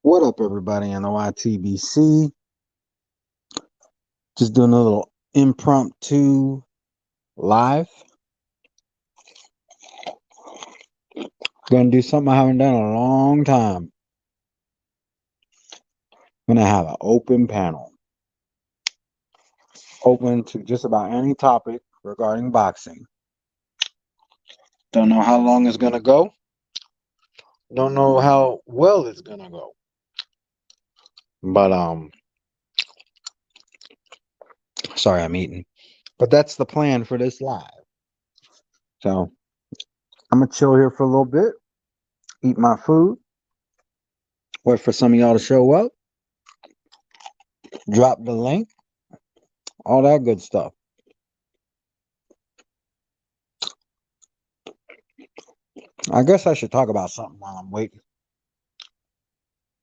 What up, everybody in the YTBC? Just doing a little impromptu live. Gonna do something I haven't done in a long time. Gonna have an open panel, open to just about any topic regarding boxing. Don't know how long it's gonna go. Don't know how well it's gonna go. But sorry, I'm eating. But that's the plan for this live. So I'm gonna chill here for a little bit, eat my food, wait for some of y'all to show up, drop the link, all that good stuff. I guess I should talk about something while I'm waiting.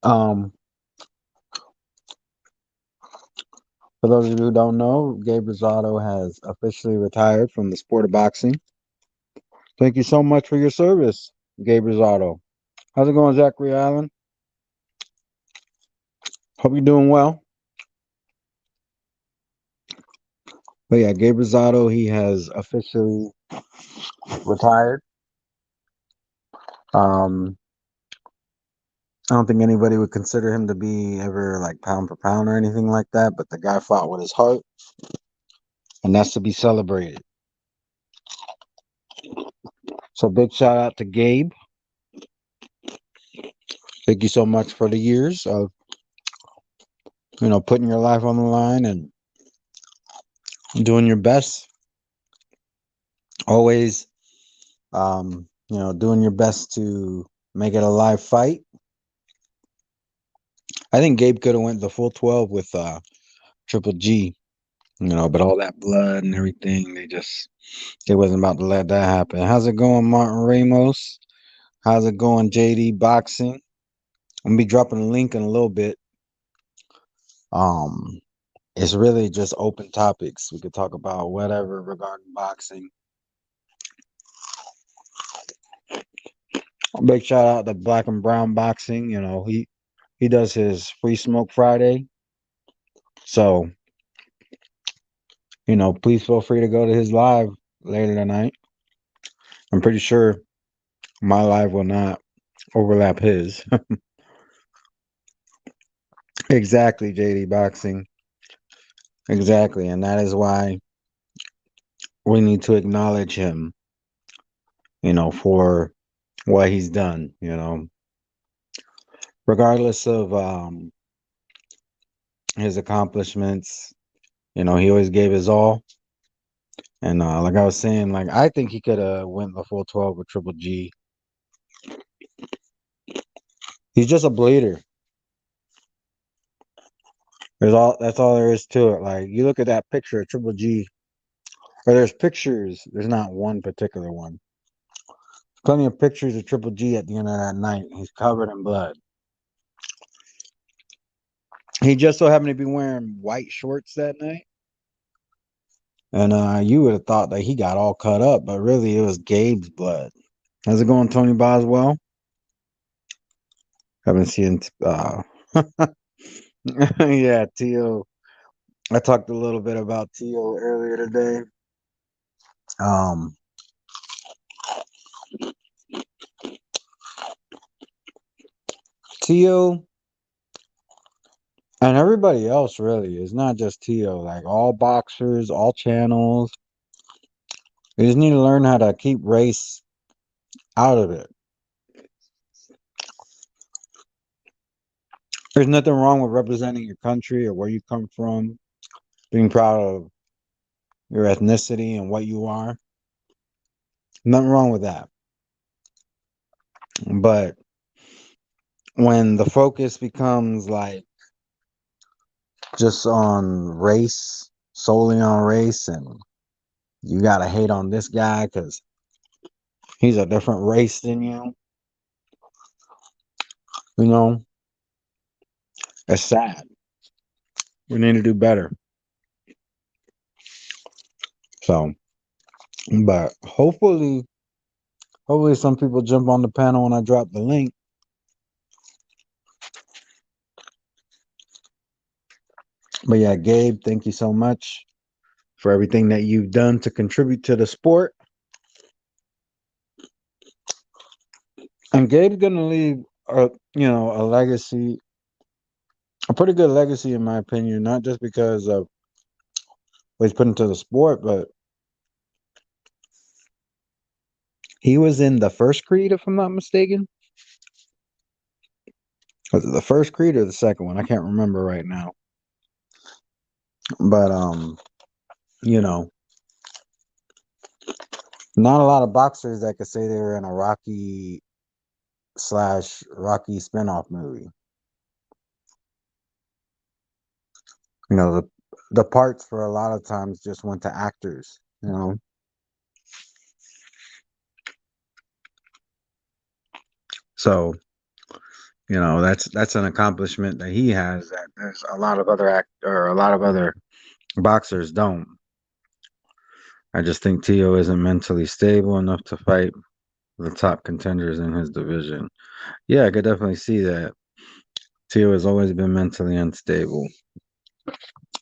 Um, for those of you who don't know, Gabe Rosado has officially retired from the sport of boxing. Thank you so much for your service, Gabe Rosado. How's it going, Zachary Allen? Hope you're doing well. But yeah, Gabe Rosado, he has officially retired. I don't think anybody would consider him to be ever like pound for pound or anything like that, but the guy fought with his heart, and that's to be celebrated. So big shout out to Gabe. Thank you so much for the years of putting your life on the line and doing your best. Always, doing your best to make it a live fight. I think Gabe could have went the full 12 with Triple G, but all that blood and everything, they wasn't about to let that happen. How's it going, Martin Ramos? How's it going, JD Boxing? I'm gonna be dropping a link in a little bit. It's really just open topics. We could talk about whatever regarding boxing. Big shout out to Black and Brown Boxing. He does his Free Smoke Friday. So, please feel free to go to his live later tonight. I'm pretty sure my live will not overlap his. Exactly, JD Boxing. Exactly. And that is why we need to acknowledge him, for what he's done, regardless of his accomplishments. He always gave his all. And like I was saying, like I think he could have went the full 12 with Triple G. He's just a bleeder. That's all there is to it. Like you look at that picture of Triple G, or there's pictures, there's not one particular one. Plenty of pictures of Triple G at the end of that night. He's covered in blood. He just so happened to be wearing white shorts that night. And you would have thought that he got all cut up, but really it was Gabe's blood. How's it going, Tony Boswell? Haven't seen yeah, Tio. I talked a little bit about Tio earlier today. Tio and everybody else really. It's not just Tio. Like all boxers, all channels. We just need to learn how to keep race out of it. There's nothing wrong with representing your country or where you come from, being proud of your ethnicity and what you are. Nothing wrong with that. But when the focus becomes like just on race, solely on race, and you gotta hate on this guy because he's a different race than you, it's sad. We need to do better. So, but hopefully some people jump on the panel when I drop the link. But yeah, Gabe, thank you so much for everything that you've done to contribute to the sport. And Gabe's gonna leave a legacy, a pretty good legacy in my opinion, not just because of what he's put into the sport, but he was in the first Creed, if I'm not mistaken. Was it the first Creed or the second one? I can't remember right now. But you know, not a lot of boxers that could say they were in a Rocky slash Rocky spinoff movie. You know, the parts for a lot of times just went to actors, you know. So, that's an accomplishment that he has that there's a lot of other a lot of other boxers don't. I just think Tio isn't mentally stable enough to fight the top contenders in his division. Yeah, I could definitely see that. Tio has always been mentally unstable.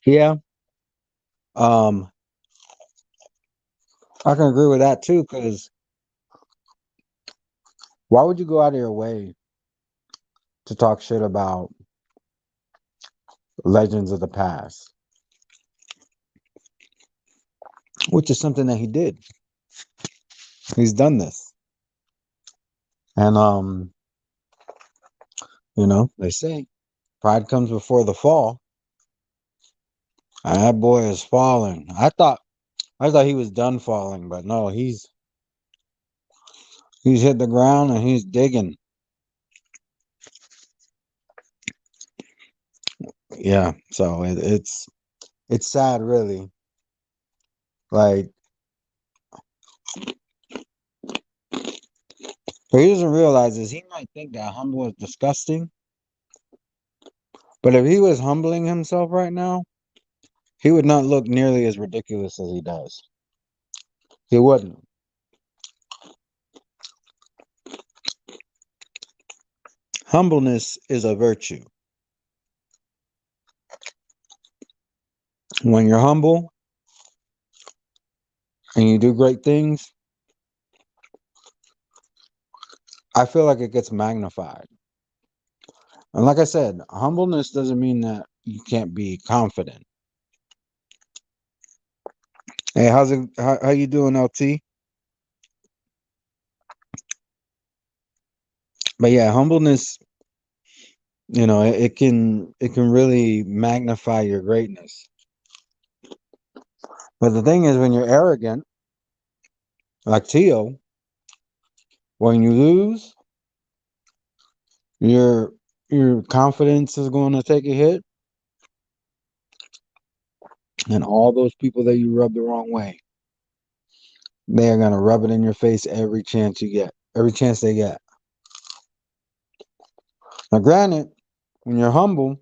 Yeah, um, I can agree with that too. Because why would you go out of your way to talk shit about legends of the past, which is something that he did. He's done this, and they say pride comes before the fall. And that boy is falling. I thought he was done falling, but no, he's hit the ground and he's digging. Yeah, so it's sad, really. Like, what he doesn't realize is he might think that humble is disgusting, but if he was humbling himself right now, he would not look nearly as ridiculous as he does. He wouldn't. Humbleness is a virtue. When you're humble and you do great things, I feel like it gets magnified. And like I said, humbleness doesn't mean that you can't be confident. Hey, how you doing, LT? But yeah, humbleness, it can really magnify your greatness. But the thing is, when you're arrogant, like Tio, when you lose, your your confidence is going to take a hit, and all those people that you rub the wrong way, they are going to rub it in your face every chance you get, every chance they get. Now, granted, when you're humble,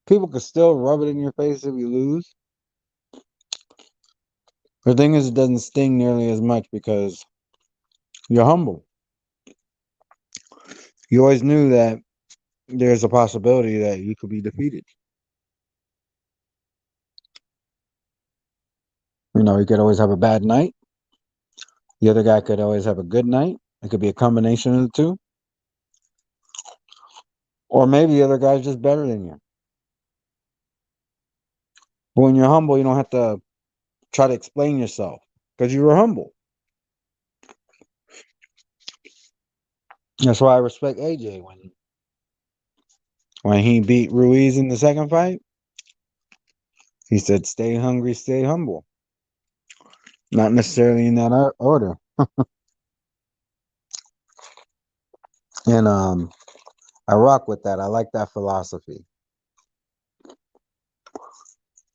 people can still rub it in your face if you lose. The thing is, it doesn't sting nearly as much because you're humble. You always knew that there's a possibility that you could be defeated. You could always have a bad night. The other guy could always have a good night. It could be a combination of the two. Or maybe the other guy's just better than you. But when you're humble, you don't have to try to explain yourself because you were humble. That's why I respect AJ when he beat Ruiz in the second fight. He said, "Stay hungry, stay humble." Not necessarily in that order. And I rock with that. I like that philosophy.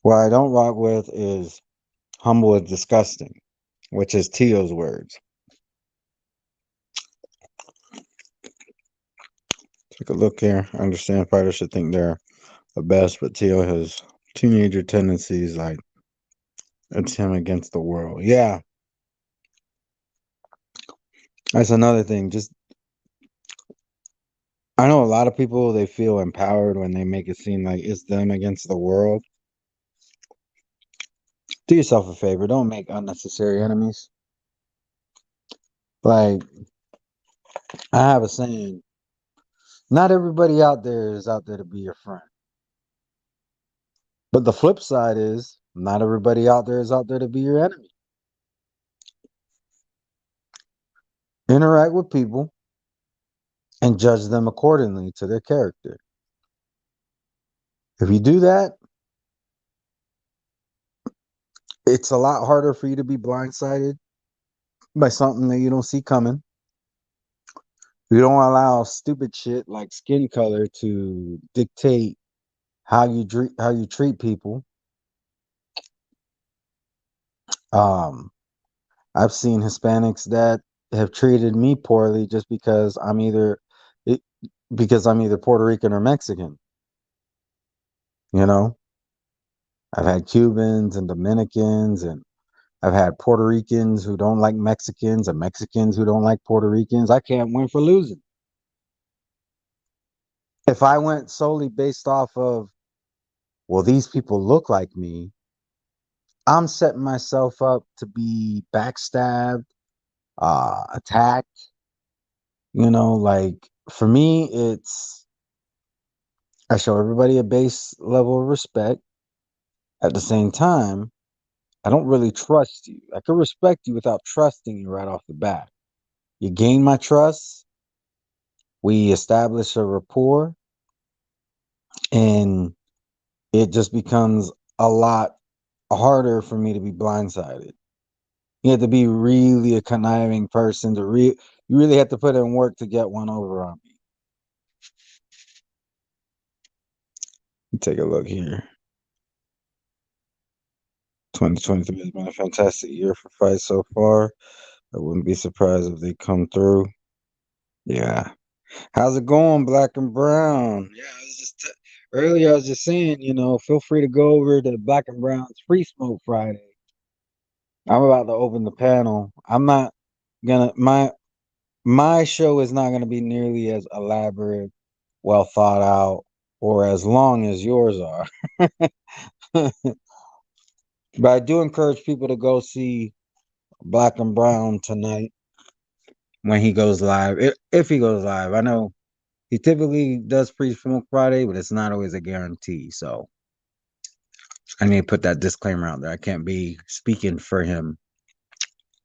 What I don't rock with is humble is disgusting, which is Tio's words. Take a look here. I understand fighters should think they're the best, but Tio has teenager tendencies like it's him against the world. Yeah, that's another thing. Just I know a a lot of people, they feel empowered when they make it seem like it's them against the world. Do yourself a favor. Don't make unnecessary enemies. Like, I have a saying, not everybody out there is out there to be your friend. But the flip side is, not everybody out there is out there to be your enemy. Interact with people and judge them accordingly to their character. If you do that, it's a lot harder for you to be blindsided by something that you don't see coming. You don't allow stupid shit like skin color to dictate how you treat people. Um, I've seen Hispanics that have treated me poorly just it, because I'm either Puerto Rican or Mexican. You know, I've had Cubans and Dominicans, and I've had Puerto Ricans who don't like Mexicans and Mexicans who don't like Puerto Ricans. I can't win for losing. If I went solely based off of, well, these people look like me, I'm setting myself up to be backstabbed, attacked. Like for me, it's I show everybody a base level of respect. At the same time, I don't really trust you. I can respect you without trusting you right off the bat. You gain my trust, we establish a rapport, and it just becomes a lot harder for me to be blindsided. You have to be really a conniving person you really have to put in work to get one over on me. Take a look here. 2023 has been a fantastic year for fights so far. I wouldn't be surprised if they come through. Yeah. How's it going, Black and Brown? Yeah, earlier I was just saying, feel free to go over to Black and Brown's Free Smoke Friday. I'm about to open the panel. I'm not gonna my show is not gonna be nearly as elaborate, well thought out, or as long as yours are. But I do encourage people to go see Black and Brown tonight when he goes live. If he goes live, I know he typically does pre-smoke Friday, but it's not always a guarantee. So I need to put that disclaimer out there. I can't be speaking for him.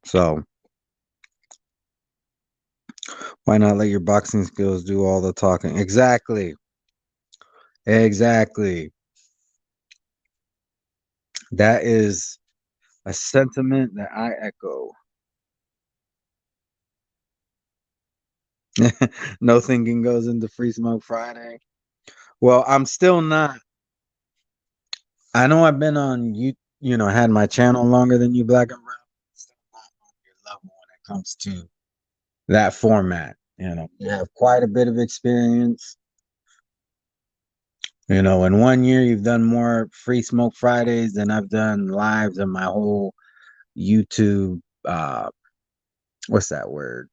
So why not let your boxing skills do all the talking? Exactly. Exactly. That is a sentiment that I echo. No thinking goes into Free Smoke Friday. Well, I'm still not. I know I've been on had my channel longer than you, Black and Brown. Still not on your level when it comes to that format. You have quite a bit of experience. In one year, you've done more Free Smoke Fridays than I've done lives in my whole YouTube. What's that word?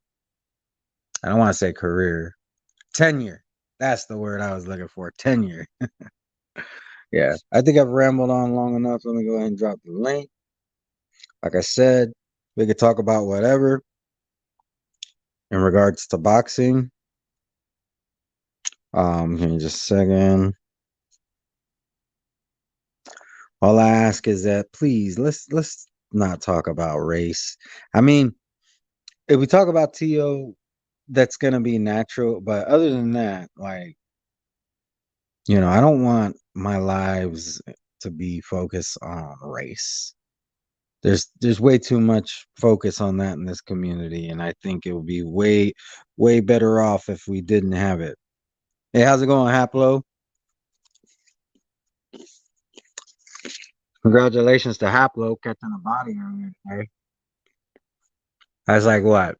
I don't want to say career. Tenure. That's the word I was looking for. Tenure. Yeah. I think I've rambled on long enough. Let me go ahead and drop the link. Like I said, we could talk about whatever in regards to boxing. Give me just a second. All I ask is that please let's not talk about race. I mean, if we talk about TO, that's gonna be natural. But other than that, like, I don't want my lives to be focused on race. There's way too much focus on that in this community, and I think it would be way better off if we didn't have it. Hey, how's it going, Haplo? Congratulations to Haplo catching a body earlier today. That's like what?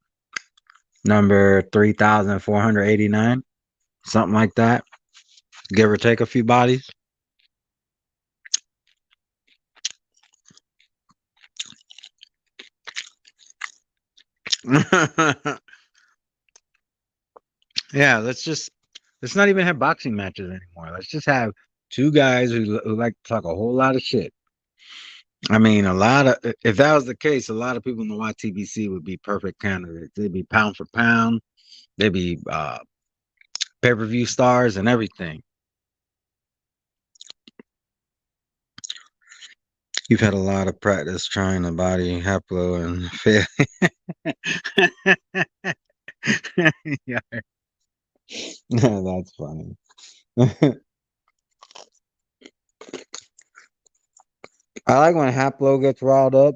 Number 3,489, something like that. Give or take a few bodies. Yeah, let's just Let's not even have boxing matches anymore. Let's just have two guys who like to talk a whole lot of shit. I mean, a lot of if that was the case, a lot of people in the YTBC would be perfect candidates. They'd be pound for pound. They'd be pay-per-view stars and everything. You've had a lot of practice trying to body Haplo and fail. Yeah, that's funny. I like when Haplo gets riled up.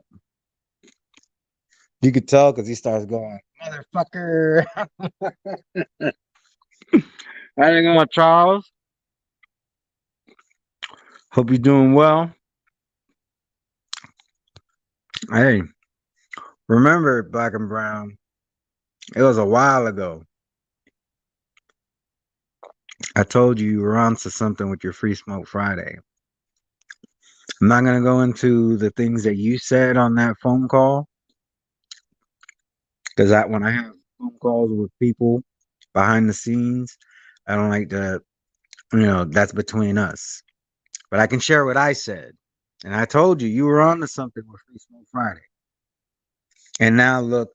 You could tell because he starts going, motherfucker. How you going, Charles? Hope you're doing well. Hey, remember, Black and Brown, it was a while ago. I told you were onto something with your Free Smoke Friday. I'm not going to go into the things that you said on that phone call because when I have phone calls with people behind the scenes, I don't like to, that's between us. But I can share what I said. And I told you were on to something with Free Smoke Friday. And now look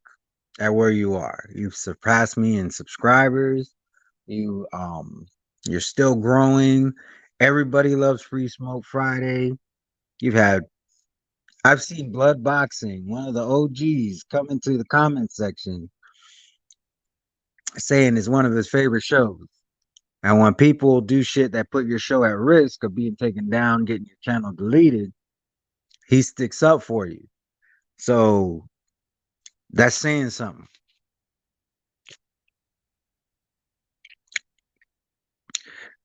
at where you are. You've surpassed me in subscribers. You're still growing. Everybody loves Free Smoke Friday. You've had I've seen Blood Boxing, one of the OGs, come into the comment section saying it's one of his favorite shows. And when people do shit that put your show at risk of being taken down, getting your channel deleted, he sticks up for you. So that's saying something.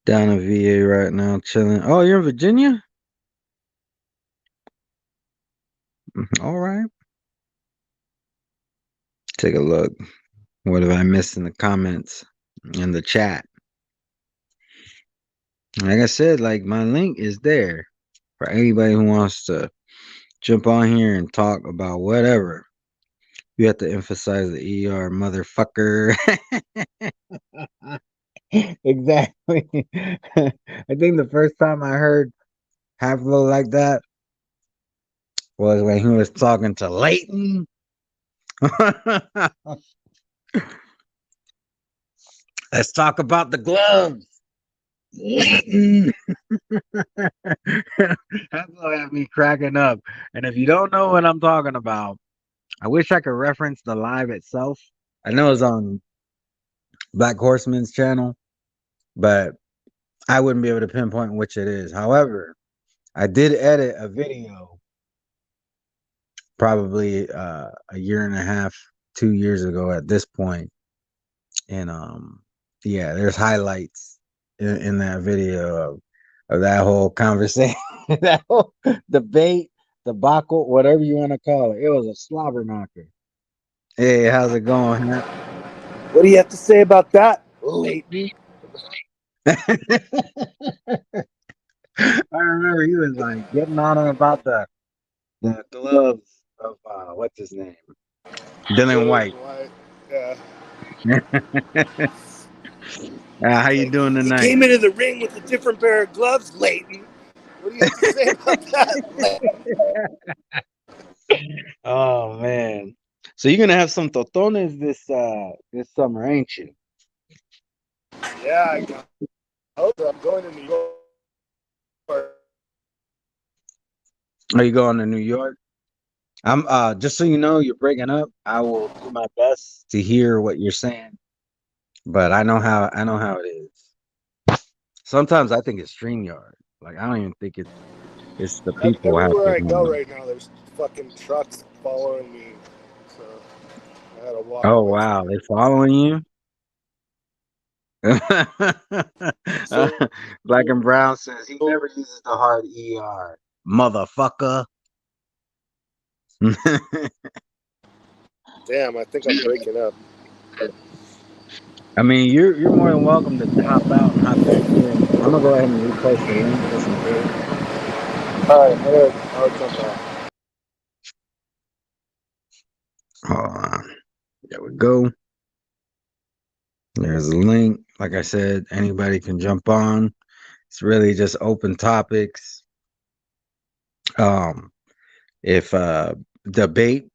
Down in VA right now, chilling. Oh, you're in Virginia? All right. Take a look. What have I missed in the comments, in the chat? Like I said, like my link is there for anybody who wants to jump on here and talk about whatever. You have to emphasize the ER, motherfucker. Exactly. I think the first time I heard Havlo like that was when he was talking to Leighton. Let's talk about the gloves. Leighton. Havlo had me cracking up. And if you don't know what I'm talking about, I wish I could reference the live itself. I know it's on Black Horseman's channel, but I wouldn't be able to pinpoint which it is. However, I did edit a video probably a year and a half, 2 years ago at this point. And yeah, there's highlights in that video of that whole conversation, that whole debate, debacle, whatever you want to call it. It was a slobber knocker. Hey, how's it going, Hap? What do you have to say about that, Leighton? I remember he was like getting on him about the gloves of what's his name? Dylan White. Yeah. How you Like, doing he tonight? came into the ring with a different pair of gloves, Leighton. What do you have to say about that, Leighton? Oh man. So you're gonna have some totones this summer, ain't you? Yeah, I hope I'm going to New York. Are you going to New York? I'm just so you know, you're breaking up. I will do my best to hear what you're saying, but I know how it is. Sometimes I think it's StreamYard. Like I don't even think it's the people Everywhere half I the go time. right now, there's fucking trucks following me. So I had to walk Oh away from wow, it. they following you? So, Black and Brown says he never uses the hard ER. Motherfucker. damn, I think I'm breaking up. I mean, you're more than welcome to hop out and hop back in. I'm gonna go ahead and repost the link just in case. All right, I'll jump out. Hold on. There we go. There's a link. Like I said, anybody can jump on. It's really just open topics. Um, if debate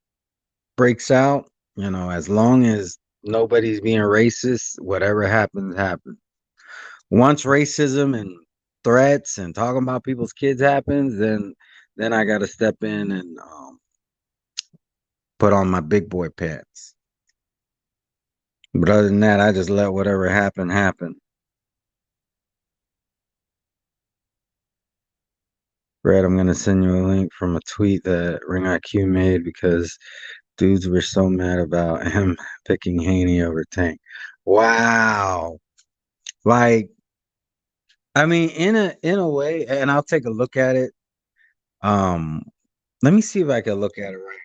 breaks out, as long as nobody's being racist, whatever happens, happens. Once racism and threats and talking about people's kids happens, then I got to step in and put on my big boy pants. But other than that, I just let whatever happen happen. Brad, I'm gonna send you a link from a tweet that Ring IQ made because dudes were so mad about him picking Haney over Tank. Wow. Like, I mean, in a way, and I'll take a look at it. Um, Let me see if I can look at it right.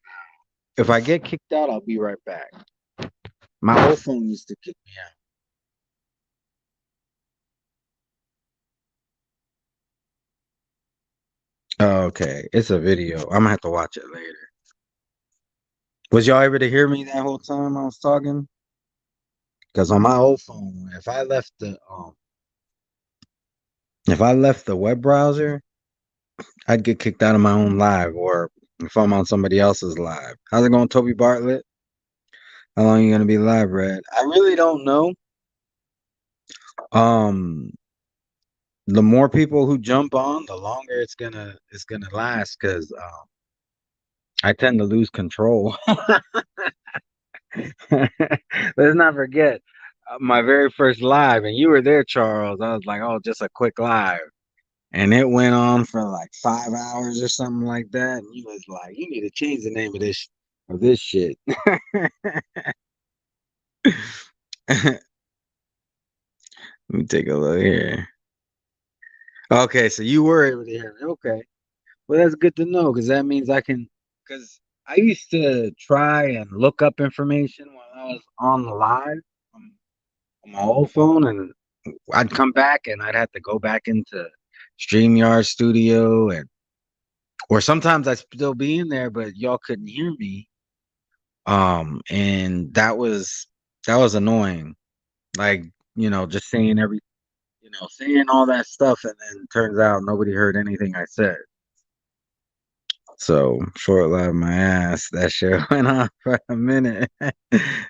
If I get kicked out, I'll be right back. My old phone used to kick me out. Oh, okay, it's a video. I'm gonna have to watch it later. Was y'all able to hear me that whole time I was talking? Because on my old phone, if I left the web browser, I'd get kicked out of my own live, or if I'm on somebody else's live. How's it going, Toby Bartlett? How long you gonna be live, Red? I really don't know. Um, the more people who jump on, the longer it's gonna last. Because I tend to lose control. Let's not forget my very first live, and you were there, Charles. I was like, oh, just a quick live. And it went on for like 5 hours or something like that. And you was like, you need to change the name of this shit. Let me take a look here. Okay, so you were able to hear me. Okay. Well, that's good to know because that means I can. Because I used to try and look up information when I was on the live on my old phone, and I'd come back and I'd have to go back into StreamYard Studio, or sometimes I'd still be in there, but y'all couldn't hear me. And that was annoying. Like, just saying all that stuff, and then turns out nobody heard anything I said. So short live my ass. That shit went on for a minute.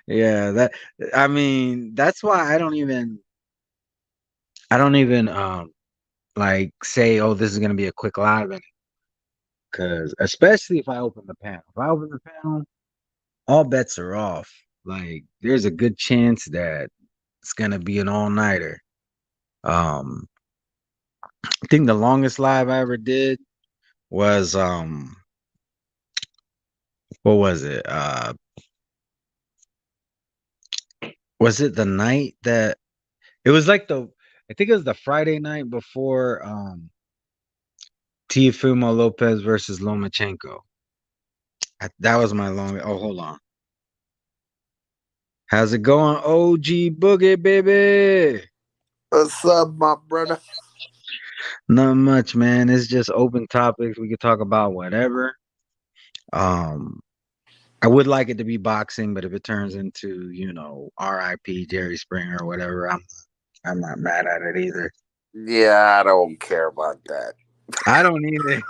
Yeah, I mean, that's why I don't even like say, oh, this is gonna be a quick live, because especially if I open the panel. If I open the panel, all bets are off. Like, there's a good chance that it's gonna be an all-nighter. Um, I think the longest live I ever did was what was it? Was it the night that it was like I think it was the Friday night before Teofimo Lopez versus Lomachenko. That was my long. Oh, hold on. How's it going, OG Boogie baby? What's up, my brother? Not much, man. It's just open topics. We could talk about whatever. Um, I would like it to be boxing, but if it turns into, RIP Jerry Springer or whatever, I'm not mad at it either. Yeah, I don't care about that. I don't either.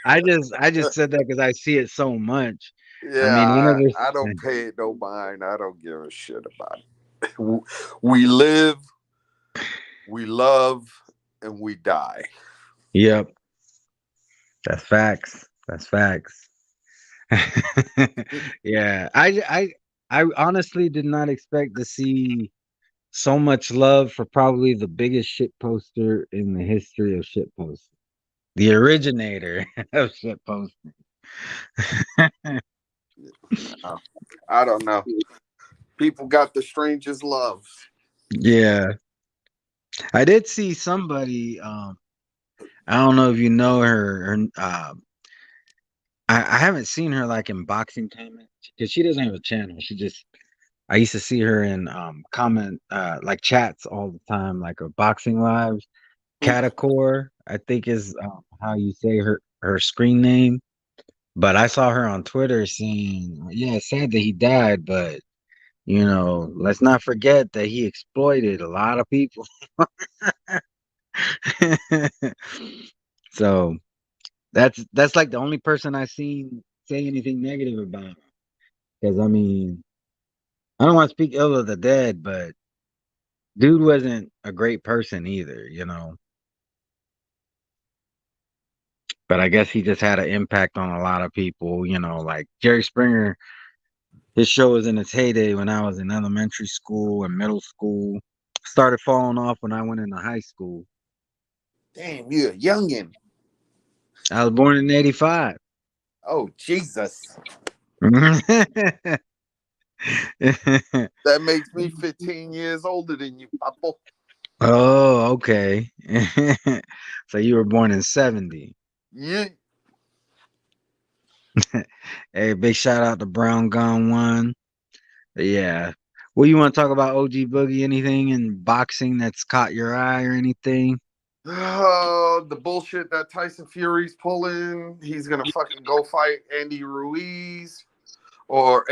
I just said that because I see it so much. I Yeah, mean, I don't pay it no mind. I don't give a shit about it. We live, we love, and we die. yep, that's facts. That's facts. Yeah, I honestly did not expect to see so much love for probably the biggest shit poster in the history of shit posting, the originator of shit posting. Uh, I don't know. People got the strangest loves. Yeah, I did see somebody. I don't know if you know her. I haven't seen her like in boxing comments because she doesn't have a channel. I used to see her in comment like chats all the time, like a boxing lives. Catacore, I think is how you say her screen name. But I saw her on Twitter saying, "Yeah, it's sad that he died, but Let's not forget that he exploited a lot of people. So that's like the only person I seen say anything negative about. Because I mean, I don't want to speak ill of the dead, but dude wasn't a great person either. But I guess he just had an impact on a lot of people. Like Jerry Springer, his show was in its heyday when I was in elementary school and middle school. Started falling off when I went into high school. Damn, you're a youngin. I was born in '85. Oh Jesus, that makes me 15 years older than you, Papa. Oh, okay. So you were born in '70. Yeah. Hey, big shout out to Brown Gone One. Yeah. Well, you want to talk about OG Boogie? Anything in boxing that's caught your eye or anything? The bullshit that Tyson Fury's pulling. He's gonna fucking go fight Andy Ruiz or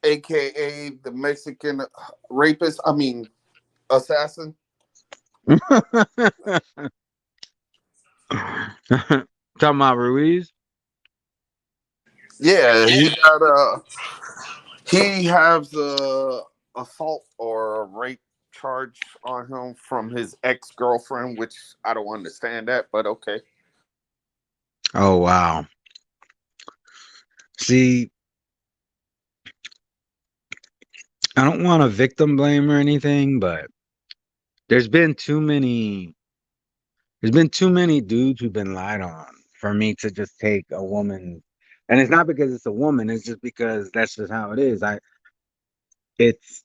AKA the Mexican rapist. I mean, assassin. Talking about Ruiz? Yeah, he has a assault or a rape charge on him from his ex girlfriend, which I don't understand that, but okay. Oh, wow. See, I don't want to victim blame or anything, but there's been too many there's been too many dudes who've been lied on for me to just take a woman. And it's not because it's a woman, it's just because that's just how it is. It's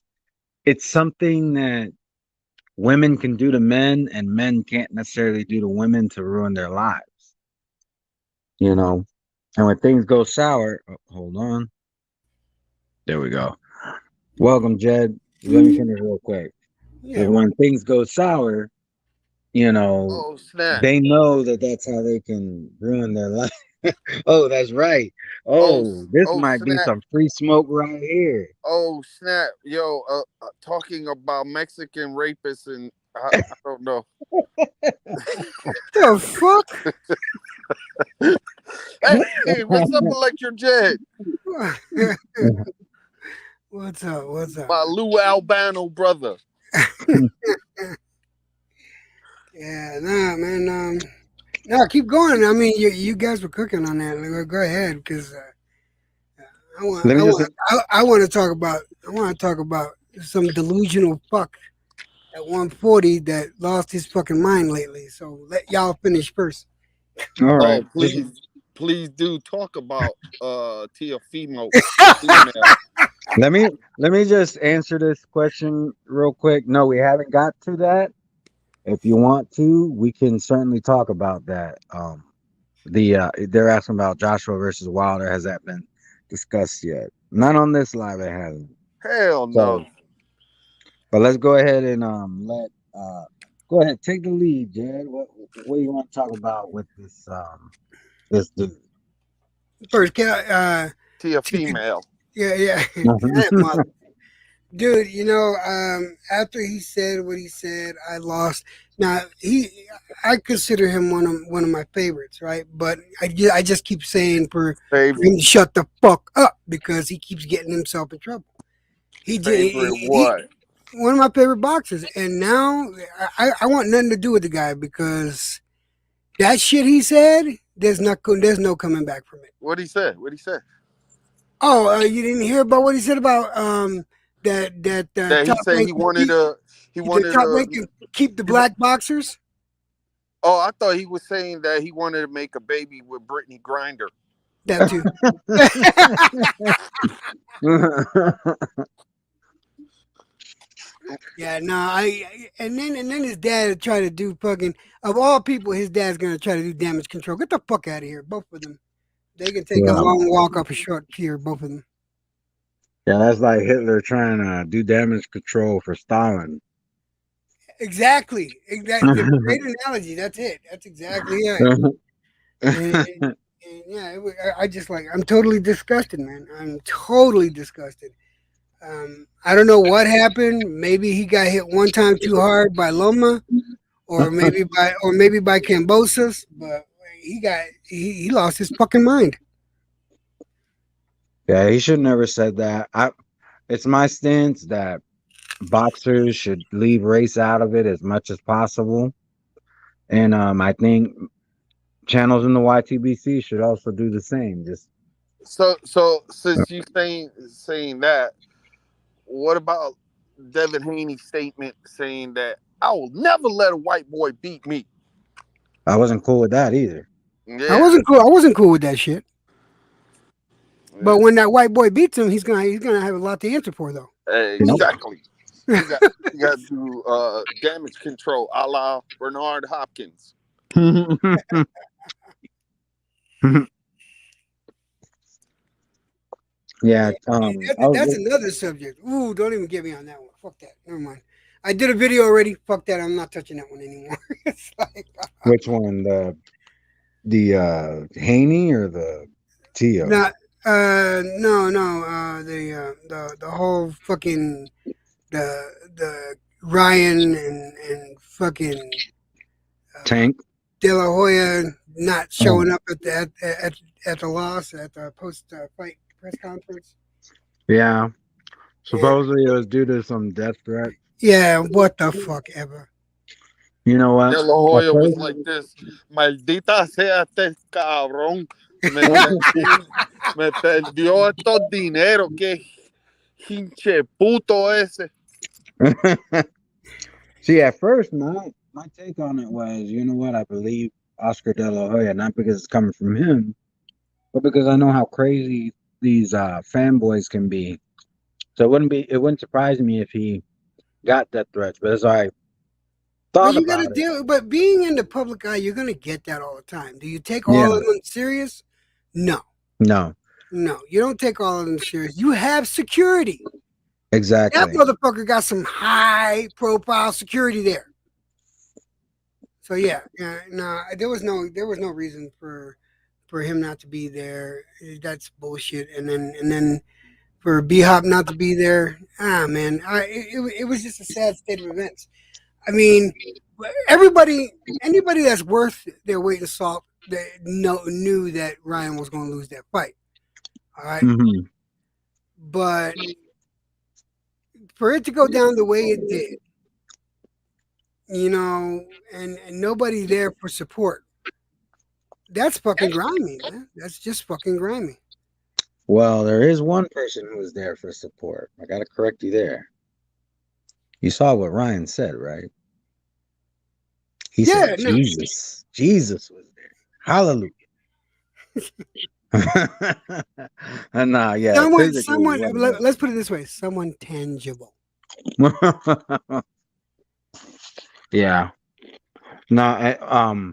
it's something that women can do to men and men can't necessarily do to women to ruin their lives, you know. And when things go sour, oh, hold on. There we go. Welcome, Jed. Let me finish real quick. Yeah, Well, when things go sour, you know, Oh snap! they know that that's how they can ruin their life. Oh, that's right. Oh Oh, this oh might be snap! some free smoke right here. Oh snap! Yo, talking about Mexican rapists and I don't know. the fuck? Hey, what's up, Electric Jet? What's up? What's up? My Lou Albano brother. Yeah, nah, man. No, keep going. I mean, you guys were cooking on that. Go ahead, because I want, Let I me just want, I want to talk about, some delusional fuck at 140 that lost his fucking mind lately. So let y'all finish first. all right. Oh, please do talk about Tiafimo female. Let me just answer this question real quick. No, we haven't got to that. If you want to, we can certainly talk about that. They're asking about Joshua versus Wilder. Has that been discussed yet? Not on this live, it hasn't. Hell no. So, but let's go ahead and let go ahead, take the lead, Jed. What do you want to talk about with this dude? First, Tia t- female. yeah, yeah. That dude, after he said what he said, I lost. Now I consider him one of my favorites, right? But I just keep saying for Favorite him to shut the fuck up because he keeps getting himself in trouble. He just favorite what? one of my favorite boxers, and now I want nothing to do with the guy because that shit he said, there's no coming back from it. What he said? What he said? Oh, you didn't hear about what he said about that That he top said rank he the wanted top a rank can keep the he wa- black boxers. oh, I thought he was saying that he wanted to make a baby with Brittany Grinder. That too. Yeah, no, and then his dad tried to do fucking of all people, his dad's gonna try to do damage control. Get the fuck out of here, both of them. They can take a Yeah, long walk up a short pier, both of them. yeah, that's like Hitler trying to do damage control for Stalin. Exactly. Exactly. Great analogy. That's it. That's exactly it. And yeah, I just like I'm totally disgusted, man. I'm totally disgusted. I don't know what happened. Maybe he got hit one time too hard by Loma, or maybe by Cambosos, but he lost his fucking mind. Yeah, he should never said that. It's my stance that boxers should leave race out of it as much as possible, and I think channels in the YTBC should also do the same. Just So since you saying that, what about Devin Haney's statement saying that I will never let a white boy beat me? I wasn't cool with that either. Yeah, I wasn't cool with that shit. But yeah. when that white boy beats him, he's gonna have a lot to answer for, though. Nope. Exactly. He got to do damage control, a la Bernard Hopkins. Yeah, Yeah, I was that's another subject. Ooh, don't even get me on that one. Fuck that. Never mind. I did a video already. Fuck that. I'm not touching that one anymore. It's like which one, the Haney or the Tio? not. No. The whole fucking the Ryan and fucking uh, Tank. De La Hoya not Oh, showing up at the loss at the post fight press conference. yeah. Yeah. Supposedly it was due to some death threat. Yeah. What the fuck ever. You know De what? La At Hoya was first, like this. Maldita sea este cabrón. Me perdió estos dinero. Que hinche puto ese. see, at first, my take on it was, you know what? I believe Oscar De La Hoya, not because it's coming from him, but because I know how crazy these fanboys can be. So it wouldn't surprise me if he got death threats. But as I But thought you gotta about it, deal. But being in the public eye, you're gonna get that all the time. Do you take all yeah, of them serious? No, no, no. You don't take all of them serious. You have security. That exactly. motherfucker got some high profile security there. So yeah, yeah. No, there was no reason for him not to be there. That's bullshit. And then for B Hop not to be there, man, it was just a sad state of events. I mean, anybody that's worth their weight in salt, that knew that Ryan was going to lose that fight. All right, Hmm. but for it to go down the way it did, and nobody there for support, that's fucking grimy, man. That's just fucking grimy. Well, there is one person who was there for support. I got to correct you there. You saw what Ryan said, right? He said Yeah, no. Jesus. Jesus was there. Hallelujah. And nah, yeah, physically he wasn't Let's put it this way: someone tangible. there. Yeah. No,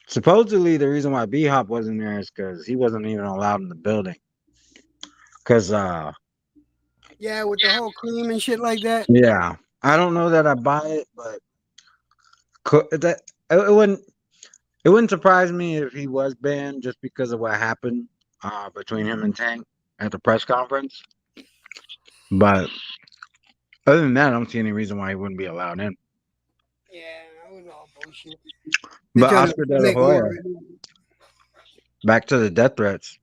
supposedly the reason why B Hop wasn't there is because he wasn't even allowed in the building. Cause Yeah, with the whole cream and shit like that. yeah, I don't know that I buy it, but that it wouldn't surprise me if he was banned just because of what happened between him and Tank at the press conference. But other than that, I don't see any reason why he wouldn't be allowed in. Yeah, that was all bullshit. They're But trying to Oscar De La make more Hoya, of it. back to the death threats.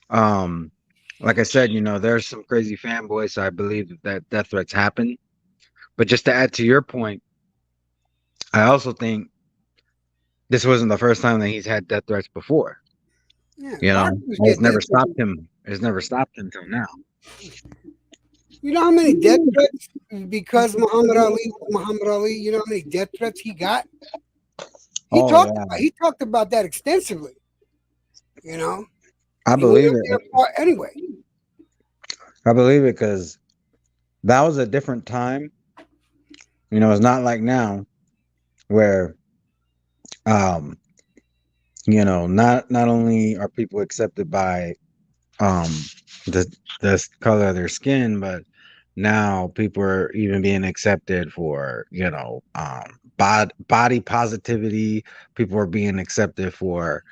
Um, like I said, there's some crazy fanboys, so I believe that death threats happen. But just to add to your point, I also think this wasn't the first time that he's had death threats before. Yeah, You know, boxers it's get death never threats. stopped him. It's never stopped him till now. You know how many death threats because Muhammad Ali was Muhammad Ali. You know how many death threats he got. Oh yeah, He talked about that extensively. You know, I and he went believe up it. there and fought anyway. I believe it because that was a different time. It's not like now where um, not only are people accepted by um the color of their skin, but now people are even being accepted for body positivity. People are being accepted for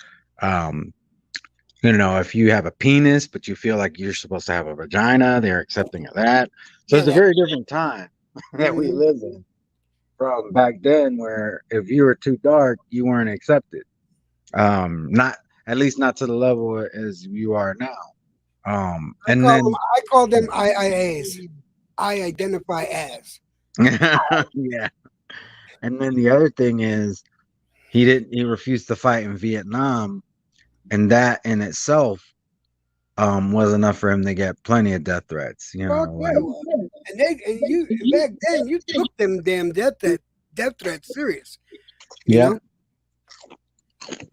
If you have a penis, but you feel like you're supposed to have a vagina, they're accepting of that. So Yeah, it's a that. very different time that we Mhm. live in from back then, where if you were too dark, you weren't accepted. Not at least not to the level as you are now. And then I call them IIAs. I identify as. yeah, and then the other thing is he refused to fight in Vietnam, and that in itself was enough for him to get plenty of death threats. Fuck yeah, it was. And you back then you took them damn death threats serious. You yeah. know,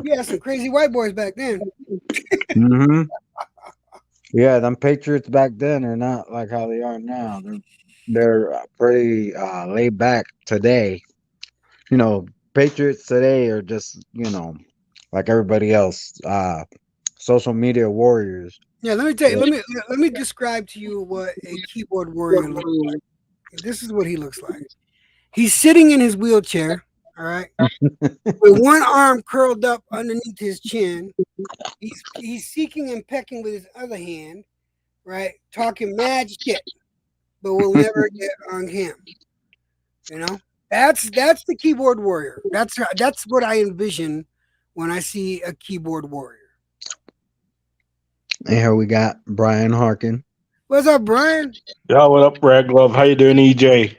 you had some crazy white boys back then. Hmm. Yeah, them Patriots back then are not like how they are now. They're pretty laid back today. Patriots today are just like everybody else, social media warriors. Yeah, let me tell you. Let me describe to you what a keyboard warrior looks like. This is what he looks like. He's sitting in his wheelchair. All right, with one arm curled up underneath his chin. He's seeking and pecking with his other hand. Right, talking mad shit, but will never get on him. You know, that's the keyboard warrior. That's what I envision when I see a keyboard warrior. And here we got Brian Harkin. What's up, Brian? Yeah, what up, Red Glove? How you doing, EJ?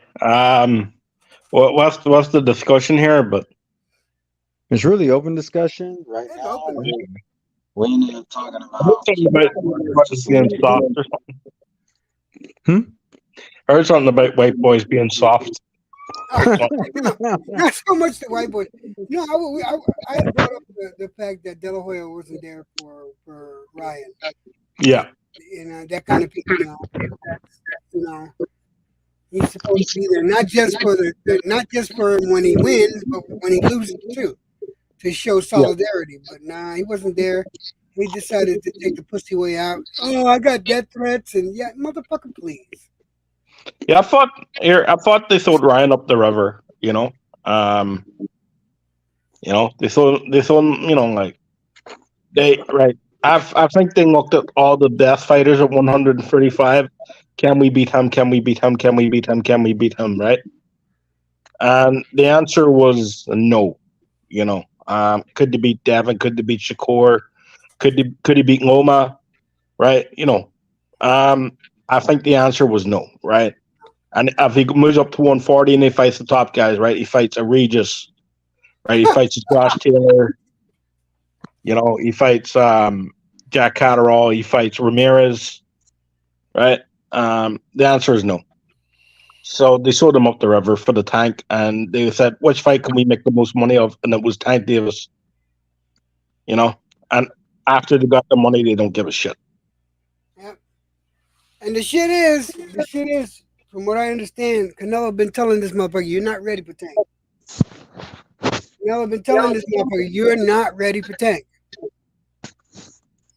What's the discussion here? But It's really open discussion right It's now. open. We ain't even talking I heard about something about keyboard warriors. white boys Just being soft or hmm? something. I heard something about white boys being soft Oh, or something. no, not so much the white boys. I had brought up the fact that De La Hoya wasn't there for Ryan, Yeah, and that kind of you know, he's supposed to be there not just for not just for when he wins, but when he loses too, to show yeah, solidarity. But nah, he wasn't there. He decided to take the pussy way out. Oh, I got death threats, and yeah, motherfucker, please. yeah. I thought they sold Ryan up the river. Um, they sold like they right. I think they looked at all the best fighters at 135. Can we beat him? Can we beat him? Can we beat him? Can we beat him? Right? And the answer was no. Could they beat Devin? Could they beat Shakur? Could he beat Loma? Right? I think the answer was no. Right? And if he moves up to 140 and he fights the top guys, right? He fights a Regis, right? He fights Josh Taylor. He fights Jack Catterall. He fights Ramirez, right? The answer is no. So they sold him up the river for the Tank, and they said, "Which fight can we make the most money of?" And it was Tank Davis. You know, and after they got the money, they don't give a shit. Yep. And the shit is, from what I understand, Canelo been telling this motherfucker, "You're not ready for Tank." Canelo been telling this motherfucker, "You're not ready for Tank."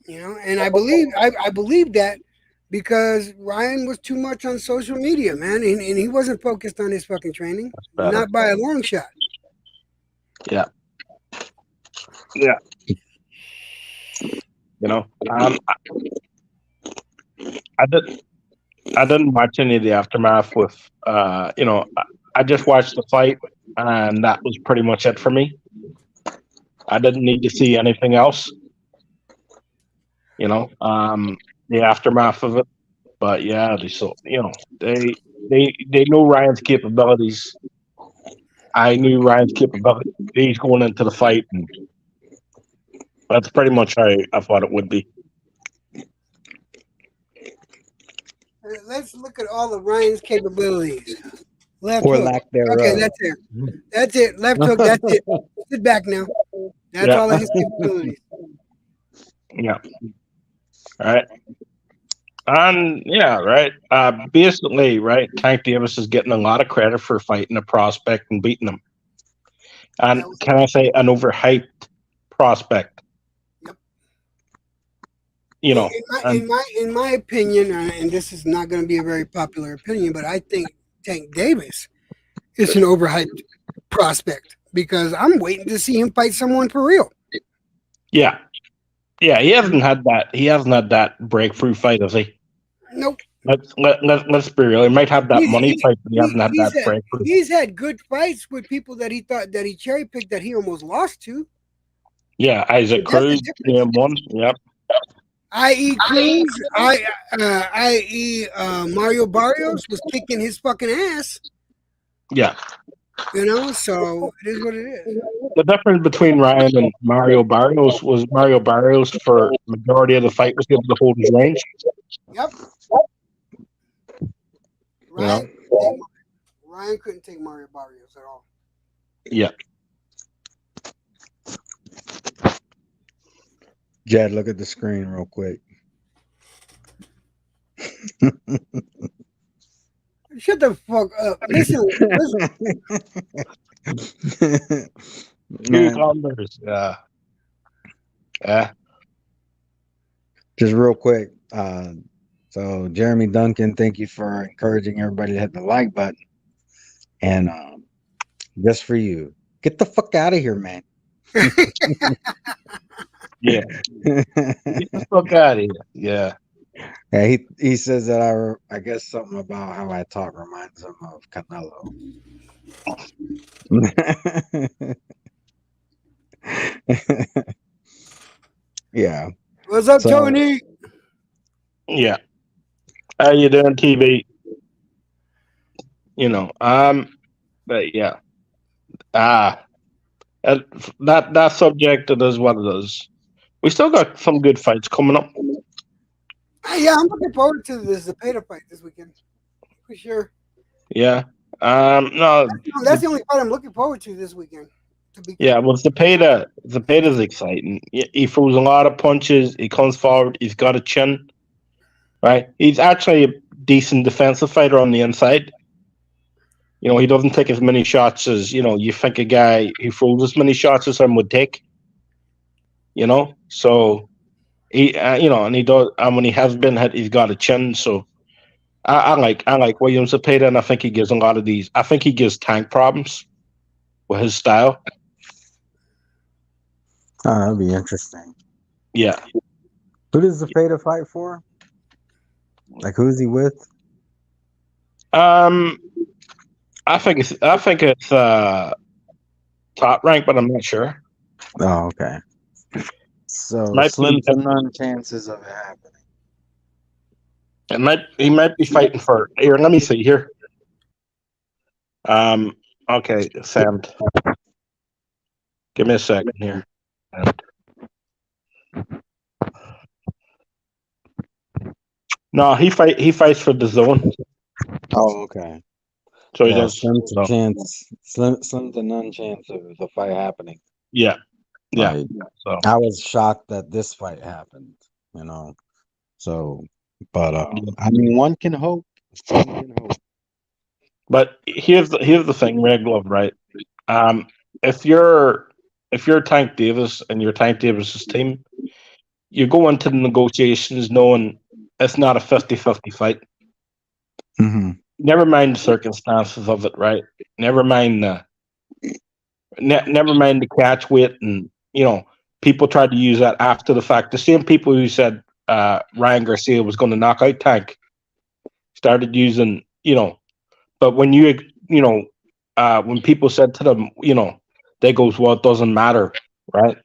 And I believe that because Ryan was too much on social media, man, and he wasn't focused on his fucking training, That's better. not by a long shot. Yeah, yeah. You know, um, I, I did. I didn't watch any of the aftermath with. I just watched the fight, and that was pretty much it for me. I didn't need to see anything else. You know, the aftermath of it. But yeah, they know Ryan's capabilities. I knew Ryan's capabilities going into the fight, and that's pretty much how I thought it would be. Let's look at all of Ryan's capabilities. Left or hook. lack Okay, thereof. that's it. That's it. Left hook. That's it. Sit back now. That's Yeah, all of his capabilities. yeah, right. And yeah, right. Basically, right. Tank Davis is getting a lot of credit for fighting a prospect and beating him. And That was, can I say an overhyped prospect? yep. You know, and In my opinion, and this is not going to be a very popular opinion, but I think Tank Davis is an overhyped prospect because I'm waiting to see him fight someone for real. yeah, Yeah, he hasn't had that. He hasn't had that breakthrough fight, has he? Nope. Let's be real. He might have that He's money he, fight, but he hasn't had that breakthrough. he's had good fights with people that he thought that he cherry picked that he almost lost to. Yeah, Isaac That's the Cruz, difference. one. Yep. I.e. Cruz, i.e. Mario Barrios was kicking his fucking ass. Yeah. So it is what it is. The difference between Ryan and Mario Barrios was Mario Barrios for majority of the fight was able to hold his range. Yep. You know. Ryan couldn't take Mario Barrios at all. Yeah. Jed, look at the screen real quick. Shut the fuck up. Listen. Cucumbers. Yeah. Just real quick. So Jeremy Duncan, thank you for encouraging everybody to hit the like button. And just for you, get the fuck out of here, man. Yeah. Get the fuck out of here. Yeah. Yeah, he says that I guess something about how I talk reminds him of Canelo. Yeah. What's up, So- Tony? Yeah. How you doing, TV? But yeah. That subject, it is what it is. We still got some good fights coming up. Yeah, I'm looking forward to this Zepeda fight this weekend. For sure. Yeah. No. That's the only fight I'm looking forward to this weekend. Yeah, well, Zepeda's exciting. He throws a lot of punches. He comes forward. He's got a chin. Right? He's actually a decent defensive fighter on the inside. He doesn't take as many shots as, you think a guy who throws as many shots as him would take. So he, and he does, and when he has been hit, he's got a chin. So I like William Zepeda, and I think he gives a lot of these. I think he gives Tank problems with his style. Oh, that'd be interesting. Yeah. Who does Zepeda fight for? Like, who's he with? I think it's top rank, but I'm not sure. Oh, okay. So Might slim be- to none chances of it happening. He might be fighting for here. Let me see here. Okay, Sam. Give me a second here. No, he fights for the zone. Oh, okay. So he Yeah, does. slim to none chance of the fight happening. Yeah. Like, So I was shocked that this fight happened. So, but I mean, one can hope. One can hope. but here's the thing, Red Glove, right? If you're Tank Davis and you're Tank Davis's team, you go into the negotiations knowing it's not a 50-50 fight. Mm-hmm. Never mind the circumstances of it, right? Never mind never mind the catch weight, and people tried to use that after the fact. The same people who said Ryan Garcia was going to knock out Tank started using, but when when people said to them, they goes, well, it doesn't matter, right?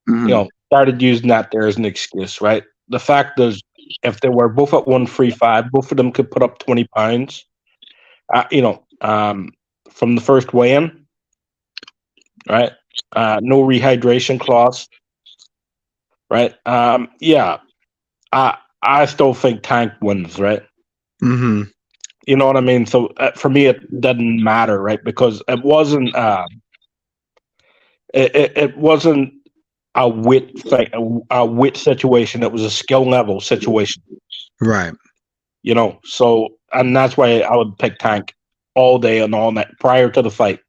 Mm-hmm. Started using that there as an excuse, right? The fact is, if they were both at 135, both of them could put up 20 pounds, from the first weigh-in, right? No rehydration clause, right? I still think Tank wins, right? Mm-hmm. You know what I mean? So for me, it doesn't matter, right? Because it wasn't it wasn't a wit thing, a wit situation. It was a skill level situation, Right. So, and that's why I would pick Tank all day and all night prior to the fight.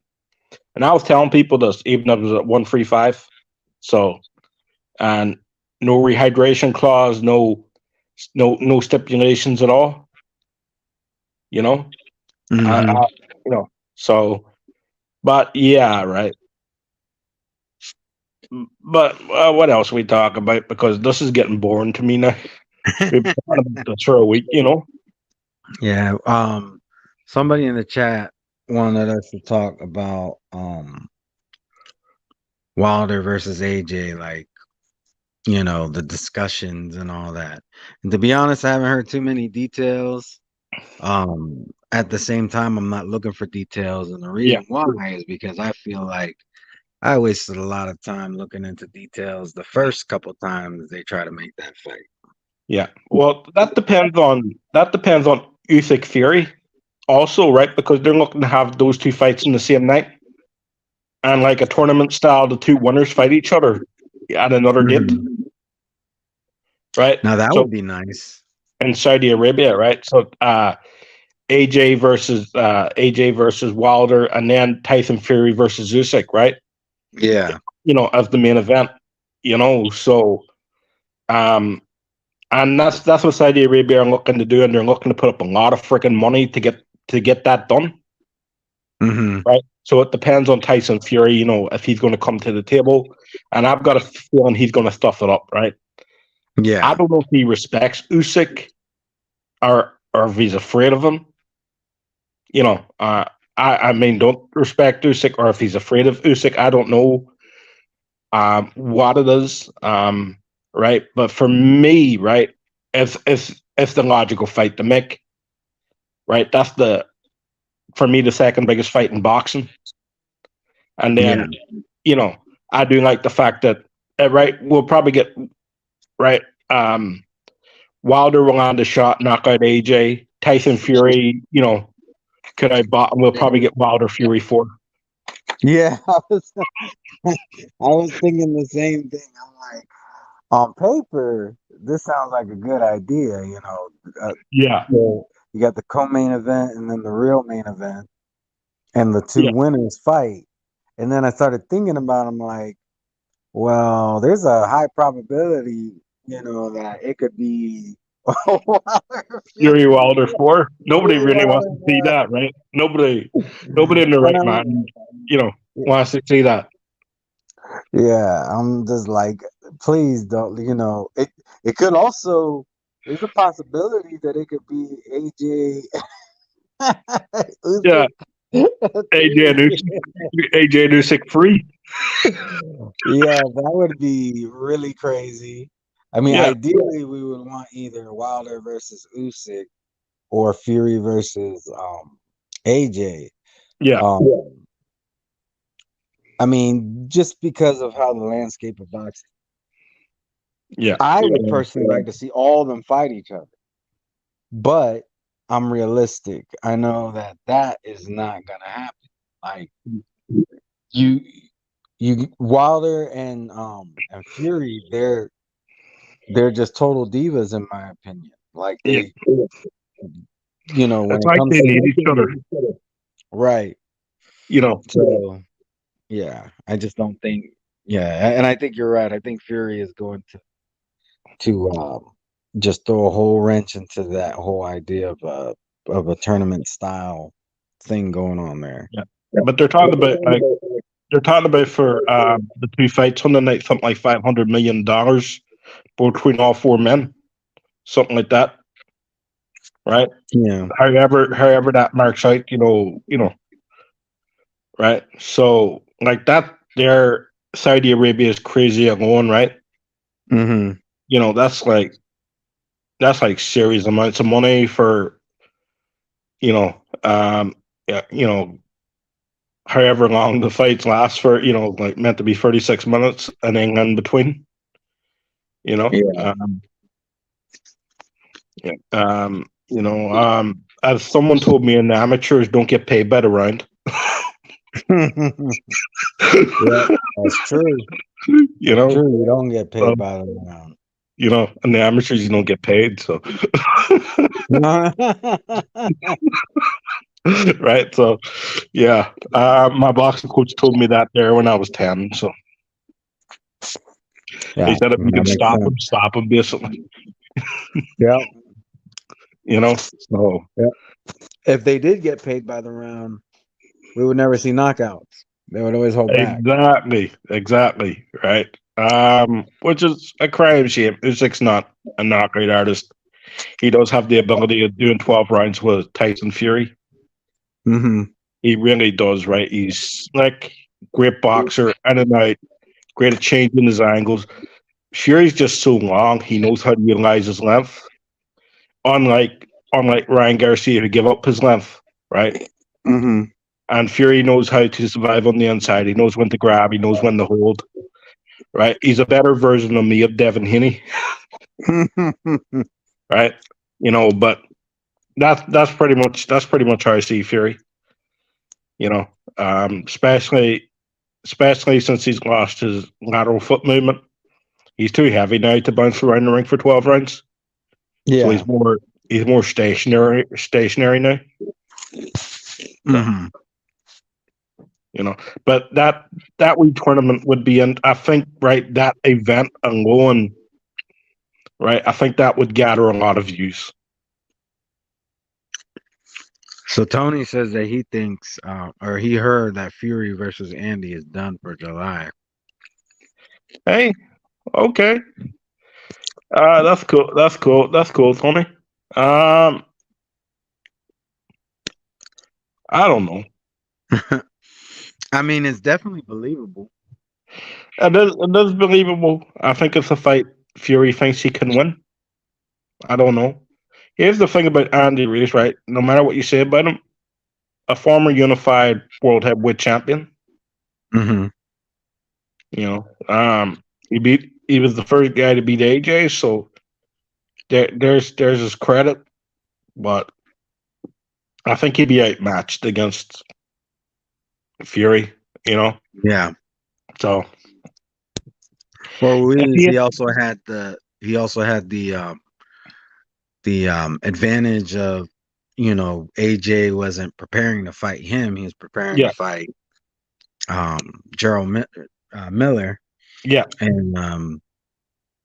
And I was telling people this, even though it was at 135. So, and no rehydration clause, no stipulations at all. Mm-hmm. So, but yeah, right. But what else we talk about? Because this is getting boring to me now. We've been talking about this for a week, you know. Yeah. Somebody in the chat wanted us to talk about Wilder versus AJ, like, the discussions and all that. And to be honest, I haven't heard too many details. At the same time, I'm not looking for details, and the Yeah, reason why is because I feel like I wasted a lot of time looking into details the first couple times they try to make that fight. yeah. Well, that depends on Usyk Fury, also, right? Because they're looking to have those two fights in the same night, and like a tournament style, the two winners fight each other at another date, Mhm. right? Now that So would be nice. in Saudi Arabia, right? So AJ versus Wilder, and then Tyson Fury versus Usyk, right? Yeah. As the main event. So um, and that's what Saudi Arabia are looking to do, and they're looking to put up a lot of freaking money to get that done, Hmm. right? So it depends on Tyson Fury, if he's going to come to the table, and I've got a feeling he's going to stuff it up, right? I Yeah. don't know if he respects Usyk or if he's afraid of him. I mean, don't respect Usyk, or if he's afraid of Usyk. I don't know what it is, right? But for me, right, it's the logical fight to make, right? That's for me the second biggest fight in boxing, and Yeah. then you know I do like the fact that right we'll probably get right. Wilder will land a shot, knock out AJ. Tyson Fury, could I bot? We'll probably get Wilder Fury 4. Yeah. I was thinking the same thing. I'm like, on paper, this sounds like a good idea. Yeah, So you got the co-main event and then the real main event, and the two yeah, winners fight. And then I started thinking about them like, well, there's a high probability, that it could be Wilder Fury Fury, Wilder 4. Nobody Fury really wants Wilder. to see that, right? Nobody in the And right mind, wants to see that. I'm just like, please don't, it could also, there's a possibility that it could be AJ Yeah, Usyk AJ and 3. Usyk, AJ and Usyk 3. Yeah, that would be really crazy. I mean, Yeah, ideally, we would want either Wilder versus Usyk or Fury versus AJ. yeah, Um, I mean, just because of how the landscape of boxing, yeah, I would personally like to see all of them fight each other. But I'm realistic. I know that that is not gonna happen. Like you, Wilder and Fury, they're just total divas in my opinion. Like yeah. when It's it like comes they to need each other. right. You know, So yeah, I just don't think. Yeah, and I think you're right. I think Fury is going to just throw a whole wrench into that whole idea of a tournament style thing going on there. yeah. But they're talking about for the two fights on the night something like $500 million between all four men, something like that, right? Yeah. However that marks out, right? So like that, there, Saudi Arabia is crazy alone, right? Hmm. That's like serious amounts of money for you know, yeah, however long the fights last for, like meant to be 36 minutes and then in between, you know. Yeah. Yeah. As someone told me, in the amateurs don't get paid by the round. Yeah, that's true. you That's know, true. You don't get so, paid by the round. in the amateurs you don't get paid, so right. So, yeah, my boxing coach told me that there when I was 10. So Yeah, he said if you that can makes sense. stop him, basically. Yeah. So Yeah. If they did get paid by the round, we would never see knockouts. They would always hold back. Exactly, right. Which is a crime shame. Usyk's not a not great artist. He does have the ability of doing 12 rounds with Tyson Fury. Mm-hmm. He really does, right? He's slick, great boxer, in and out, great at changing his angles. Fury's just so long, he knows how to utilize his length. Unlike Ryan Garcia, who give up his length, right? Mm-hmm. And Fury knows how to survive on the inside. He knows when to grab. He knows when to hold. Right? He's a better version of me of Devin Haney. Right? But that's pretty much how I see Fury. Especially since he's lost his lateral foot movement. He's too heavy now to bounce around the ring for 12 rounds. So Yeah. he's more stationary now. Mm-hmm. But that wee tournament would be, and I think, right, that event alone, right, I think that would gather a lot of views. So Tony says that he thinks, or he heard that Fury versus Andy is done for July. Hey, okay, that's cool. That's cool, Tony. I don't know. I mean, it's definitely believable. It is believable. I think it's a fight Fury thinks he can win. I don't know. Here's the thing about Andy Reid, right? No matter what you say about him, a former unified world heavyweight champion. Mm-hmm. He was the first guy to beat AJ, so there's his credit, but I think he'd be outmatched against Fury. Yeah. So, well, Ruiz, he also had the advantage of, AJ wasn't preparing to fight him; he was preparing to fight Gerald Miller. Yeah, and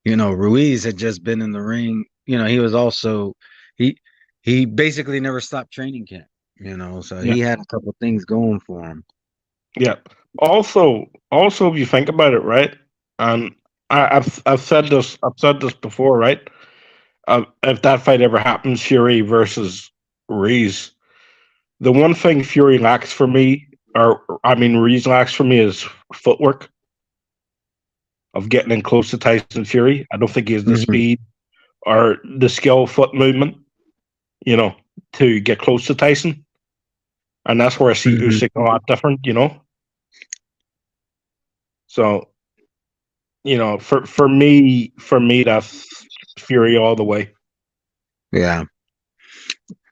Ruiz had just been in the ring. He was also he basically never stopped training camp. So he had a couple things going for him. Yeah. Also, if you think about it, right? And I've said this before, right? If that fight ever happens, Fury versus Reese, the one thing Fury lacks for me, Reese lacks for me, is footwork of getting in close to Tyson Fury. I don't think he has the speed or the skill foot movement, to get close to Tyson. And that's where I see Usyk a lot different, So, for me, that's Fury all the way. Yeah.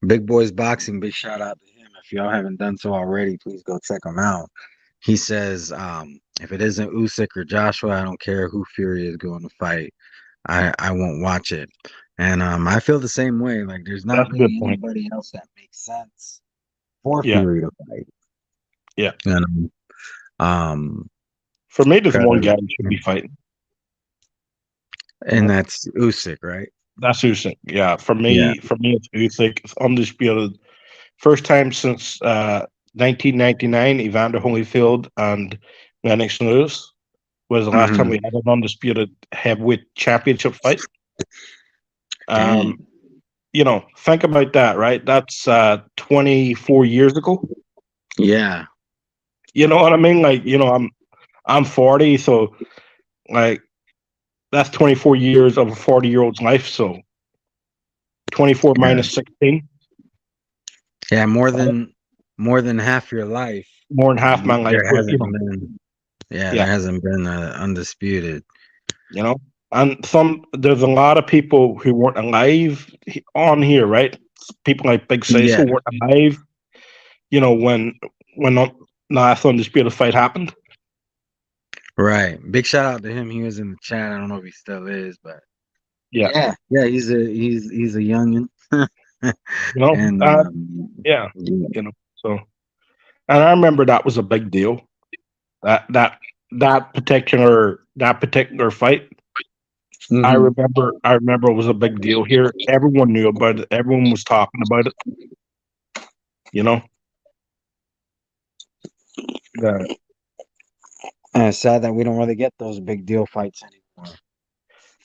Big Boys Boxing, big shout out to him. If y'all haven't done so already, please go check him out. He says, if it isn't Usyk or Joshua, I don't care who Fury is going to fight. I won't watch it. And I feel the same way. Like, there's not really anybody else that makes sense for Fury to fight. Yeah. For me, there's one guy who should be fighting. And that's Usyk, right? That's Usyk. Yeah. For me, it's Usyk. It's undisputed. First time since 1999, Evander Holyfield and Lennox Lewis was the last time we had an undisputed heavyweight championship fight. Think about that, right? That's 24 years ago. Yeah. You know what I mean? Like, I'm 40, so like that's 24 years of a 40-year-old's life. So 24 minus 16. Yeah, more than half your life. More than half my life. There hasn't been undisputed. And there's a lot of people who weren't alive on here, right? People like Big Sis who weren't alive, when the last undisputed fight happened. Right. Big shout out to him. He was in the chat. I don't know if he still is, but yeah, he's a youngin. So, and I remember that was a big deal. That particular fight. I remember it was a big deal here. Everyone knew about it. Everyone was talking about it. And it's sad that we don't really get those big deal fights anymore.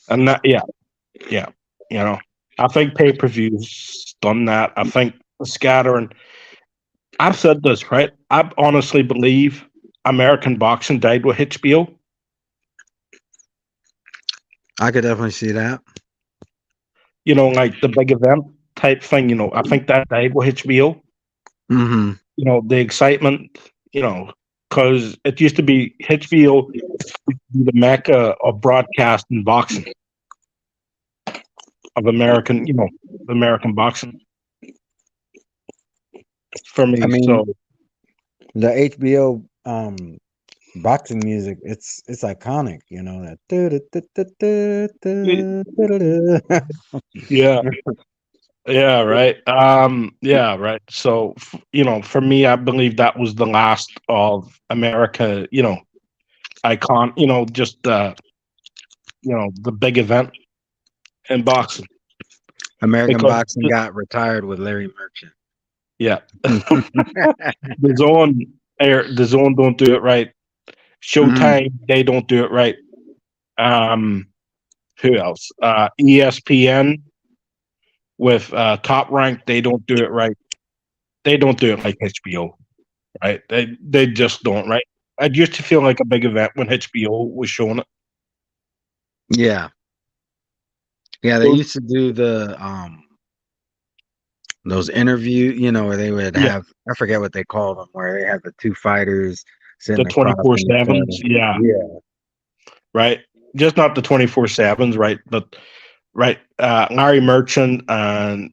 And that, yeah, I think pay per views done that. I think scattering. I've said this right. I honestly believe American boxing died with HBO. I could definitely see that. Like the big event type thing. I think that died with HBO. Mm-hmm. The excitement. Because it used to be HBO, the mecca of broadcasting boxing of American, American boxing for I me. mean, So the HBO boxing music, it's iconic, that. yeah, yeah, right. Yeah, right. So for me, I believe that was the last of America. Icon. Just the big event in boxing American because boxing got retired with Larry Merchant. yeah, the zone don't do it right. Mhm. Showtime, they don't do it right. Um, who else? ESPN with Top Rank, they don't do it right. They don't do it like HBO, right? They just don't, right? I used to feel like a big event when HBO was showing it. Yeah. Yeah, they Those, used to do those interview, where they would yeah, have, I forget what they called them, where they have the two fighters the sitting twenty across four from each sevens, other. yeah, Yeah. right. Just not the 24/7s, right? But right, Larry Merchant and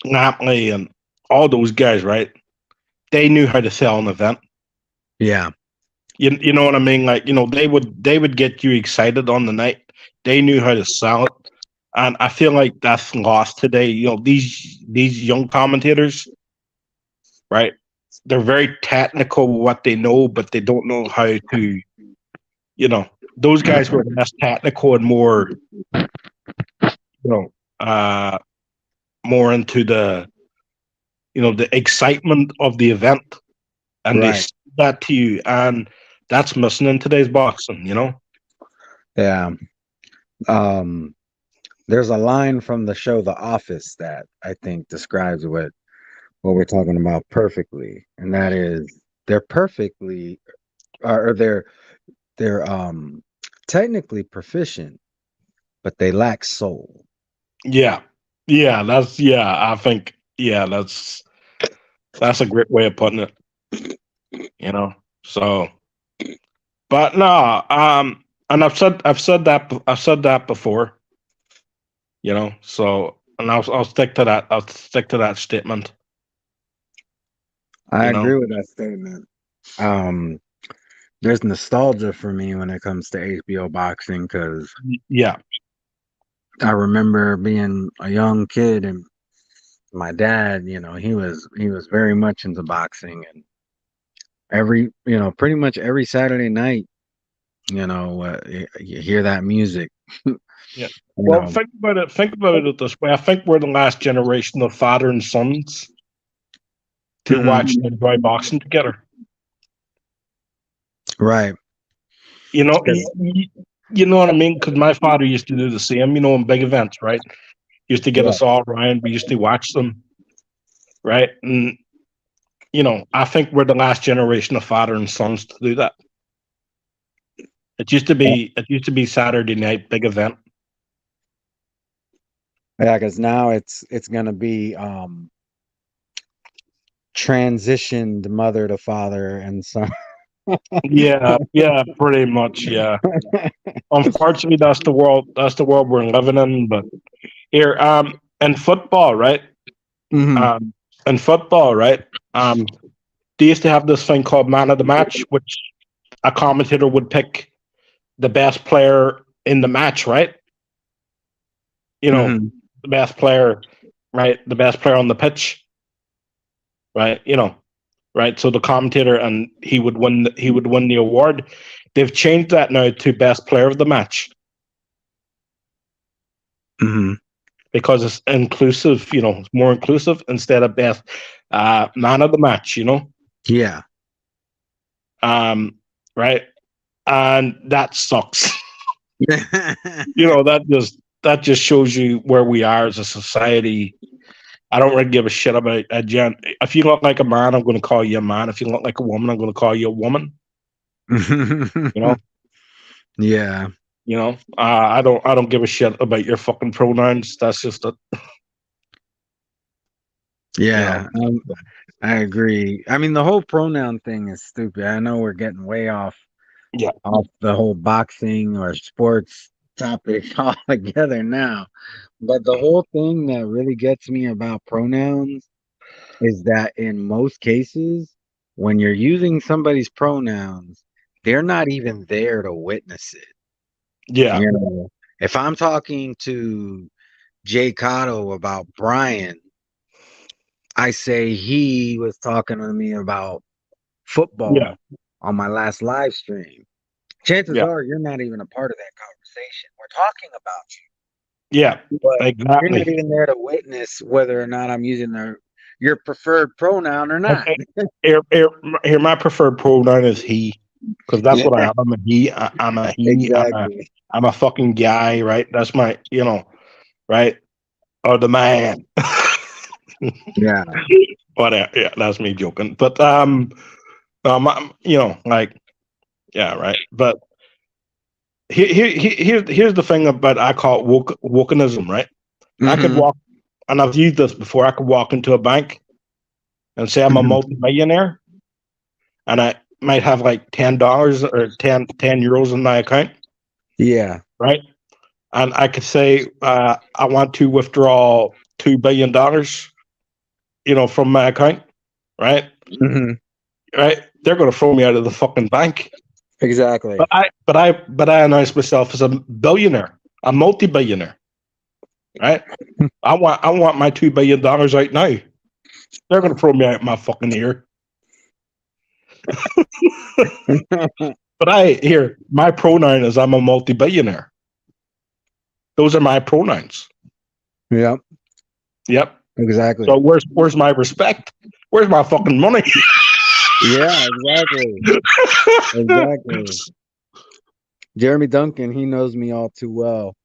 Lampley and all those guys, right? They knew how to sell an event. Yeah. You know what I mean? Like, they would get you excited on the night. They knew how to sell it. And I feel like that's lost today. These young commentators, right? They're very technical with what they know, but they don't know how to, you know, those guys were less technical and more, you know, uh more into the excitement of the event. And they Right. say that to you, and that's missing in today's boxing. Yeah. Um, there's a line from the show The Office that I think describes what we're talking about perfectly, and that is they're perfectly or they're technically proficient, but they lack soul. Yeah. Yeah, I think that's a great way of putting it, you know. So, but no, and I've said that before, So, and I'll stick to that. I'll stick to that statement, I you know. agree with that statement. Um, there's nostalgia for me when it comes to HBO boxing because Yeah. I remember being a young kid and my dad, he was very much into boxing and pretty much every Saturday night, you hear that music, you Yeah. Well, know. think about it. Think about it this way. I think we're the last generation of father and sons to Hmm. watch and enjoy boxing together. Right. You know, 'Cause- you know what I mean? Because my father used to do the same. In big events, right? Used to get Yeah. us all around. We used to watch them, right? And I think we're the last generation of father and sons to do that. It used to be Saturday night big event. Yeah, because now it's gonna be transitioned mother to father and son. Yeah, yeah, pretty much. Yeah. Unfortunately, that's the world. That's the world we're living in. But here, in football, right? Hmm. Um, in football, right? They used to have this thing called man of the match, which a commentator would pick the best player in the match, right? You know, Hmm. the best player, right? The best player on the pitch, right? Right. So the commentator and he would win. He would win the award. They've changed that now to best player of the match Hmm. because it's inclusive. It's more inclusive instead of best man of the match. Yeah. Um, right. and that sucks. That just shows you where we are as a society. I don't really give a shit about a gen. If you look like a man, I'm going to call you a man. If you look like a woman, I'm going to call you a woman. You know, Yeah, I don't give a shit about your fucking pronouns. That's just a, you know. yeah. I agree. I mean, the whole pronoun thing is stupid. I know we're getting way Yeah, off the whole boxing or sports topic altogether now. But the whole thing that really gets me about pronouns is that in most cases, when you're using somebody's pronouns, they're not even there to witness it. yeah, You know, if I'm talking to Jay Cotto about Brian, I say he was talking to me about yeah, football on my last live stream. Chances yeah, are you're not even a part of that conversation. We're talking about yeah. you, but you're not Exactly. even there to witness whether or not I'm using your preferred pronoun or not. Okay. Here, my preferred pronoun is he, because that's Yeah, what I am. I'm a he. I'm a he. exactly. I'm a fucking guy, right? That's my, right? Or the man. Yeah. But yeah, that's me joking. But like, yeah, right. But here's the thing about, I call it wokenism, right? I could Hmm. walk, and I've used this before. I could walk into a bank and say I'm a Hmm. multimillionaire, and I might have like $10 or 10 euros in my account, Yeah. right? And I could say, I want to withdraw $2 billion, from my account, right? Hmm. Right? They're going to throw me out of the fucking bank. Exactly. But I announce myself as a billionaire, a multi-billionaire, right? I want my $2 billion right now. They're going to throw me out my fucking ear. But my pronoun is I'm a multi-billionaire. Those are my pronouns. Yep. Yep. Exactly. So where's my respect? Where's my fucking money? Yeah. Exactly. Exactly. Jeremy Duncan, he knows me all too well.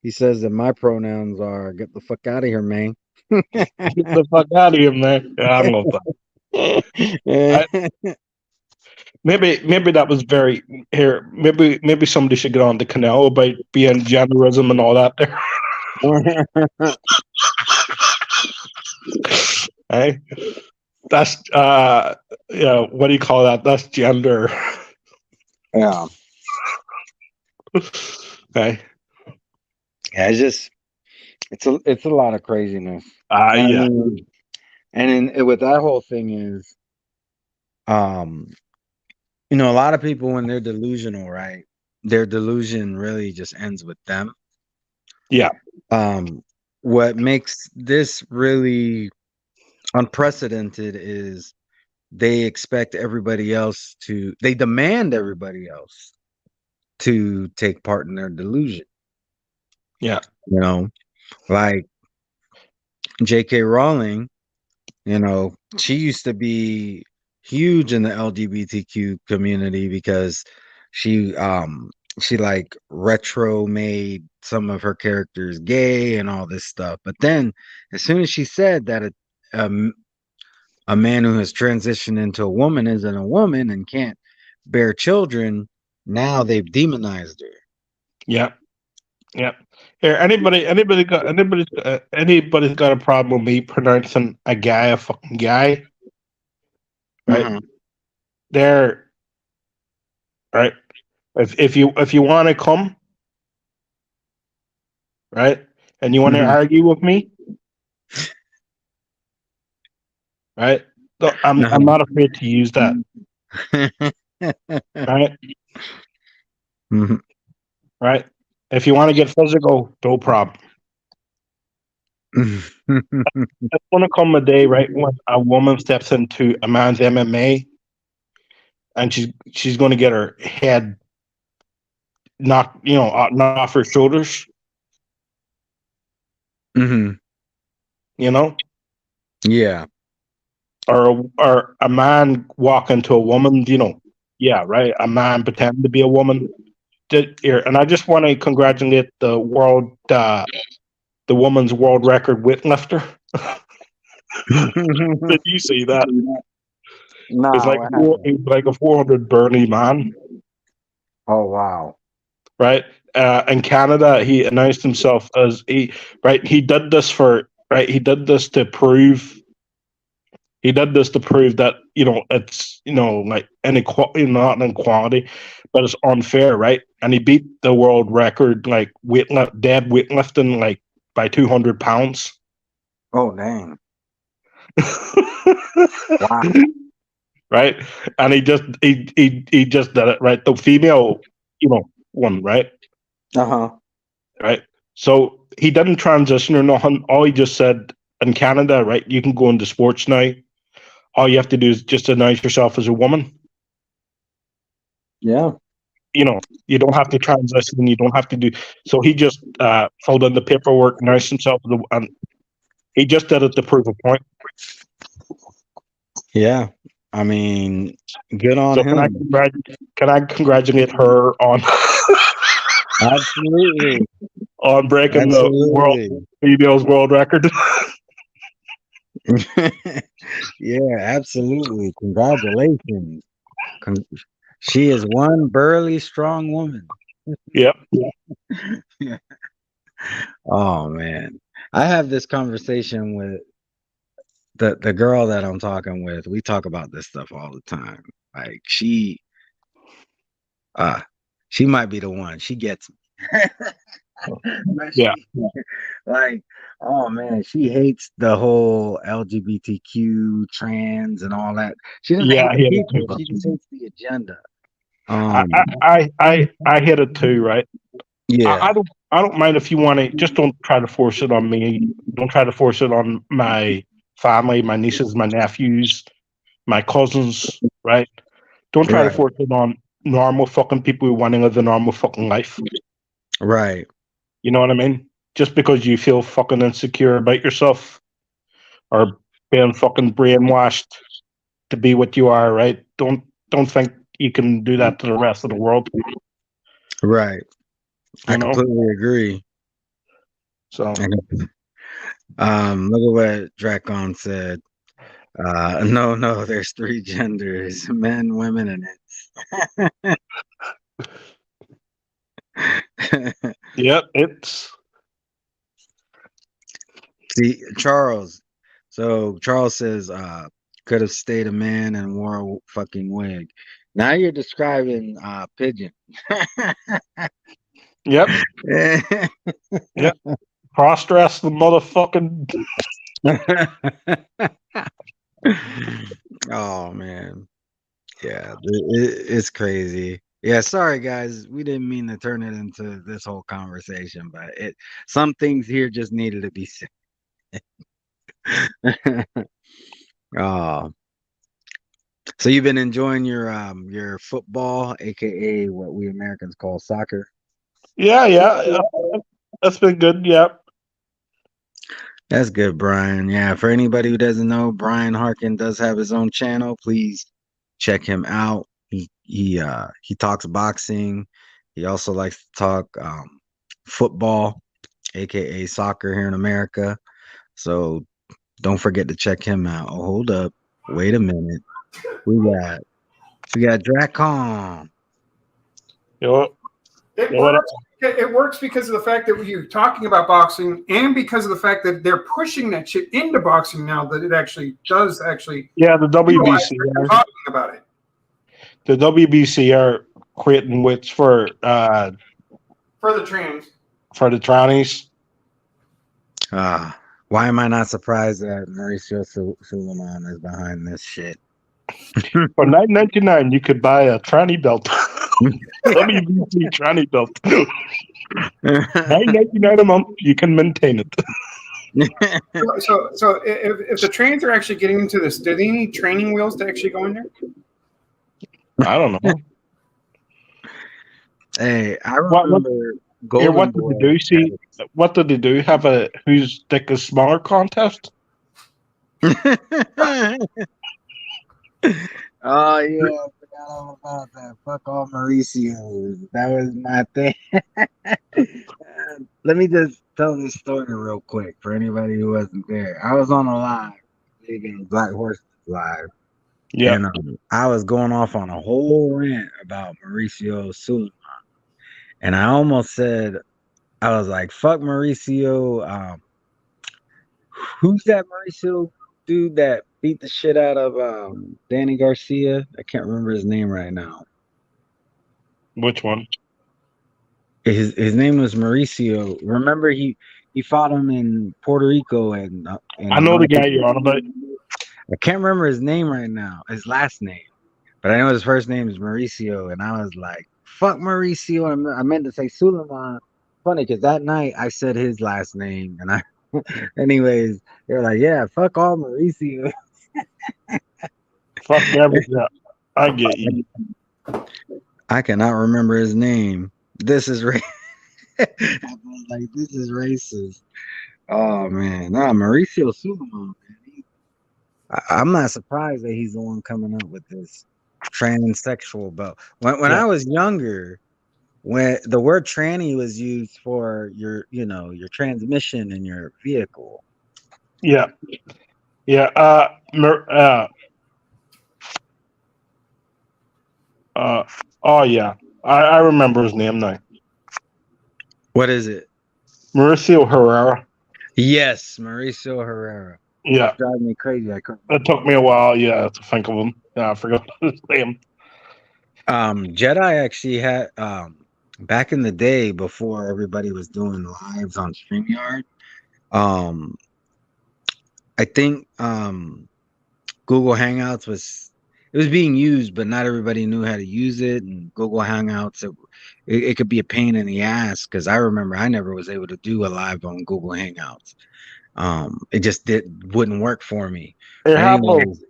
He says that my pronouns are "get the fuck out of here, man." Get the fuck out of here, man. Yeah, I love that. I, maybe that was very here. Maybe somebody should get on the canal about being genderism and all that. There, hey, that's what do you call that? That's gender. Yeah. Okay. Yeah. It's a lot of craziness. I Yeah, mean, with that whole thing is, um, a lot of people when they're delusional, right? Their delusion really just ends with them. yeah, Um, what makes this really unprecedented is they demand everybody else to take part in their delusion. yeah, You know, like J.K. Rowling, she used to be huge in the LGBTQ community because she um she like retro made some of her characters gay and all this stuff. But then as soon as she said that um, a man who has transitioned into a woman isn't a woman and can't bear children, now they've demonized her. yeah, yeah. Here, anybody's got a problem with me pronouncing a guy a fucking guy, right? Hmm. There, right? If you want to come, right, and you want to Hmm. argue with me, right? So I'm Uh-huh. not afraid to use that, right? Mhm. Right? If you want to get physical, no problem. There's gonna come a day, right, when a woman steps into a man's MMA and she's going to get her head knocked off her shoulders, Mhm. you know, Yeah. or a man walk into a woman, Yeah, right. A man pretending to be a woman. Here, and I just want to congratulate the woman's world record weightlifter. Did you see that? It's Nah, like what happened? he's like a 400 burly man, Oh wow. right? In Canada, he announced himself as he did this he did this to prove that it's like inequality, not inequality, but it's unfair, right? And he beat the world record like dead weightlifting like by 200 pounds. Oh dang. Wow. Right, and he just did it, right? The female, one, right? Uh-huh. Right. So he didn't transition or nothing. All he just said, in Canada, right, you can go into sports now. All you have to do is just announce yourself as a woman. Yeah. You don't have to transition. You don't have to do. So he just filled in the paperwork, announced himself, and he just did it to prove a point. Yeah. I mean, good on So him. can I congratulate her on Absolutely. on breaking the Absolutely. females world record? Yeah, absolutely. Congratulations. Con- she is one burly, strong woman. Yep. Yeah. Oh man. I have this conversation with the girl that I'm talking with. We talk about this stuff all the time. Like uh she might be the one. She gets me. But Yeah. like, oh man, she hates the whole LGBTQ trans and all that. She doesn't Yeah. hate I the hit it people, too. she just hates the agenda. I Um, I hit it too. Right. yeah, I don't mind if you want to. Just don't try to force it on me. Don't try to force it on my family, my nieces, my nephews, my cousins. Right. Don't try to right, force it on normal fucking people who want to live a normal fucking life. right, You know what I mean? Just because you feel fucking insecure about yourself or being fucking brainwashed to be what you are, right? Don't think you can do that to the rest of the world. right. I You know. completely agree. So Look at what Dracon said. No, no, there's three genders: men, women, and it. yeah, it's See, Charles. So Charles says, could have stayed a man and wore a fucking wig. Now you're describing pigeon. yep, yep. Cross dress the motherfucking. Oh man, yeah, it's crazy. Yeah, sorry guys, we didn't mean to turn it into this whole conversation, but some things here just needed to be said. Oh, so you've been enjoying your football, aka what we Americans call soccer. Yeah, yeah. That's been good. Yep. That's good, Brian. Yeah, for anybody who doesn't know, Brian Harkin does have his own channel. Please check him out. He talks boxing. He also likes to talk football, aka soccer here in America. So don't forget to check him out. Oh, hold up. Wait a minute. We got we got Dracon. You know, It you know what? works. It works because of the fact that you're talking about boxing, and because of the fact that they're pushing that shit into boxing now. That it actually does Yeah, the realize WBC. that they're talking about it. The WBC are creating which For the trans. for the trannies. Why am I not surprised that Mauricio Suleiman is behind this shit? For $9.99, you could buy a tranny belt. WBC tranny belt. $9.99 a month, you can maintain it. So if the trans are actually getting into this, do they need training wheels to actually go in there? I don't know. Hey, I What remember here? Golden What did Boy. they do? See, what did they do? Have a whose dick is smaller contest? Oh yeah, I forgot all about that. Fuck all Mauricio. That was my thing. Let me just tell this story real quick for anybody who wasn't there. I was on a live, leaving Black Horse Live, Yeah. and I was going off on a whole rant about Mauricio Suleiman. And I almost said, I was like, fuck Mauricio. Who's that Mauricio dude that beat the shit out of Danny Garcia? I can't remember his name right now. Which one? His name was Mauricio. Remember he fought him in Puerto Rico and I a know lot the of guy people. you're on about. I can't remember his name right now, his last name, but I know his first name is Mauricio, and I was like, "Fuck Mauricio." I meant to say Suleiman. Funny because that night I said his last name, and I, anyways, they're like, "Yeah, fuck all Mauricio." Fuck everything. I get you. I cannot remember his name. This is I was like, this is racist. Oh man, nah, Mauricio Suleiman, man. I'm not surprised that he's the one coming up with this transsexual belt. When Yeah. I was younger, when the word tranny was used for your transmission in your vehicle. Yeah. Yeah. Uh, oh yeah. I remember his name now. What is it? Mauricio Herrera. Yes, Mauricio Herrera. He was Yeah. driving me crazy. I couldn't It remember took me a while, yeah, to think of him. Yeah, I forgot his name. Jedi actually had back in the day before everybody was doing lives on StreamYard. Um, I think Google Hangouts was being used, but not everybody knew how to use it. And Google Hangouts, it could be a pain in the ass because I remember I never was able to do a live on Google Hangouts. It just wouldn't work for me. Here, But Hapo. anyways,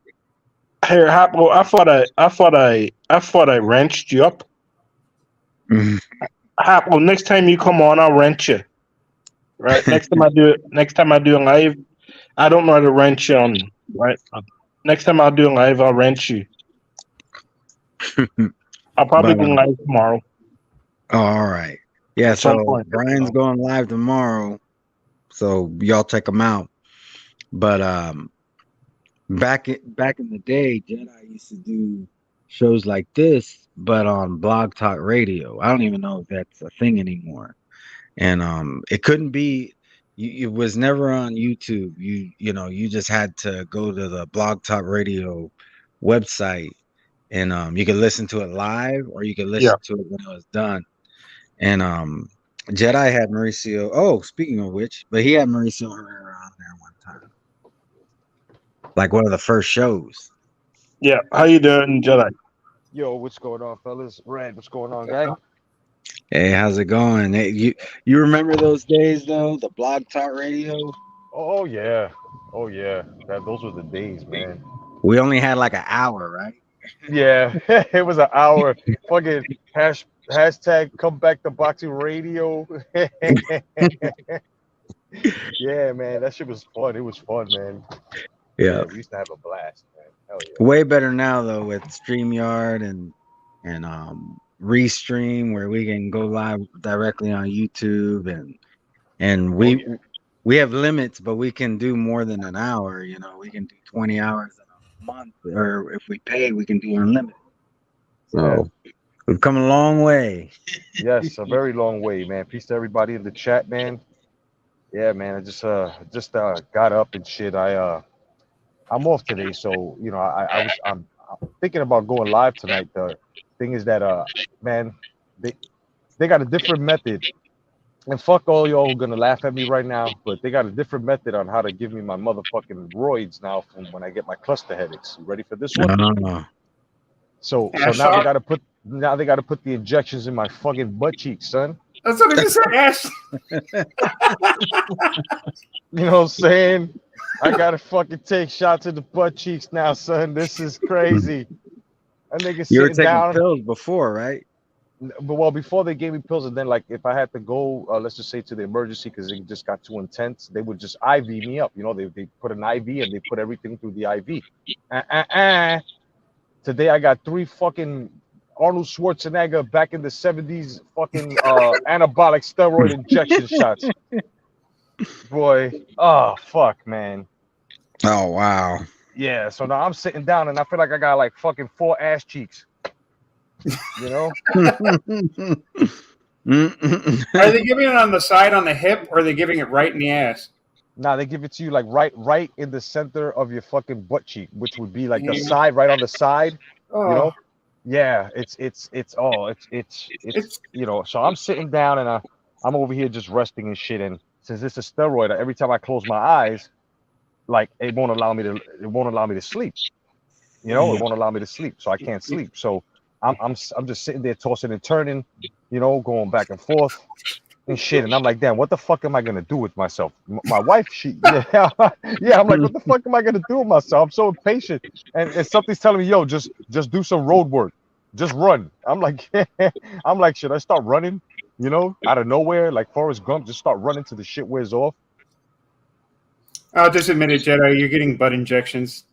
Here, Hapo. I thought I wrenched you up. Hapo. Next time you come on, I'll wrench you. Right. Next time I do a live, I don't know how to wrench you on. Right. Next time I'll do a live, I'll wrench you. I'll probably but do live tomorrow all right, yeah. at some So point. Brian's going live tomorrow, so y'all check him out. But back in the day, Jedi used to do shows like this, but on Blog Talk Radio. I don't even know if that's a thing anymore. And it couldn't be. It was never on YouTube. You just had to go to the Blog Talk Radio website, and you could listen to it live, or you could Yeah. listen to it when it was done. And Jedi had Mauricio. Oh, speaking of which, but he had Mauricio Herrera on there one time, like one of the first shows. Yeah. How you doing, Jedi? Yo, what's going on, fellas? Red, what's going on, gang? Hey, how's it going? Hey, you remember those days though? The Blog Talk Radio. Oh yeah, oh yeah. Those were the days, man. We only had like an hour, right? Yeah, it was an hour. Fucking hashtag come back to boxing radio. Yeah, man, that shit was fun. It was fun, man. Yeah. Yeah, we used to have a blast, man. Hell yeah. Way better now though with StreamYard and Restream where we can go live directly on YouTube and Oh we yeah. we have limits, but we can do more than an hour. We can do 20 hours in a month, or if we pay, we can do unlimited. Yeah. So we've come a long way. Yes, a very long way, man. Peace to everybody in the chat, man. Yeah, man. I just got up and shit. I'm off today, so I'm thinking about going live tonight. The thing is that man, they they got a different method, and fuck all y'all who gonna laugh at me right now, but they got a different method on how to give me my motherfucking roids now from when I get my cluster headaches. You ready for this one? Ah, So now they gotta put the injections in my fucking butt cheeks, son. That's what I just said, Ash. You know what I'm saying? I gotta fucking take shots in the butt cheeks now, son. This is crazy. A nigga you were sitting taking down. pills before, right? But well, before they gave me pills, and then like if I had to go, let's just say to the emergency because it just got too intense, they would just IV me up. They put an IV and they put everything through the IV. Today I got 3 fucking Arnold Schwarzenegger back in the 70s fucking anabolic steroid injection shots. Boy, oh fuck, man. Oh wow. Yeah, so now I'm sitting down and I feel like I got like fucking 4 ass cheeks. You know? Are they giving it on the side on the hip, or are they giving it right in the ass? Nah, they give it to you like right in the center of your fucking butt cheek, which would be like the side, right on the side. Oh. You know? Yeah, it's you know. So I'm sitting down and I'm over here just resting and shit. And since it's a steroid, every time I close my eyes, like it won't allow me to sleep. You know, it won't allow me to sleep, so I can't sleep. So I'm just sitting there tossing and turning, you know, going back and forth and shit. And I'm like, damn, what the fuck am I gonna do with myself? My wife, yeah, I'm like, what the fuck am I gonna do with myself? I'm so impatient, and something's telling me, yo, just do some road work, just run. I'm like, should I start running? You know, out of nowhere, like Forrest Gump, just start running till the shit wears off. I'll just admit it, Jedi. You're getting butt injections.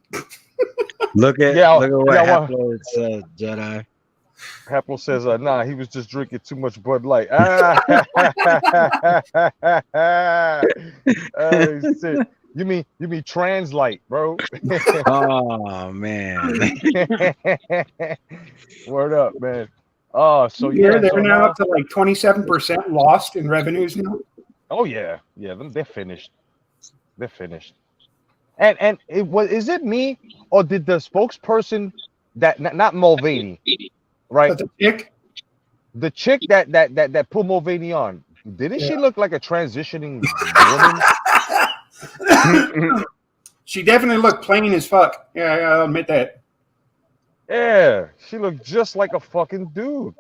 Look at what Haplo said, Jedi. Haplo says, nah, he was just drinking too much Bud Light. Shit. You mean trans light, bro? Oh man. Word up, man. Oh, so yeah, they're now up to like 27% lost in revenues now. Oh yeah, they're finished. They're finished. And is it me or did the spokesperson that not Mulvaney, right? The chick that put Mulvaney on, didn't she look like a transitioning woman? She definitely looked plain as fuck. Yeah, I'll admit that. Yeah, she looked just like a fucking dude.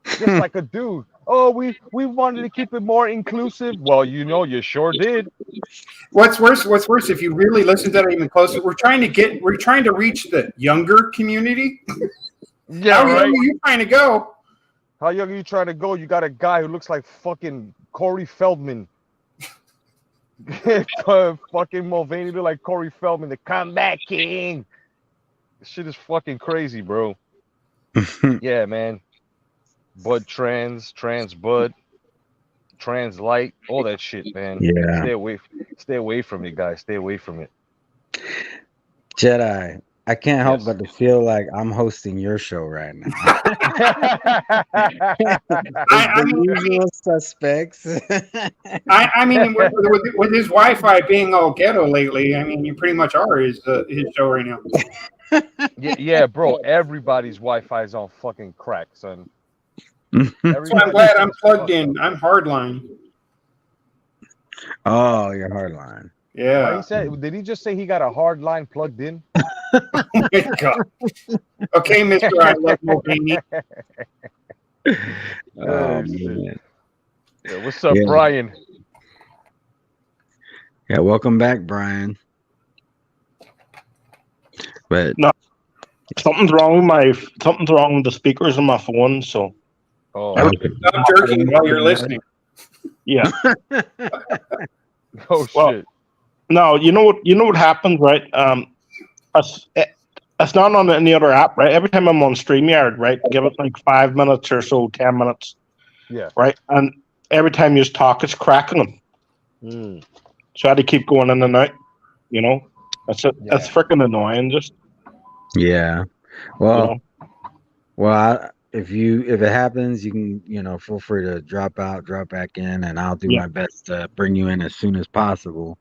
Just like a dude. Oh, we wanted to keep it more inclusive. Well, you know, you sure did. What's worse, if you really listen to that even closer, we're trying to reach the younger community. Yeah, How right. young are you trying to go? How young are you trying to go? You got a guy who looks like fucking Corey Feldman. Fucking Mulvaney look like Corey Feldman, the comeback king. This shit is fucking crazy, bro. Yeah, man. Bud trans bud, trans light, all that shit, man. Yeah. Stay away from it, guys. Stay away from it. Jedi, I can't help but to feel like I'm hosting your show right now. I mean, usual suspects. I mean, with his Wi-Fi being all ghetto lately, I mean, you pretty much are his show right now. Yeah, bro. Everybody's Wi-Fi is on fucking crack, son. So I'm glad I'm plugged in. I'm hardline. Oh, you're hardline. Yeah. Did he just say he got a hard line plugged in? Oh my God. Okay, Mr. I love Mulvaney. Oh, man. Yeah, what's up, Brian? Yeah, welcome back, Brian. But no, something's wrong with the speakers on my phone, so stop jerking while you're listening. Yeah. Oh shit. No, you know what happens, right? It's not on any other app, right? Every time I'm on StreamYard, right, give it like 5 minutes or so, 10 minutes. Yeah. Right? And every time you talk, it's cracking them. So I had to keep going in and out, you know? That's freaking annoying, just. Yeah. Well, if it happens, you can, feel free to drop out, drop back in, and I'll do my best to bring you in as soon as possible.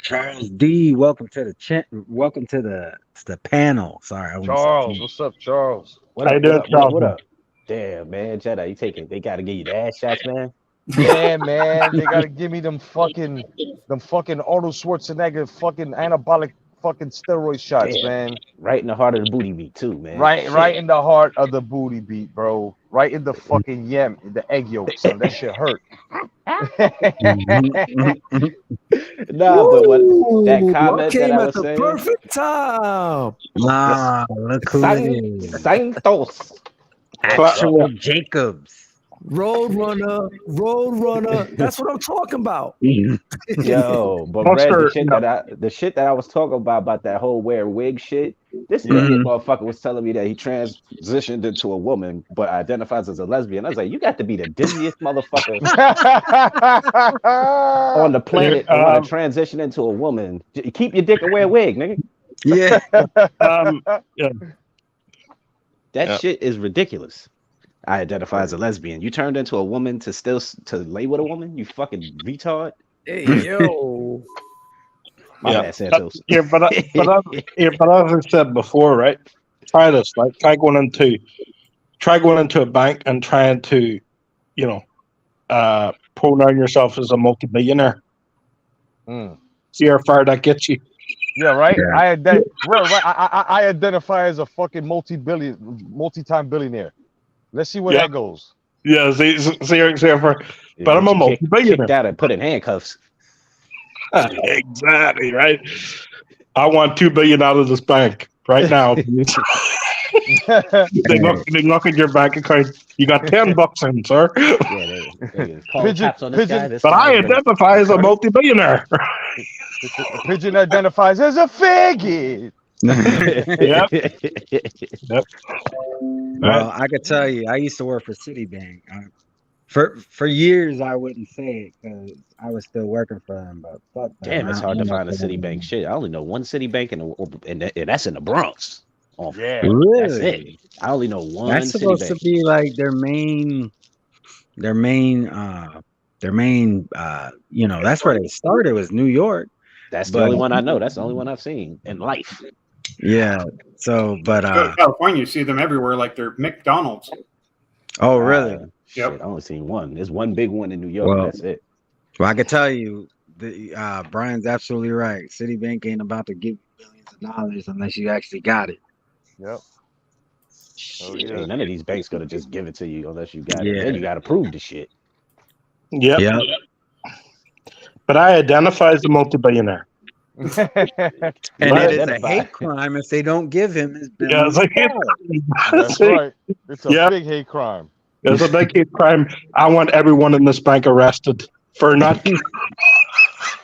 Charles D, welcome to the panel. Sorry, Charles. What's up, Charles? What up? Damn, man, Jedi, they gotta give you the ass shots, man. Yeah, man, they gotta give me them fucking Arnold Schwarzenegger fucking anabolic fucking steroid shots, man. Right in the heart of the booty beat too, man. Right in the heart of the booty beat, bro. Right in the fucking the egg yolk, son. That shit hurt. But what that comment came that I at was the saying, perfect time. Look who it is. Santos. Actual Jacobs. Roadrunner. That's what I'm talking about. Yo, but Red, Buster, the shit that I was talking about that whole wear wig shit. This Yeah. idiot motherfucker was telling me that he transitioned into a woman but identifies as a lesbian. I was like, you got to be the dizziest motherfucker on the planet to want to transition into a woman. Keep your dick and wear a wig, nigga. Yeah. yeah. That shit is ridiculous. I identify as a lesbian. You turned into a woman to lay with a woman? You fucking retard. Hey, yo. My bad, Santos. But as I said before, right? Try this. Like, try going into a bank and trying to, pronoun yourself as a multi-billionaire. See how far that gets you. Yeah, right. Yeah. I identify as a fucking multi-time billionaire. Let's see where that goes. Yeah, see how far. But I'm a multi-billionaire. Kicked out and put in handcuffs. Exactly, right? I want $2 billion out of this bank right now. They look at your bank account. You got $10 in, sir. But I identify as a multi-billionaire. Pigeon identifies as a faggot. Yep. Well, I could tell you, I used to work for Citibank. For years, I wouldn't say it because I was still working for them. But fuck them. Damn, it's hard to find a Citibank shit. I only know one Citibank, and that's in the Bronx. Oh, yeah, really? That's it. I only know one. That's supposed to be like their main. That's where they started was New York. That's the only one I know. That's the only one I've seen in life. Yeah. So, but Go to California, you see them everywhere, like they're McDonald's. Oh, really? Shit, I only seen one. There's one big one in New York. Well, that's it. Well, I can tell you, Brian's absolutely right. Citibank ain't about to give you billions of dollars unless you actually got it. Yep. Oh, yeah. Ain't none of these banks gonna just give it to you unless you got it. Then you gotta prove the shit. Yep. But I identify as a multi-billionaire. And it is a hate crime if they don't give him his billions. That's right. It's a big hate crime. It's a big hate crime. I want everyone in this bank arrested for nothing.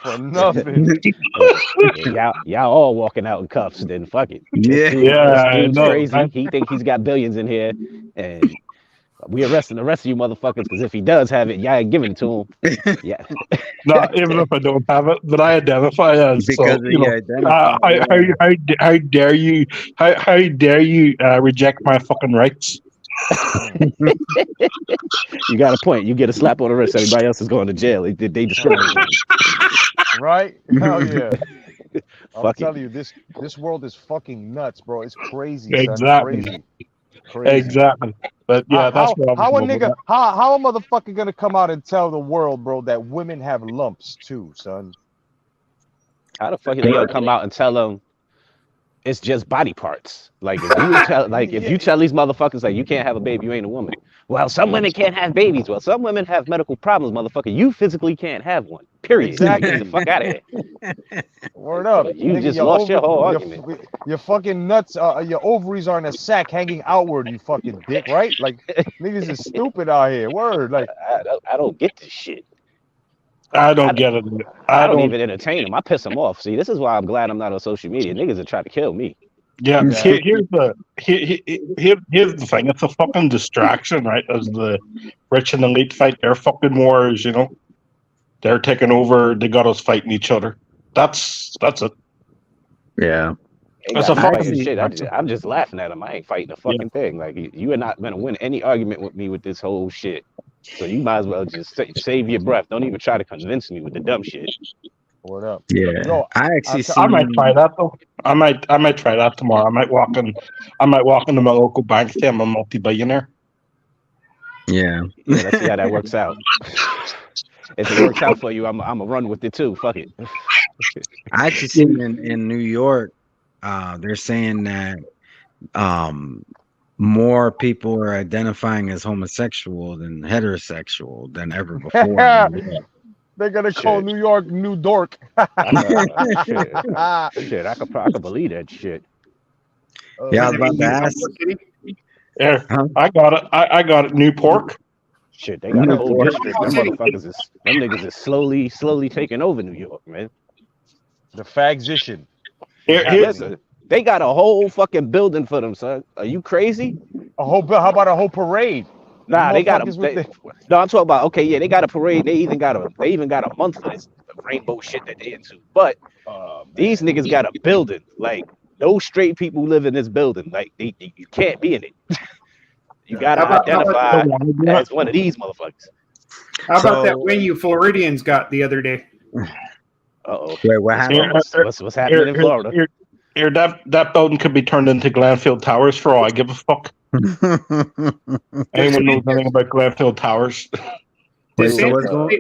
For nothing. y'all all walking out in cuffs. Then fuck it. Yeah, this dude's crazy. He think he's got billions in here, and we arresting the rest of you motherfuckers because if he does have it, y'all ain't giving it to him. Yeah. No, even if I don't have it, but I identify as. Because how dare you? How dare you reject my fucking rights? You got a point. You get a slap on the wrist. Everybody else is going to jail. They discriminate. Right? Hell yeah. I'm telling you, this world is fucking nuts, bro. It's crazy. Exactly. Son. Crazy. Exactly. But yeah, that's what how a motherfucker gonna come out and tell the world, bro, that women have lumps too, son? How the fuck are they gonna come out and tell them it's just body parts? Like if you tell these motherfuckers like you can't have a baby, you ain't a woman. Well, some women can't have babies. Well, some women have medical problems, motherfucker. You physically can't have one. Period. Exactly. Get the fuck out of here. Word up. You nigga, just lost your whole argument. Your fucking nuts, your ovaries are in a sack hanging outward, you fucking dick, right? Like, niggas is stupid out here. Word. Like, I don't get this shit. I don't get it. I don't even entertain them. I piss them off. See, this is why I'm glad I'm not on social media. Niggas are trying to kill me. Yeah. Here's the thing. It's a fucking distraction, right? As the rich and elite fight their fucking wars, they're taking over. They got us fighting each other. That's it. Yeah. That's a fucking shit. I'm just laughing at them. I ain't fighting a fucking thing. Like you are not gonna win any argument with me with this whole shit. So you might as well just save your breath. Don't even try to convince me with the dumb shit. Word up. Yeah. Yo, I might try that though. I might try that tomorrow. I might walk into my local bank. Say I'm a multi-billionaire. Yeah. Let's see how that works out. If it works out for you, I'm gonna run with it too. Fuck it. I actually seen in New York, they're saying that more people are identifying as homosexual than heterosexual than ever before. They're gonna call New York New Dork. Shit, I could believe that shit. Yeah, I was about to ask. Yeah, I got it. I got it. New pork. Shit, they got a whole Boy. district. Them niggas is slowly taking over New York, man. The fagsition. Here, Now, here, listen, they got a whole fucking building for them, son. Are you crazy? How about a whole parade? Nah, they got a. Motherfuckers with No, I'm talking about. Okay, yeah, they got a parade. They even got a month for this rainbow shit that they into. But these niggas got a building. Like no straight people live in this building. Like you can't be in it. You gotta identify as one of these motherfuckers. How about So- that wing you Floridians got the other day? Uh-oh. Wait, what happened? What's happening in Florida? here, that building could be turned into Glanfield Towers for all I give a fuck. Anyone knows anything about Glanfield Towers? Wait, so what's going?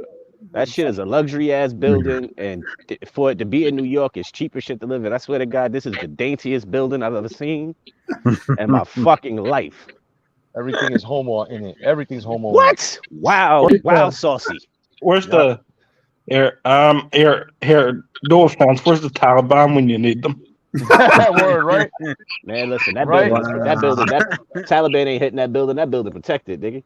That shit is a luxury ass building, and for it to be in New York, it's cheaper shit to live in. I swear to God, this is the daintiest building I've ever seen in my fucking life. everything is homo in it. Everything's homo. What? Wow, saucy. Where's the here? No offense. Where's the Taliban when you need them? Word, right? Man, listen, that Right. building, that Taliban ain't hitting that building. That building protected, nigga.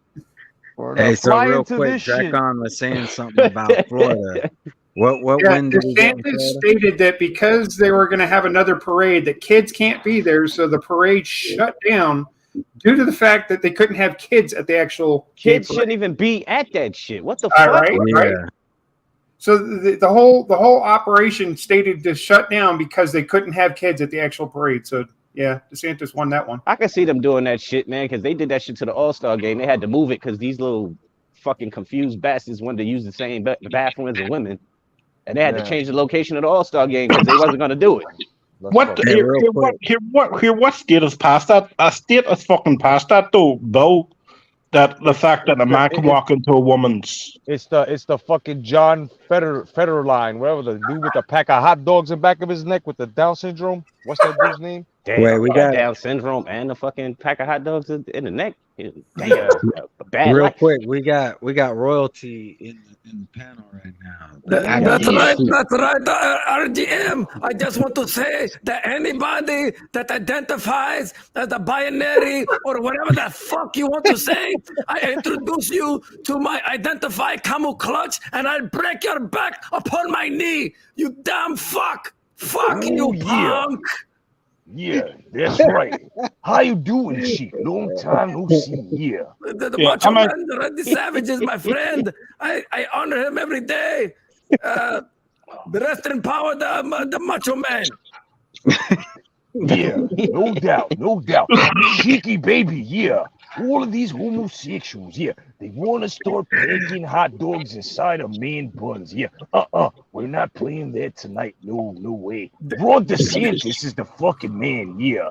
Hey, so Fly real into quick, this shit. Dracon was saying something about Florida. What Yeah, when did we get in DeSantis Florida? stated that because they were going to have another parade, that kids can't be there, so the parade shut down due to the fact that they couldn't have kids at the actual Kids parade. shouldn't even be at that shit. What the All fuck? right, right. Yeah. So the whole operation stated to shut down because they couldn't have kids at the actual parade. So yeah, DeSantis won that one. I can see them doing that shit, man, because they did that shit to the All-Star game. They had to move it because these little fucking confused bastards wanted to use the same bathroom as the women, and they had to Yeah. change the location of the All-Star game because they wasn't gonna do it. Let's What? fuck- Hey, real quick. What state has passed that? A state has fucking passed that though. That the fact that a man can walk into a woman's. It's the fucking John Federline, whatever, the dude with the pack of hot dogs in the back of his neck with the Down syndrome. What's that dude's name? Damn, Wait, we got- Down syndrome and the fucking pack of hot dogs in the neck. Damn, a bad Real life. quick, we got royalty in the panel right now. That's Yeah. right. That's right. RGM. I just want to say that anybody that identifies as a binary or whatever the fuck you want to say, I introduce you to my identify camel clutch, and I'll break your back upon my knee. You damn fuck. Fuck you, yeah. punk. Yeah, that's right. How you doing, Chief? Long time no see. Yeah. The Yeah, Macho I'm a- Man, Randy Savage is my friend. I honor him every day. Rest in power, the Macho Man. Yeah, no doubt. Cheeky baby, yeah. All of these homosexuals, yeah, they want to start packing hot dogs inside of man buns. Yeah, we're not playing that tonight. No way. Ron DeSantis is the fucking man. Yeah,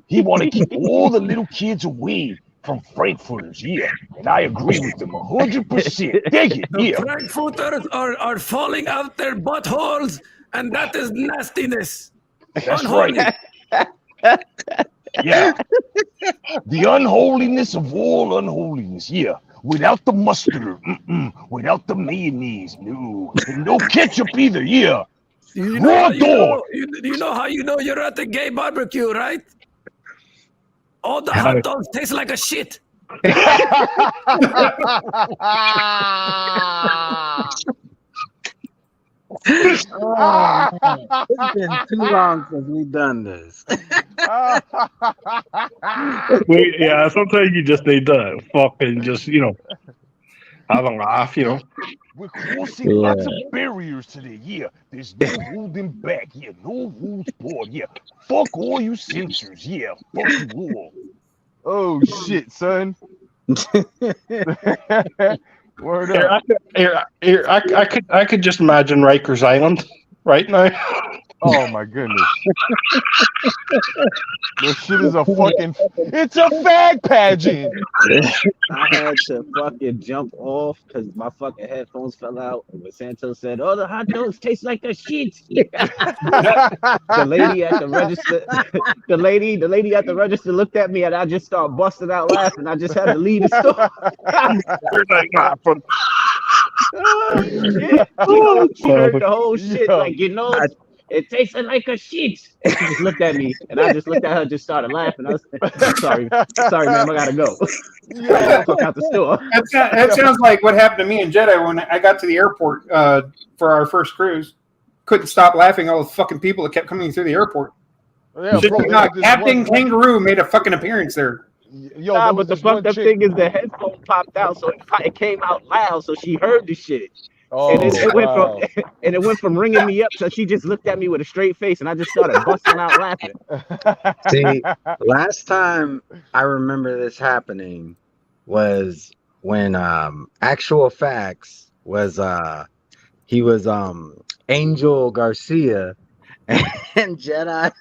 he want to keep all the little kids away from Frankfurters. Yeah, and I agree with them 100%. Dig it. The Yeah, Frankfurters are falling out their buttholes, and that is nastiness. that's Unholy. right. Yeah. The unholiness of all unholiness. Yeah. Without the mustard. Without the mayonnaise. No. And no ketchup either. Yeah. You Raw know, dog. you know how you know you're at a gay barbecue, right? All the hot dogs taste like a shit. It's been too long since we've done this. Yeah, sometimes you just need to fucking just have a laugh. We're crossing lots of barriers today. Yeah. There's no holding back. Yeah. No rules board. Yeah. Fuck all you censors. Yeah. Fuck you all. Oh shit, son. Word up. I could just imagine Rikers Island right now. Oh my goodness. This shit is it's a fag pageant. I had to fucking jump off because my fucking headphones fell out. And when Santos said, "Oh, the hot dogs taste like the shit," the lady at the register, the lady at the register looked at me, and I just started busting out laughing. I just had to leave the store. She heard the whole shit, Yeah. like it tasted like a shit. And she just looked at me, and I just looked at her, just started laughing. I was sorry, ma'am, I gotta go. I walked the Yo, fuck out the store. That sounds like what happened to me and Jedi when I got to the airport for our first cruise. Couldn't stop laughing at all the fucking people that kept coming through the airport. yeah, Shit, bro. There not was this Captain one. Kangaroo made a fucking appearance there. Yo, Nah, there but was the this one fucked up chick. thing is the headphone popped out, so it came out loud, so she heard the shit. And Oh it went from wow. and it went from ringing me up, so she just looked at me with a straight face, and I just started busting out laughing. See, last time I remember this happening was when Actual Facts was he was Angel Garcia and Jedi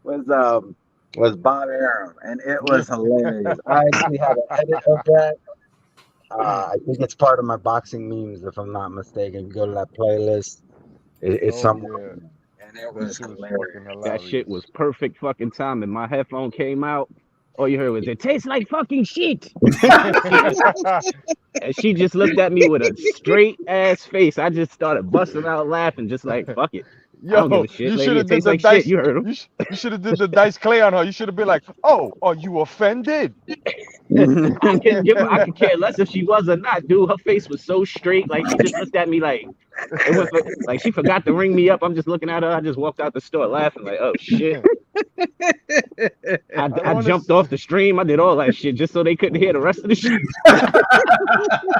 was Bob Arum, and it was hilarious. I actually have an edit of that. I think it's part of my boxing memes, if I'm not mistaken. If you go to that playlist, it's Oh somewhere, yeah. and it That was shit was hilarious. fucking That shit hilarious. was perfect fucking timing. My headphone came out. All you heard was, "It tastes like fucking shit." And she just looked at me with a straight ass face. I just started busting out laughing, just like, fuck it. I don't give Yo, a shit, you should lady. It have did tastes the like shit. dice. You heard him. You should have did the dice clay on her. You should have been like, "Oh, are you offended?" I could care less if she was or not, dude. Her face was so straight. Like, she just looked at me like, it went for, like she forgot to ring me up. I'm just looking at her. I just walked out the store laughing, like, oh shit. I I want to jumped off the stream. I did all that shit just so they couldn't hear the rest of the shit.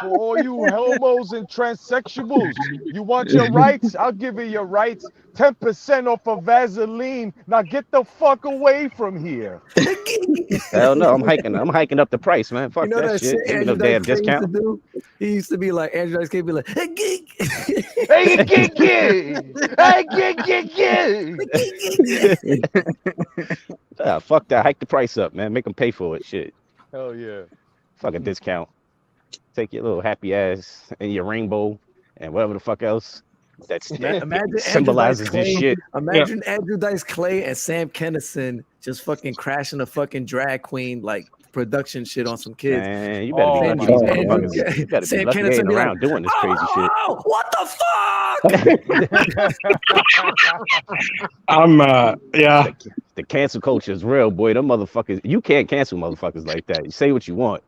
for all you homos and transsexuals. You want your rights? I'll give you your rights. 10% off of Vaseline. Now get the fuck away from here. Hell no, I'm hiking up the price, man. You Fuck know that that shit. shit Give me no Andrew Dice damn Clay used to discount. do? He used to be like, Andrew Dice Clay be like, hey, geek. Hey, get. Fuck that. Hike the price up, man. Make them pay for it. Shit. Hell yeah. Fuck a discount. Take your little happy ass and your rainbow and whatever the fuck else that Imagine Andrew Dice symbolizes this Clay. shit. Imagine Andrew Dice Clay and Sam Kennison just fucking crashing a fucking drag queen like production shit on some kids. Man, you better be Oh lucky my these God. motherfuckers. You better be Sam lucky they Kennison ain't be like, around doing this crazy shit. oh, what the fuck? I'm yeah. The cancel culture is real, boy. Them motherfuckers, you can't cancel motherfuckers like that. You say what you want.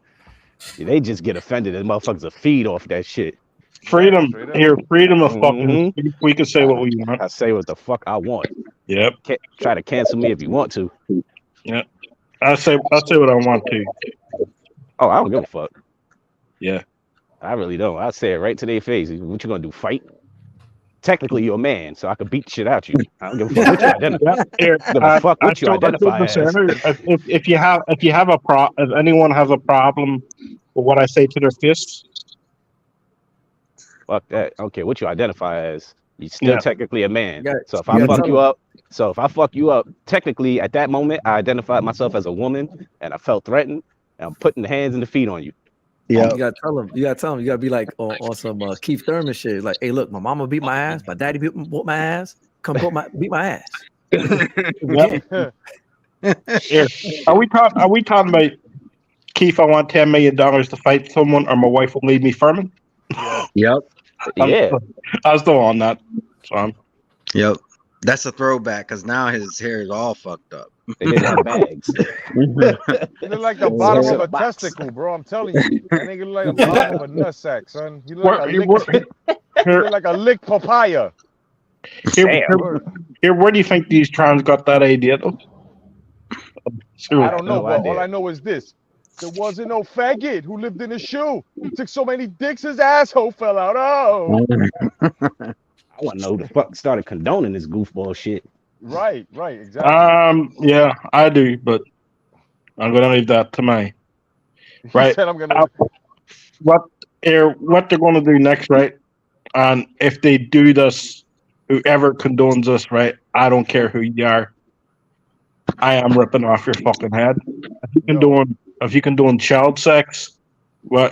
They just get offended and motherfuckers will feed off that shit. Freedom Straight up. here, freedom of fucking Mhm. speech. We can say what we want. I say what the fuck I want. Yep. Try to cancel me if you want to. Yep. I say what I want to. Oh, I don't give a fuck. Yeah. I really don't. I say it right to their face. What you gonna do? Fight? Technically, you're a man, so I could beat shit out you. I don't give a fuck what you identify. Yeah. Here, I don't give a fuck I what you told identify the as. senator, if anyone has a problem with what I say to their fists, Fuck that. I don't care what you identify as. You're still Yeah. technically a man. You got- So if you I gotta fuck tell you them. up, technically at that moment, I identified myself as a woman and I felt threatened. And I'm putting the hands and the feet on you. Yeah. You gotta tell them. You gotta be like on some Keith Thurman shit. Like, hey, look, my mama beat my ass. My daddy beat my ass. Come beat my ass. Yep. Here, are we talking about Keith? I want $10 million to fight someone, or my wife will leave me Furman. Yep. Yeah. I was still on that. So Yep. That's a throwback because now his hair is all fucked up. They didn't have bags. You look like the bottom Six in of a a box. testicle, bro. I'm telling you. That nigga look like the bottom of a nutsack, son. You look like a Where- lick, you look like a lick papaya. here, where do you think these trans got that idea though? I don't know, No but idea. all I know is this. There wasn't no faggot who lived in a shoe. He took so many dicks his asshole fell out. Oh. I want to know who the fuck started condoning this goofball shit. Right, exactly. Yeah, I do, but I'm gonna leave that to me. He Right. said I'm gonna What they're gonna do next, right? And if they do this, whoever condones this, right? I don't care who you are. I am ripping off your fucking head. If you condone child sex, well,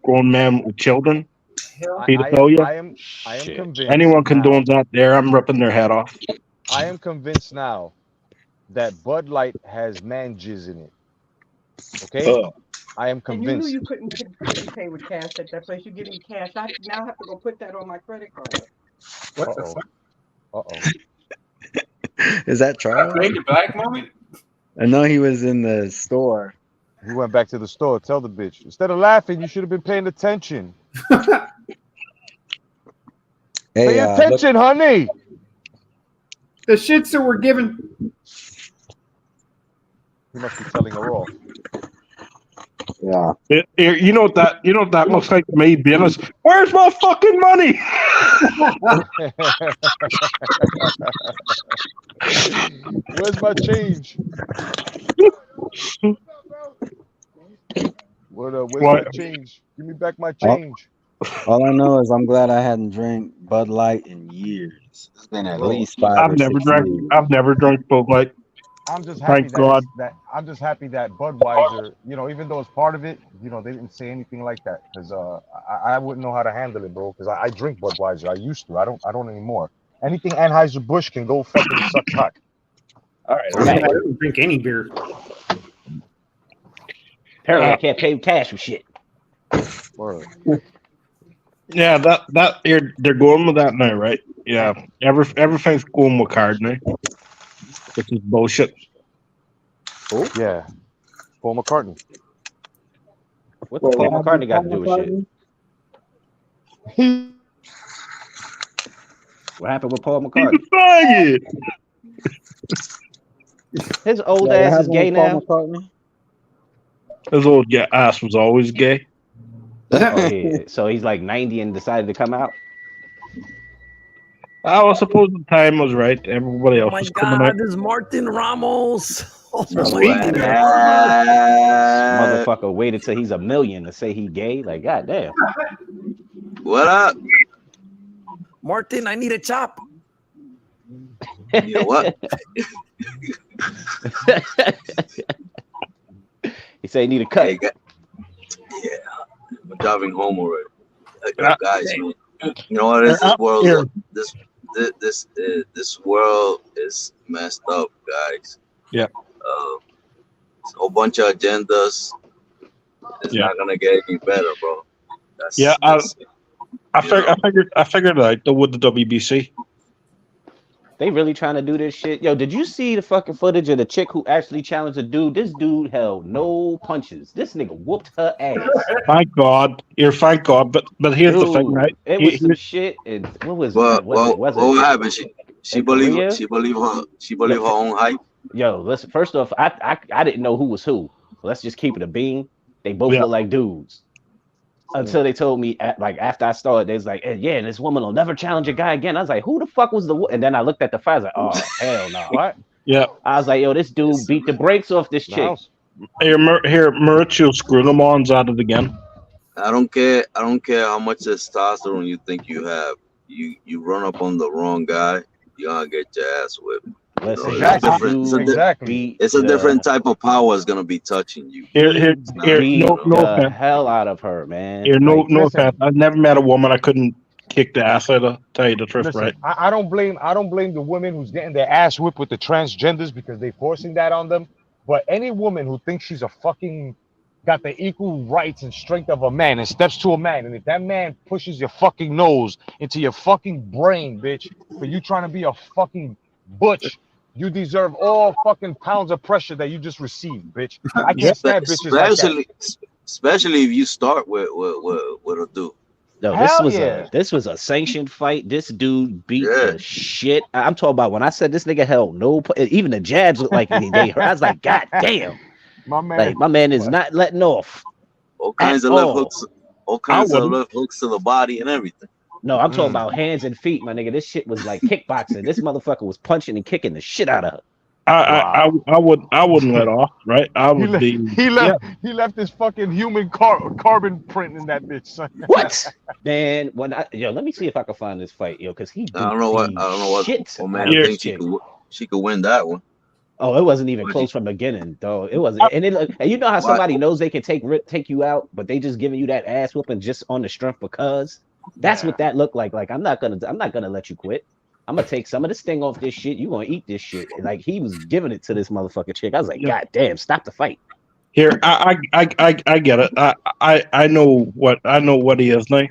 grown men with children, pedophilia. I am Shit. convinced. Anyone now- condones that there, I'm ripping their head off. I am convinced now that Bud Light has man jizz in it. Okay? Ugh. I am And you knew convinced. you couldn't pay with cash at that place. You give me cash. I now have to go put that on my credit card. What the Uh-oh. fuck? Uh-oh. Is that Charles? Fade to black moment. I know he was in the store. He went back to the store. Tell the bitch, instead of laughing, you should have been paying attention. Hey, Pay attention, honey. The shits that were given. He must be telling her off. yeah. You know what that looks like to me, Dennis? Where's my fucking money? Where's my change? Where's What? my change? Give me back my Oh. change. All I know is I'm glad I hadn't drank Bud Light in years. It's been at Bro, least 5 I've or never 6 drank. years. I've never drank Bud Light. I'm just happy Thank God. I'm just happy that Budweiser, even though it's part of it, they didn't say anything like that because I wouldn't know how to handle it, bro. Because I drink Budweiser. I used to. I don't anymore. Anything Anheuser Busch can go fucking suck cock. All right, I okay. don't drink any beer. Apparently, I can't pay cash for shit. Word. Yeah, they're going with that now, right? Yeah, everything's going with card now. Which is bullshit. Yeah. Paul McCartney. What the Paul McCartney got to do with shit? What happened with Paul He's McCartney? a faggot. His old Yeah, what ass is happened gay with Paul now. McCartney? His old ass was always gay. Oh yeah. So he's like 90 and decided to come out. I suppose the time was right. Everybody Oh else my was coming out. God, it's Martin Ramos. Oh That's my what God. Motherfucker waited till he's a million to say he gay. Like, goddamn. What up? Martin, I need a chop. Yeah, what? He said he need a cut. Hey, yeah, I'm driving home already. Guys, man, you know what? This world, this world is messed up, guys. Yeah. It's a whole bunch of agendas. It's not gonna get any better, bro. I figured like with the WBC. They really trying to do this shit. Yo, did you see the fucking footage of the chick who actually challenged a dude? This dude held no punches. This nigga whooped her ass. Thank God. Thank God. But here's the thing, right? It was some shit. And what was What happened? She believe Korea? her own hype. Yo, listen. First off, I didn't know who was who. Let's just keep it a bean. They both look like dudes. Until they told me, after I started, they was like, yeah, and this woman will never challenge a guy again. I was like, who the fuck was and then I looked at the fight, I was like, oh, hell no. What? Yeah. I was like, yo, this dude beat the brakes off this chick. Here, Mauricio Scrunamon's at it again. I don't care how much testosterone you think you have. You run up on the wrong guy, you're gonna get your ass whipped. Listen, it's a different type of power is gonna be touching you. The hell out of her, man. No offense. I've never met a woman I couldn't kick the ass out of. Tell you the truth, Listen, right? I don't blame the women who's getting their ass whipped with the transgenders because they're forcing that on them. But any woman who thinks she's a fucking got the equal rights and strength of a man and steps to a man, and if that man pushes your fucking nose into your fucking brain, bitch, for you trying to be a fucking butch. You deserve all fucking pounds of pressure that you just received, bitch. I can't stand bitches like that. Especially if you start with a dude. No, this was a sanctioned fight. This dude beat the shit. I'm talking about when I said this nigga held no, even the jabs looked like they hurt. I was like, God damn, my man is not letting off. All kinds of left hooks, to the body and everything. No, I'm talking about hands and feet, my nigga. This shit was like kickboxing. This motherfucker was punching and kicking the shit out of her. I wouldn't let off, right? He left his fucking human carbon print in that bitch, son. What? Man, let me see if I can find this fight, because I don't know what shit. Oh man, I think she could win that one. Oh, it wasn't even close from the beginning, though. It wasn't, and you know how somebody knows they can take you out, but they just giving you that ass whooping just on the strength because. That's what that looked like. Like I'm not gonna let you quit. I'm gonna take some of the sting off this shit. You gonna eat this shit. Like he was giving it to this motherfucking chick. I was like, God damn, stop the fight. Here, I get it. I know what he is now.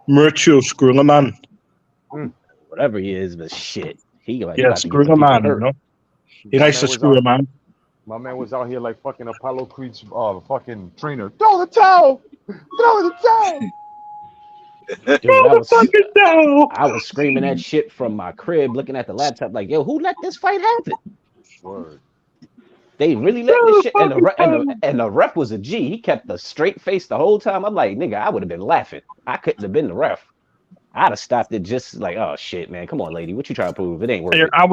Mauricio Scrunaman. whatever he is, but shit, he Yeah, about to get screw some the people man, you hurt. know. He My likes man to was screw a out. man. My man was out here like fucking Apollo Creed's fucking trainer. Throw the towel. Throw the towel. Dude, Throw the fucking towel. I was screaming that shit from my crib, looking at the laptop, like, yo, who let this fight happen? Word. They really let Throw this the shit, and fucking towel. the ref was a G. He kept a straight face the whole time. I'm like, nigga, I would have been laughing. I couldn't have been the ref. I'd have stopped it just like, oh shit, man, come on, lady, what you trying to prove? It ain't worth Here, it. I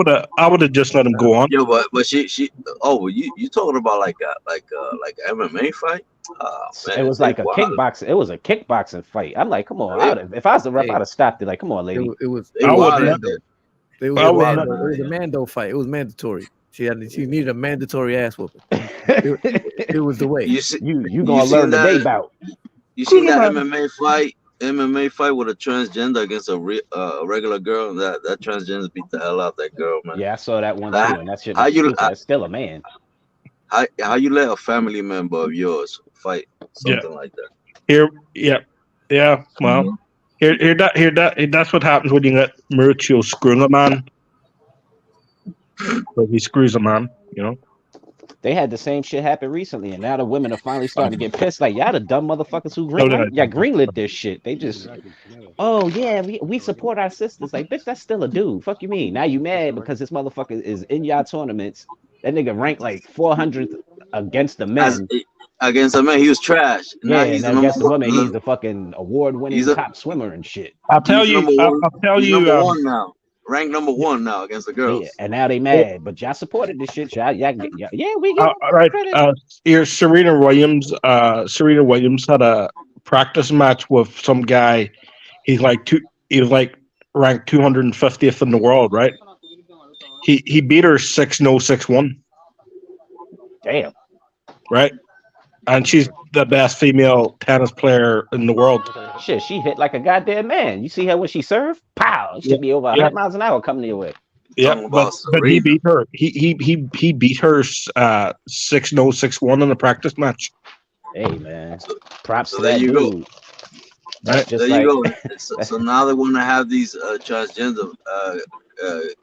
would have just let him go on. Yo, but she. Oh, you talking about like a MMA fight? Oh It man, was they like a wild. kickboxing. It was a kickboxing fight. I'm like, come on. They, If I was the ref, Hey, I'd have stopped it. Like, come on, lady. it was they I it was would wild let. out there. It was I a would let. Mando. It was a Mando fight. It was mandatory. She needed a mandatory ass whooping. It was the way. You see, you you gonna seen learn today that? about. You Screw seen the that man. MMA fight with a transgender against a regular girl? That transgender beat the hell out that girl, man. Yeah, I saw that one That, too, and that shit how was you stupid. That's still a man. how you let a family member of yours fight Yeah. something like that? Here. Yeah. Well, that's what happens when you let Mauricio screw a man. But he screws a man, you know. They had the same shit happen recently, and now the women are finally starting to get pissed. Like, y'all the dumb motherfuckers who No, no, greenlit this shit. They just, oh yeah, we support our sisters. Like, bitch, that's still a dude. Fuck you mean? Now you mad because this motherfucker is in y'all tournaments. That nigga ranked like 400th against the As men. against a man, he was trash. Yeah, Now and he's the number against the women, he's one. the fucking He's award-winning a top swimmer and shit. I'll tell he's you. number one. I'll tell He's you. number one now. Ranked number one now against the They girls. and now they mad, but y'all supported this shit. Yeah, we give them All right. credit. Here, Serena Williams. Serena Williams had a practice match with some guy. He's like He was like ranked 250th in the world, right? He beat her 6-0, 6-1, Damn. right? And she's the best female tennis player in the world. Shit, she hit like a goddamn man. You see her when she served? Pow! She Yeah, should be over yeah, 100 miles an hour coming your way. yeah. Talking But about he Serena. beat her. He beat her 6-0, 6-1 in a practice match. Hey man, props So to there that you go. dude. That's Right? just There you like, go. So now they want to have these transgender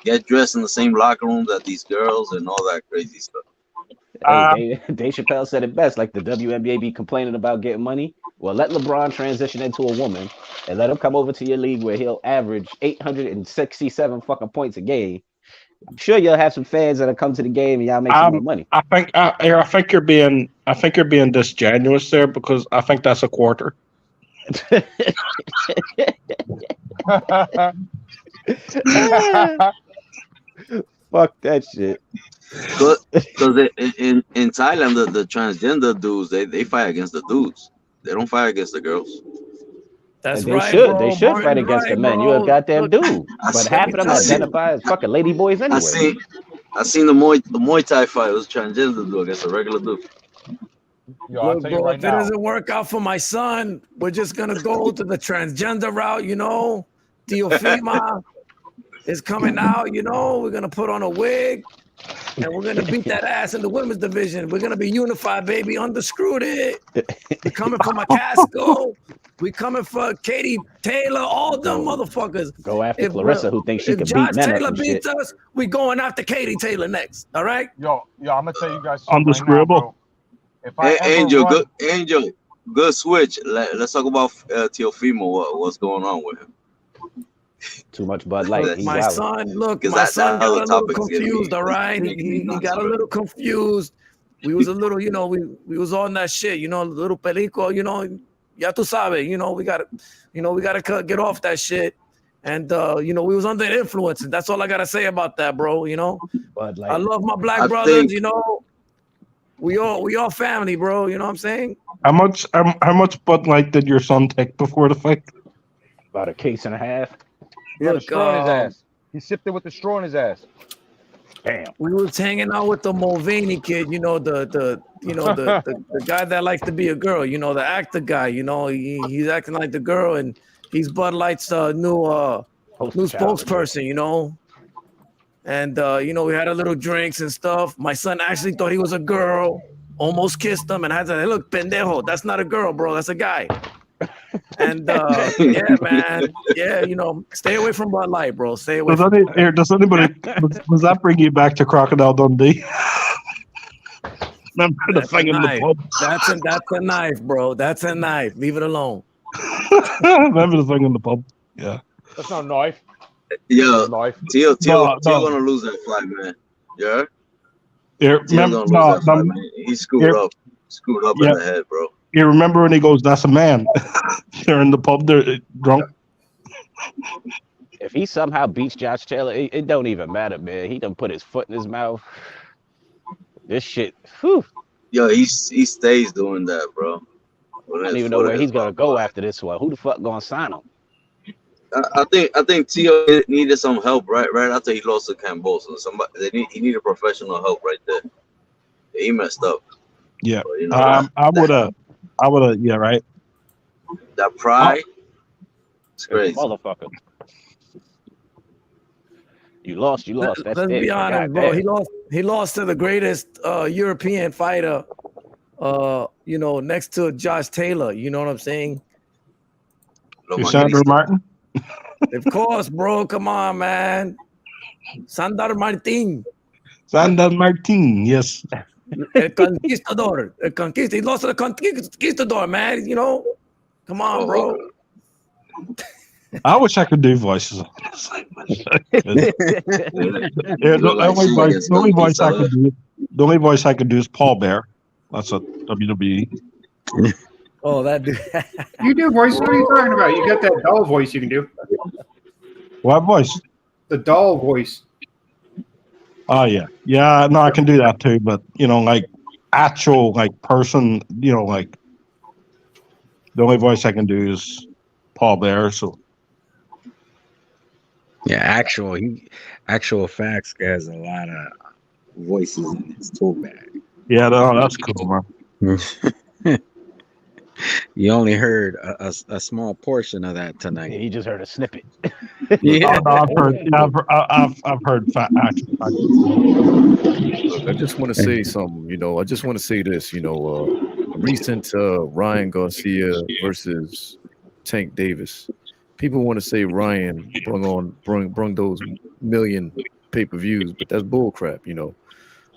get dressed in the same locker room that these girls and all that crazy stuff. hey, Uh, Dave Chappelle said it best. Like the WNBA be complaining about getting money. Well, let LeBron transition into a woman and let him come over to your league where he'll average 867 fucking points a game. I'm sure you'll have some fans that'll come to the game and y'all make some more money. I think you're being disingenuous there because I think that's a quarter. Fuck that shit. Because in Thailand, the transgender dudes they fight against the dudes. They don't fight against the girls. That's They right, should. bro. They should fight Martin's against the right, men. You a bro. goddamn Look, dude. I But see, let half me of them I tell see, you. identify as fucking lady boys I anyway. see, I seen the Muay Thai fight. It was transgender dude against a regular dude. Yo, I'll Look, tell you bro, right if it now. doesn't work out for my son, we're just gonna go to the transgender route, you know. Teofima is coming out, you know. We're gonna put on a wig and we're gonna beat that ass in the women's division. We're gonna be unified, baby. Underscrewed it. We coming for McCaskill. We coming for Katie Taylor. All them Go motherfuckers. go after If Clarissa, who thinks she if could beat Josh men up Taylor and shit. beats us, we going after Katie Taylor next. All right. Yo, I'm gonna tell you guys something right now, Undescribable. bro. If I ever Angel, run, good switch. Let's talk about Teofimo. What's going on with him? Too much Bud Light. Look, He my wildin'. son. Look, Because my that son got other a little topic is getting confused. me All right, making me he nuts got a already. little confused. We was a little, you know, we was on that shit, you know, little pelico, you know, ya tu sabe, you know, we gotta get off that shit. And you know, we was under the influence. And that's all I gotta say about that, bro. You know, Bud I Light. love my black I brothers. think You know, we all family, bro. You know what I'm saying? How much Bud Light did your son take before the fight? About a case and a half. he had a Look, straw in his ass. He sipped it with the straw in his ass. Damn. we was hanging out with the Mulvaney kid, you know, the guy that likes to be a girl, you know, the actor guy, you know, he's acting like the girl, and he's Bud Light's new Poster child and shit. spokesperson, you know. And you know, we had a little drinks and stuff. My son actually thought he was a girl, almost kissed him, and I had to say, look, pendejo, that's not a girl, bro, that's a guy. And yeah, man, yeah, stay away from Bud Light, bro. Stay away from. Does anybody does that bring you back to Crocodile Dundee? Remember the That's a thing in the knife. pub? That's a knife, bro. That's a knife. Leave it alone. Remember the thing in the pub? Yeah. That's not a knife. Yo, Knife. Tio No. gonna lose that fight, man. Yeah, Here, Tio remember, gonna lose that fight, man. He's screwed up yeah. in the head, bro. You remember when he goes, "That's a man." They're in the pub. They're drunk. If he somehow beats Josh Taylor, it don't even matter, man. He done put his foot in his mouth. This shit, whew. Yo, he stays doing that, bro. I don't even know where he's gonna go after this one. Who the fuck gonna sign him? I think Tio needed some help right after he lost to Cambosa. He needed professional help right there. Yeah, he messed up. Yeah. But, you know, I would have. Yeah. Right. that pride. It's crazy. Motherfucker. You lost. That's Let's it. be honest, bro. He lost to the greatest European fighter. Next to Josh Taylor. You know what I'm saying? Sandro Martin. Of course, bro. Come on, man. Sandor Martin. Sandor Martin. Yes. El Conquistador. He lost to the Conquistador, man. Come on, bro. I wish I could do voices. The only voice I could do is Paul Bear. That's a WWE. Oh, that dude. You do voice? What are you talking about? You got that doll voice you can do. What voice? The doll voice. Oh yeah. No, I can do that too. But like actual person, like the only voice I can do is Paul Bear. So Yeah, actual facts has a lot of voices in his tool bag. yeah, that's cool, man. You only heard a small portion of that tonight. He just heard a snippet. Yeah. I've heard actual facts. Look, I just want to say something. I just want to say this. Recent Ryan Garcia versus Tank Davis. People want to say Ryan brung those million pay-per-views, but that's bullcrap.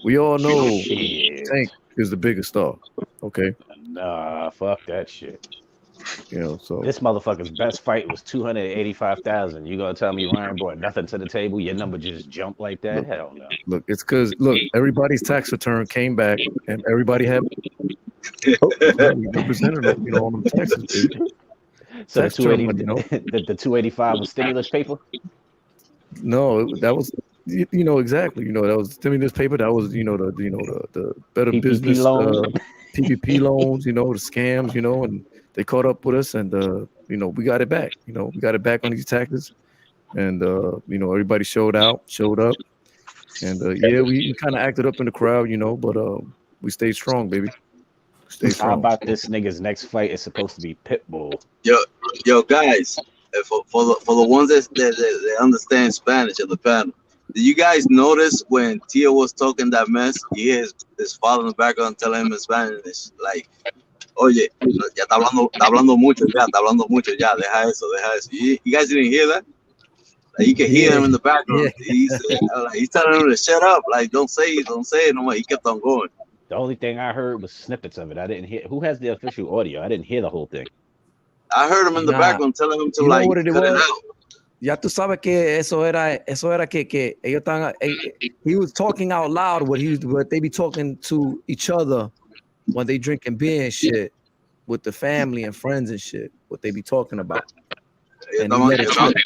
We all know Tank is the biggest star. Okay. Nah, fuck that shit. So This motherfucker's best fight was 285,000. You gonna tell me Ryan brought nothing to the table? Your number just jumped like that? Hell no. Look, it's because everybody's tax return came back and everybody had represented on them taxes, baby. So the 280, the 285 was stimulus paper? No, that was exactly. That was stimulus paper. That was the Better PPP Business loans. PPP loans. The scams. And they caught up with us, and we got it back. We got it back on these taxes, and everybody showed up, and we kind of acted up in the crowd, but we stayed strong, baby. How about this nigga's next fight is supposed to be Pitbull? Yo, guys, for the ones that understand Spanish in the panel, did you guys notice when Tio was talking that mess? You hear his father in the background telling him in Spanish, like, "Oye, ya está hablando mucho, ya, deja eso." You guys didn't hear that? Like, you can hear him in the background. Yeah. He's telling him to shut up. Like, don't say it no more. He kept on going. The only thing I heard was snippets of it. I didn't hear. Who has the official audio? I didn't hear the whole thing. I heard him in the background telling him to cut it out. Ya tú sabes que eso era que ellos estaban. He was talking out loud what they be talking to each other when they drinking beer and shit with the family and friends and shit. What they be talking about. And he let it slip.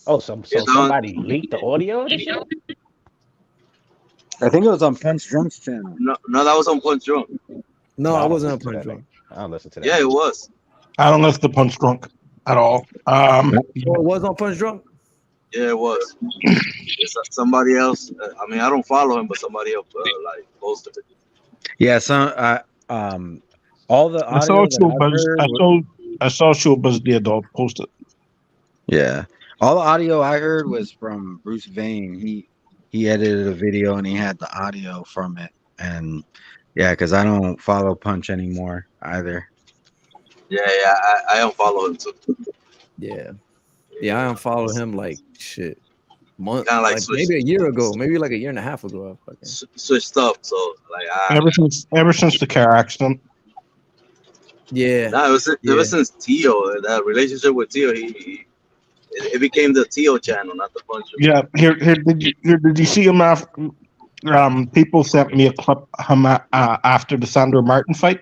Oh, so somebody leaked the audio of the show? I think it was on Punch Drunk's channel. No, that was on Punch Drunk. No, I wasn't on Punch Drunk. I don't listen to that. Yeah, it was. I don't listen to Punch Drunk at all. It was on Punch Drunk? Yeah, it was. Somebody else. I don't follow him, but somebody else posted it. Yeah, all the audio I saw Shulbaz the adult post it. Yeah, all the audio I heard was from Bruce Vane. He edited a video and he had the audio from it. And yeah, because I don't follow Punch anymore either. Yeah, yeah. I unfollow him too. Yeah. Yeah, I Yeah, unfollowed him like shit. kind of like Like maybe a year ago, maybe like a year and a half ago. I fucking switched up. So like, Ever since the car accident. yeah, now ever yeah. since Tio, that relationship with Tio, it became the Tio channel, not the Punch. Yeah, did you see him after? People sent me a clip of him after the Sandro Martin fight.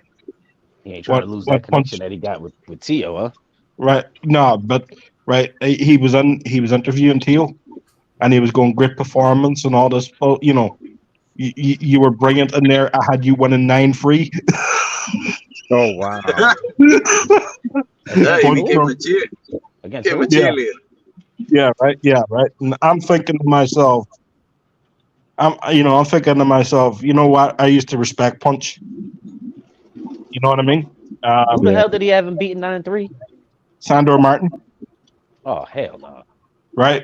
He ain't trying to lose What that connection punch? that he got with Tio, huh? Right? No, but right. He was interviewing Teal, and he was going great performance and all this. Oh, you were brilliant in there. I had you winning 9-3. Oh wow. Yeah, Against he who? became a Against became a who? Yeah, cheerleader. yeah, right, yeah, right. And I'm thinking to myself, I'm thinking to myself, you know what? I used to respect Punch. You know what I mean? Who the Um, Yeah. hell did he have him beating 9-3? Sandor Martin, Oh hell no. right?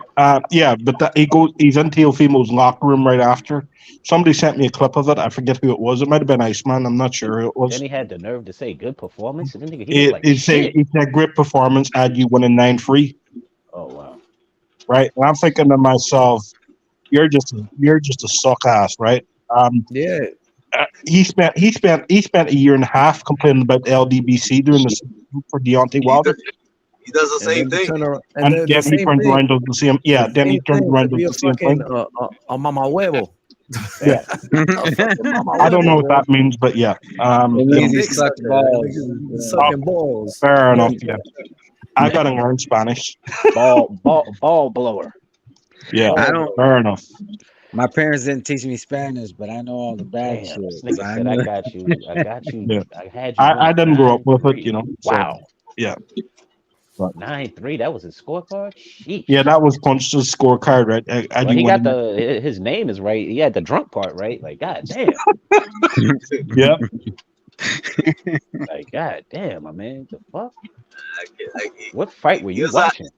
Yeah, but he's in Teofimo's locker room right after. Somebody sent me a clip of it. I forget who it was. It might have been Iceman. I'm not sure who it Then was. he had the nerve to say good performance. Then he looked like shit. He said great performance. Had you winning 9-3, Oh wow. right? And I'm thinking to myself, you're just a suck ass, right? Yeah. He spent a year and a half complaining about the LDBC doing the same thing for Deontay He Wilder, do- he does the And same then to thing. turn around and and then the then he same turned thing, around and does the same. Yeah, then he turned around to and does be a the same fucking thing. a mama huevo. Yeah, A fucking mama I don't know huevo, what bro. that means, but yeah, It A means he dick sucks sucker. That balls. nigga Yeah. oh, sucking balls. fair enough. Yeah, I got to learn Spanish. Ball blower. Yeah, I Ball don't. blow. fair enough. My parents didn't teach me Spanish, but I know all the bad Damn, shit. this So nigga I said I know. got you. I got you. Yeah, I had you I winning didn't grow up nine with it, three. so Wow. yeah, but 9-3. That was his scorecard? yeah, Sheesh. that was Punch's scorecard, right? And Well, you he got win. his name is right. He had the drunk part right. Like, god damn. Yeah, Like, god damn, my man. The fuck? He, What fight were he you was watching?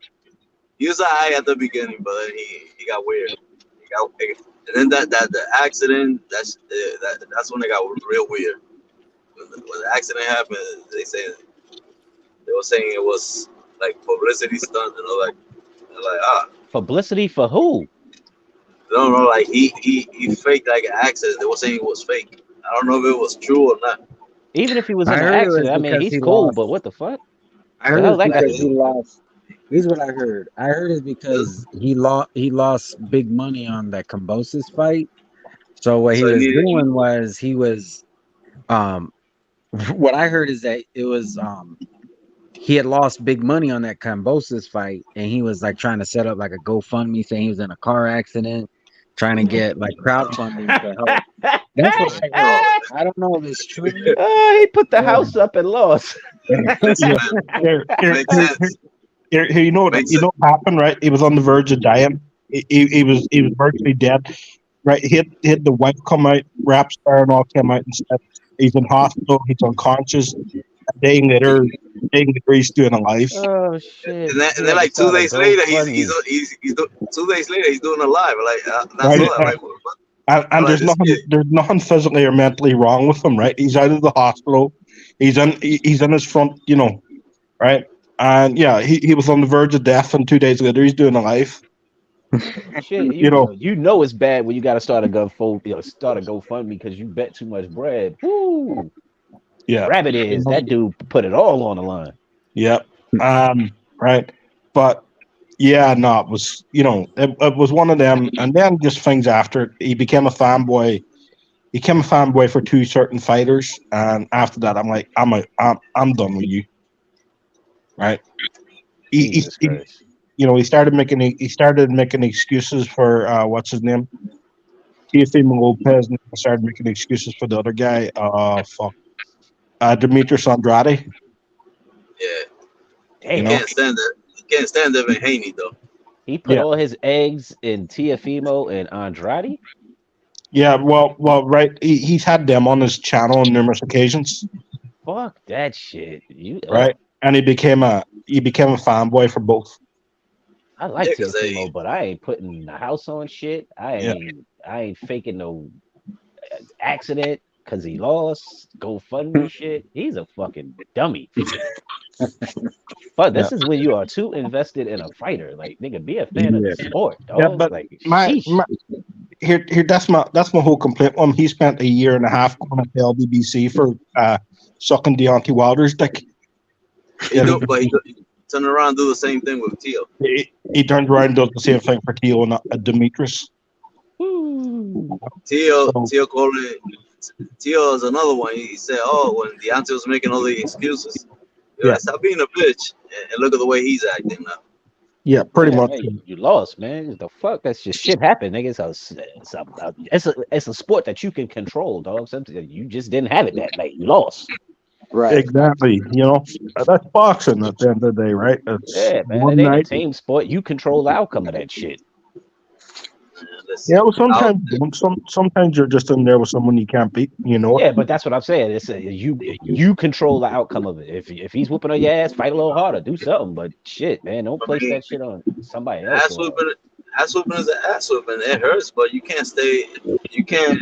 he was high at the beginning, but then he got weird. And then that the accident. That's when it got real weird. When the accident happened, they were saying it was like publicity stunt and all that. And like Publicity for who? no, no, like he faked like an accident. They were saying it was fake. I don't know if it was true or not. Even if he was I in an heard it was accident, I mean, because he's he cool, lost. but what the fuck? I The heard hell it's that got to because he do? lost. Here's what I heard. I heard it's because he lost big money on that Cambosis fight. So what he So he was needed. doing was he was um what I heard is that it was he had lost big money on that Cambosis fight and he was like trying to set up like a GoFundMe saying he was in a car accident, trying to get like crowdfunding to help. That's what I heard. I don't know if it's true. He put the house up and lost. Listen, yeah. man, Here, it here, makes here, sense. here, you know It what? makes You sense. know what happened, right? He was on the verge of dying. He was virtually dead. Right, he had the wife come out, rap star and all came out and said he's in hospital, he's unconscious. A day later, he's doing a life. Oh shit! And He then had to like two start a days later, GoFundMe. 2 days later he's doing a live. Like that's Right, all. I'm like, what? I'm and like this kid. there's nothing physically or mentally wrong with him. Right, he's out of the hospital. He's in his front, right, and yeah, he was on the verge of death, and 2 days later he's doing a life. Shit, You know, you know it's bad when you got to start a start a GoFundMe because you bet too much bread. Woo! yeah, Rabbit is that dude put it all on the line. yeah, right, but yeah, no, it was it was one of them, and then just things after it. He became a fanboy. He became a fanboy for two certain fighters, and after that, I'm like, I'm done with you, right? He, he, Jesus he Christ! he started making excuses for what's his name, Teofimo Lopez, and he started making excuses for the other guy, fuck, Demetrius Andrade. Yeah, he You Damn, know, can't stand it. He can't stand Devin Haney though. he put yeah, all his eggs in Tiafimo and Andrade. yeah. Well, right. He's had them on his channel on numerous occasions, Fuck that shit. You right? And he became a fanboy for both. I Yeah, like because they Tiafimo, but I ain't putting the house on shit. Yeah, I ain't faking no accident because he lost. GoFundMe shit. He's a fucking dummy. But this is when you are too invested in a fighter. Like, nigga, be a fan of the Yeah. sport, Yeah, dog. but Like, my, sheesh. my that's my whole complaint. He spent a year and a half going to the LBBC for sucking Deontay Wilder's dick. He do, but he turn around and do the same thing with Teal. He turned around and does the same thing for Teal and Demetrius. Teal called it. Teal is another one. He said, "Oh, when Deontay was making all the excuses, you're like, stop being a bitch and look at the way he's acting now." Yeah, pretty much. Man, you lost, man. The fuck? That's just shit happened, nigga. It's a sport that you can control, dog. Something you just didn't have it that night. You lost. Right. Exactly. That's boxing at the end of the day, right? It's Yeah, man. one It ain't a night. team sport. You control the outcome of that shit. Yeah, well, sometimes you're just in there with someone you can't beat. Yeah, but that's what I'm saying. It's you control the outcome of it. If he's whooping on your ass, fight a little harder, do something. But shit, man, don't place that shit on somebody else. Ass whooping is an ass whooping. It hurts, but you can't stay. You can't.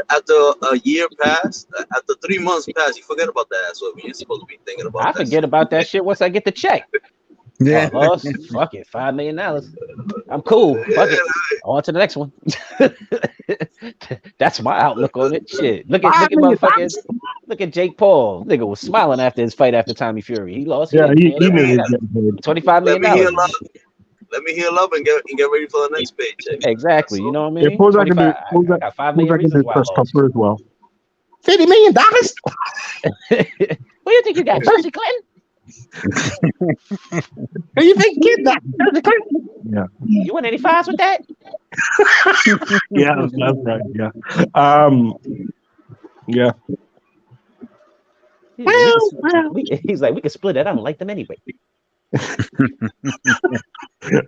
After a year passed, after 3 months passed, you forget about the ass whooping. You're supposed to be thinking about. I forget about that shit once I get the check. Yeah. I lost. Fuck it, $5 million. I'm cool. Fuck it. On to the next one. That's my outlook on it. Shit. Look at motherfuckers. Look at Jake Paul. Nigga was smiling after his fight after Tommy Fury. He lost. Yeah, he knew he was getting paid. $25 million. Let me heal up and get ready for the next paycheck. Exactly. You know what I mean? Suppose I got 5 million reasons why I lost. as well. $50 million. What do you think you got, Chelsea Clinton? Who you think kid that? Chelsea Clinton? Yeah. You want any fives with that? Yeah, that's right. Yeah. Yeah. He's like, we can split it. I don't like them anyway.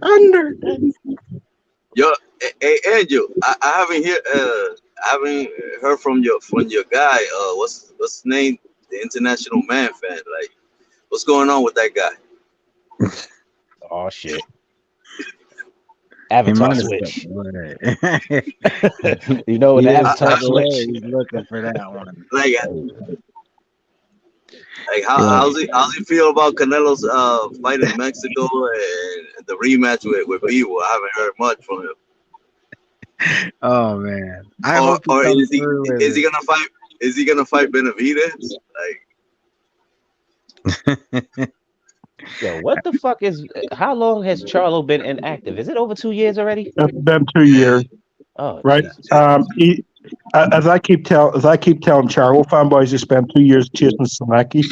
Under. Yo, hey Angel, I haven't heard from your guy. What's his name? The international man fan. Like, what's going on with that guy? Oh shit. Avatar switch. You know what the Avatar switch? He's looking for that one. Like how's he feel about Canelo's fight in Mexico and the rematch with Vivo? I haven't heard much from him. Oh man. Or is he gonna fight? Is he gonna fight Benavidez? Like, yo, what the fuck is? How long has Charlo been inactive? Is it over 2 years already? It's been 2 years. Oh, right. As I keep telling Charlo fanboys, he spent 2 years chasing Sanaki.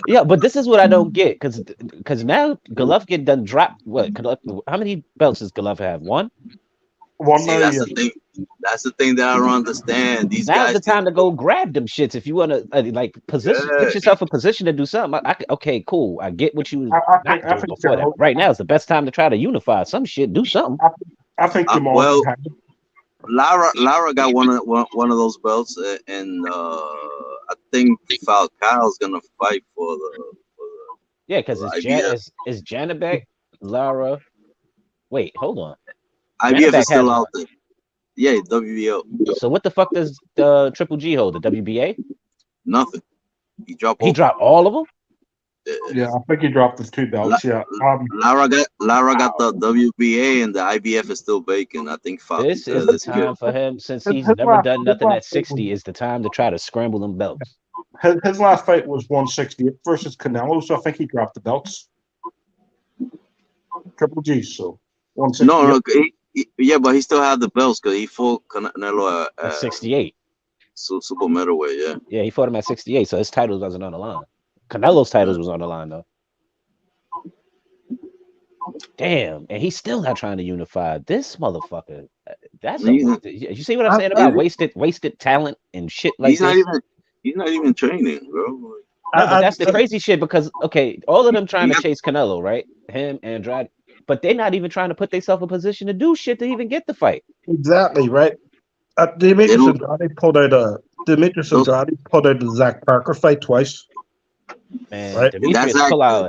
Yeah, but this is what I don't get, because now Golovkin done dropped what? How many belts does Golovkin have? One. See, that's the thing. That's the thing that I don't understand. These Now's guys. the time to go grab them shits if you want to like position, put yourself in position to do something. Okay, cool. I get what you was not doing before that. Right now is the best time to try to unify some shit. Do something. I think Lara got one of those belts, and I think Falcao's gonna fight for the yeah, because it's Janabek, Lara. Wait, hold on. IBF is still out there. Yeah, WBO. So what the fuck does the Triple G hold? The WBA? Nothing. He dropped all of them? Yeah, I think he dropped his 2 belts. Yeah. Lara got the WBA and the IBF is still vacant. I think. This is the time for him, since he's never done nothing at 60. Is the time to try to scramble them belts. His last fight was 168 versus Canelo, so I think he dropped the belts. Triple G, so 168. No, yeah, but he still had the belts because he fought Canelo at 68. So super middleweight, yeah. Yeah, he fought him at 68, so his titles wasn't on the line. Canelo's titles was on the line though. Damn, and he's still not trying to unify this motherfucker. You see what I'm saying about wasted talent and shit like he's not even training, bro. No, but that's the crazy shit because all of them trying to chase Canelo, right? Him, Andrade, but they're not even trying to put themselves in position to do shit to even get the fight. Exactly, right? Demetrius Andrade pulled out the Zach Parker fight twice. Man, right? Demetrius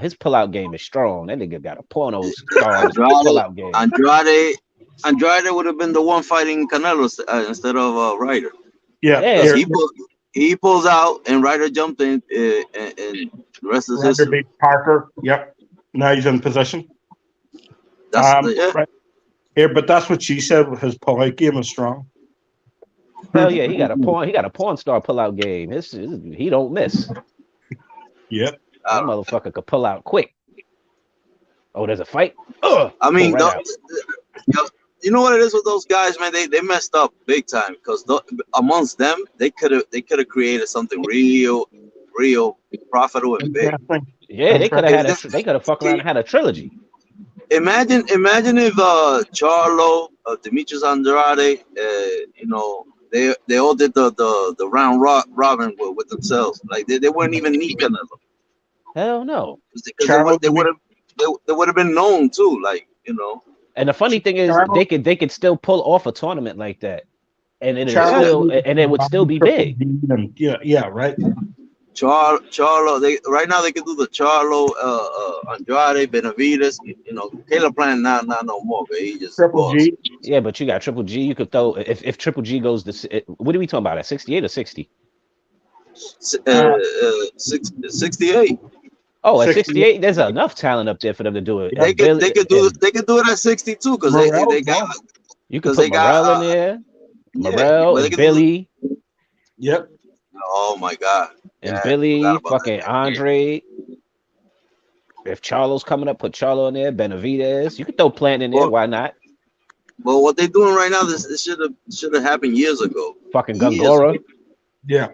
his pullout game is strong. That nigga got a porno star pullout game. Andrade would have been the one fighting Canelo instead of Ryder. Yeah. he pulls out, and Ryder jumped in, and the rest is Ryder history. beat Parker. Yep. Now he's in position. That's Right here, but that's what she said. His pull-out game is strong. Hell yeah, he got a porn star pull-out game. He don't miss. Yep. That motherfucker could pull out quick. Oh, there's a fight? I mean, right out. you know what it is with those guys, man? They messed up big time because amongst them, they could have created something real profitable and big. Yeah, they could have fucked around and had a trilogy. Imagine if Charlo, Demetrius Andrade, they all did the round robin with themselves. Like they wouldn't even need Canelo. Hell no. Because they would have been known too, like, you know. And the funny thing is, they could still pull off a tournament like that, and it would still be big. Yeah, right. Charlo, right now they can do the Charlo, Andrade, Benavides. You know, Caleb Plant not no more, but he just Triple G. Yeah, but you got Triple G. You could throw if Triple G goes to what are we talking about at 68 or 60? 68. Oh, at 68, there's enough talent up there for them to do it. They could do it at 62 because they got. You could put Morrell in there. Morrell and Billy. Yep. Oh my God. And Billy, fucking Andre. If Charlo's coming up, put Charlo in there. Benavides. You could throw Plant in there. Why not? Well, what they're doing right now, this should have happened years ago. Fucking Gongora. Yeah.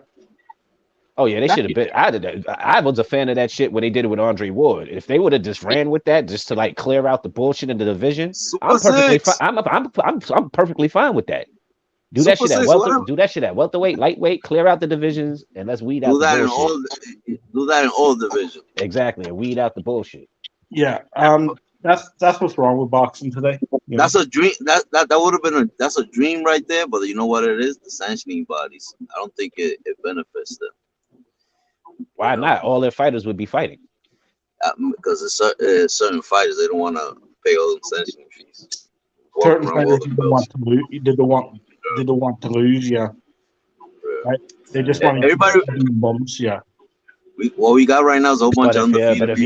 Oh yeah, they should have been. I was a fan of that shit when they did it with Andre Ward. If they would have just ran with that, just to like clear out the bullshit in the division, I'm perfectly fine. I'm perfectly fine with that. Do that shit at welterweight, lightweight, clear out the divisions, and let's weed out the bullshit. Do that in all divisions. Exactly, and weed out the bullshit. Yeah. That's what's wrong with boxing today. That's a dream. That would have been that's a dream right there. But you know what it is? The sanctioning bodies. I don't think it benefits them. Why not? All their fighters would be fighting. Because it's certain fighters, they don't want to pay all the sanctioning fees. Certain fighters didn't want to lose. They don't want to lose. Yeah. Right. They just want everybody. Bumps. Yeah. We got right now is a whole bunch of undefeated. But if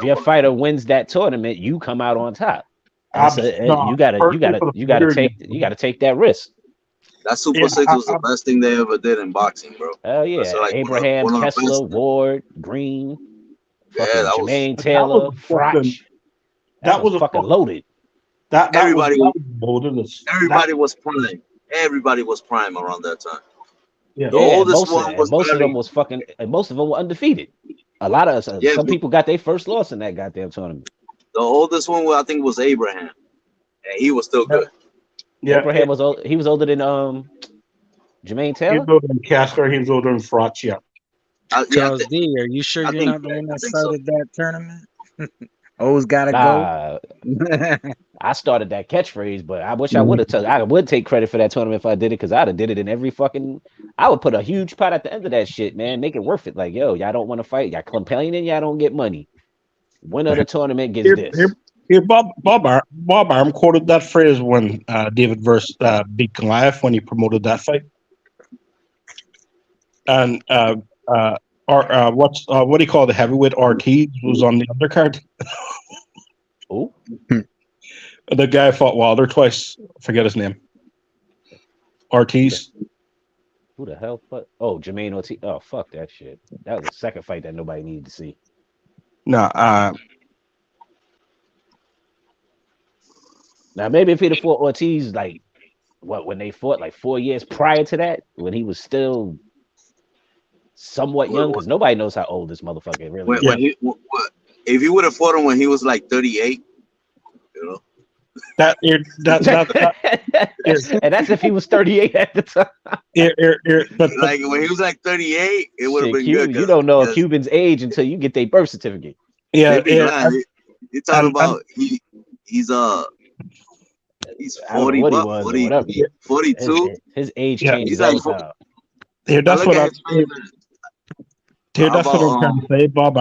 your fighter wins that tournament, you come out on top. You gotta take that risk. That Super 6 was the best thing they ever did in boxing, bro. Hell yeah. Like Abraham, Kessler, Ward, Green, Jermaine Taylor, Froch. That was fucking loaded. Everybody was prime. Everybody was prime around that time. Yeah, most of them were undefeated. A lot of some people got their first loss in that goddamn tournament. The oldest one, I think, was Abraham, and he was still good. Yeah, Abraham was old. He was older than Jermaine Taylor. He was older than Kessler. He was older than Froch. Yeah. Charles D, are you sure you're not the one that started that tournament? O's gotta go. I started that catchphrase, but I wish I would have. I would take credit for that tournament if I did it, because I'd have did it in every fucking. I would put a huge pot at the end of that shit, man. Make it worth it. Like, yo, y'all don't want to fight. Y'all complaining. Y'all don't get money. Winner of the tournament gets this. Here, Bob Arm quoted that phrase when David versus beat Goliath when he promoted that fight. And what do you call the heavyweight? Ortiz was on the undercard. Oh, the guy fought Wilder twice. I forget his name. Ortiz. Who the hell? Oh, Jermaine Ortiz. Oh, fuck that shit. That was the second fight that nobody needed to see. No. Now maybe if he'd have fought Ortiz when they fought 4 years prior to that, when he was still somewhat young, because nobody knows how old this motherfucker really is. If he would have fought him when he was 38, you know. That and that's if he was 38 at the time. But when he was 38, it would have been good. You don't know a Cuban's age until you get their birth certificate. Yeah, you're talking about he's 40, what he was, 42. His age changed. He's that's what I'm trying to say. Bob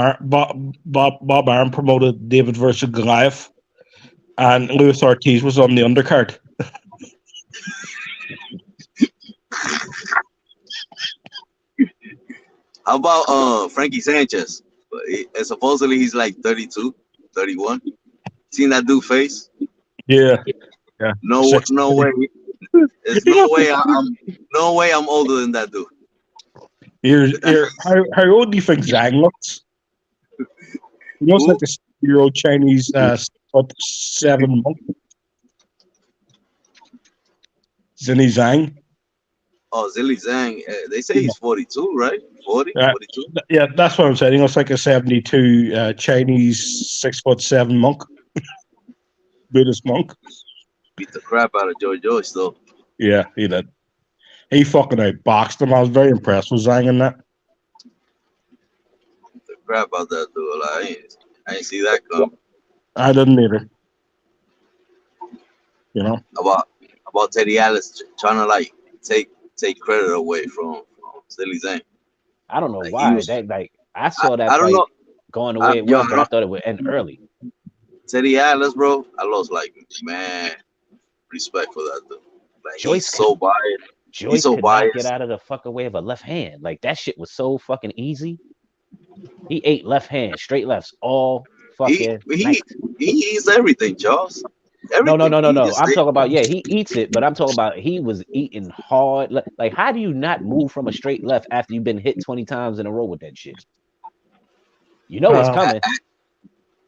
Arm promoted David versus Goliath, and Luis Ortiz was on the undercard. How about Frankie Sanchez? And supposedly he's like 32, 31. Seen that dude face? Yeah. Yeah. No, no way. There's no way. No way. I'm older than that dude. How old do you think Zhang looks? He looks Who? like a 6-year-old Chinese 7 monk. Zinni Zhang. Oh, Zilly Zhang. They say he's 42, right? 40, 42. Yeah, that's what I'm saying. He looks like a 72 Chinese 6'7" monk, Buddhist monk. Beat the crap out of Joy Joyce, though. Yeah, he did. He fucking outboxed him. I was very impressed with Zhang in that. Beat the crap out that dude. Like, I ain't see that come. I didn't either. You know? About Teddy Atlas trying to like take credit away from Zilly Zhang. I don't know Like, why. was, That like I saw that I don't fight know. going the way it was, but I thought it would end early. Teddy Atlas, bro. I lost like man respect for that dude. Like Joyce he's so biased. Joyce He's so could not get biased. out of the fucking way of a left hand. Like that shit was so fucking easy. He ate left hand, straight lefts all fucking night. He eats everything, Charles. No. Everything. I'm talking about he eats it, but I'm talking about he was eating hard. Like, how do you not move from a straight left after you've been hit 20 times in a row with that shit? You know it's coming.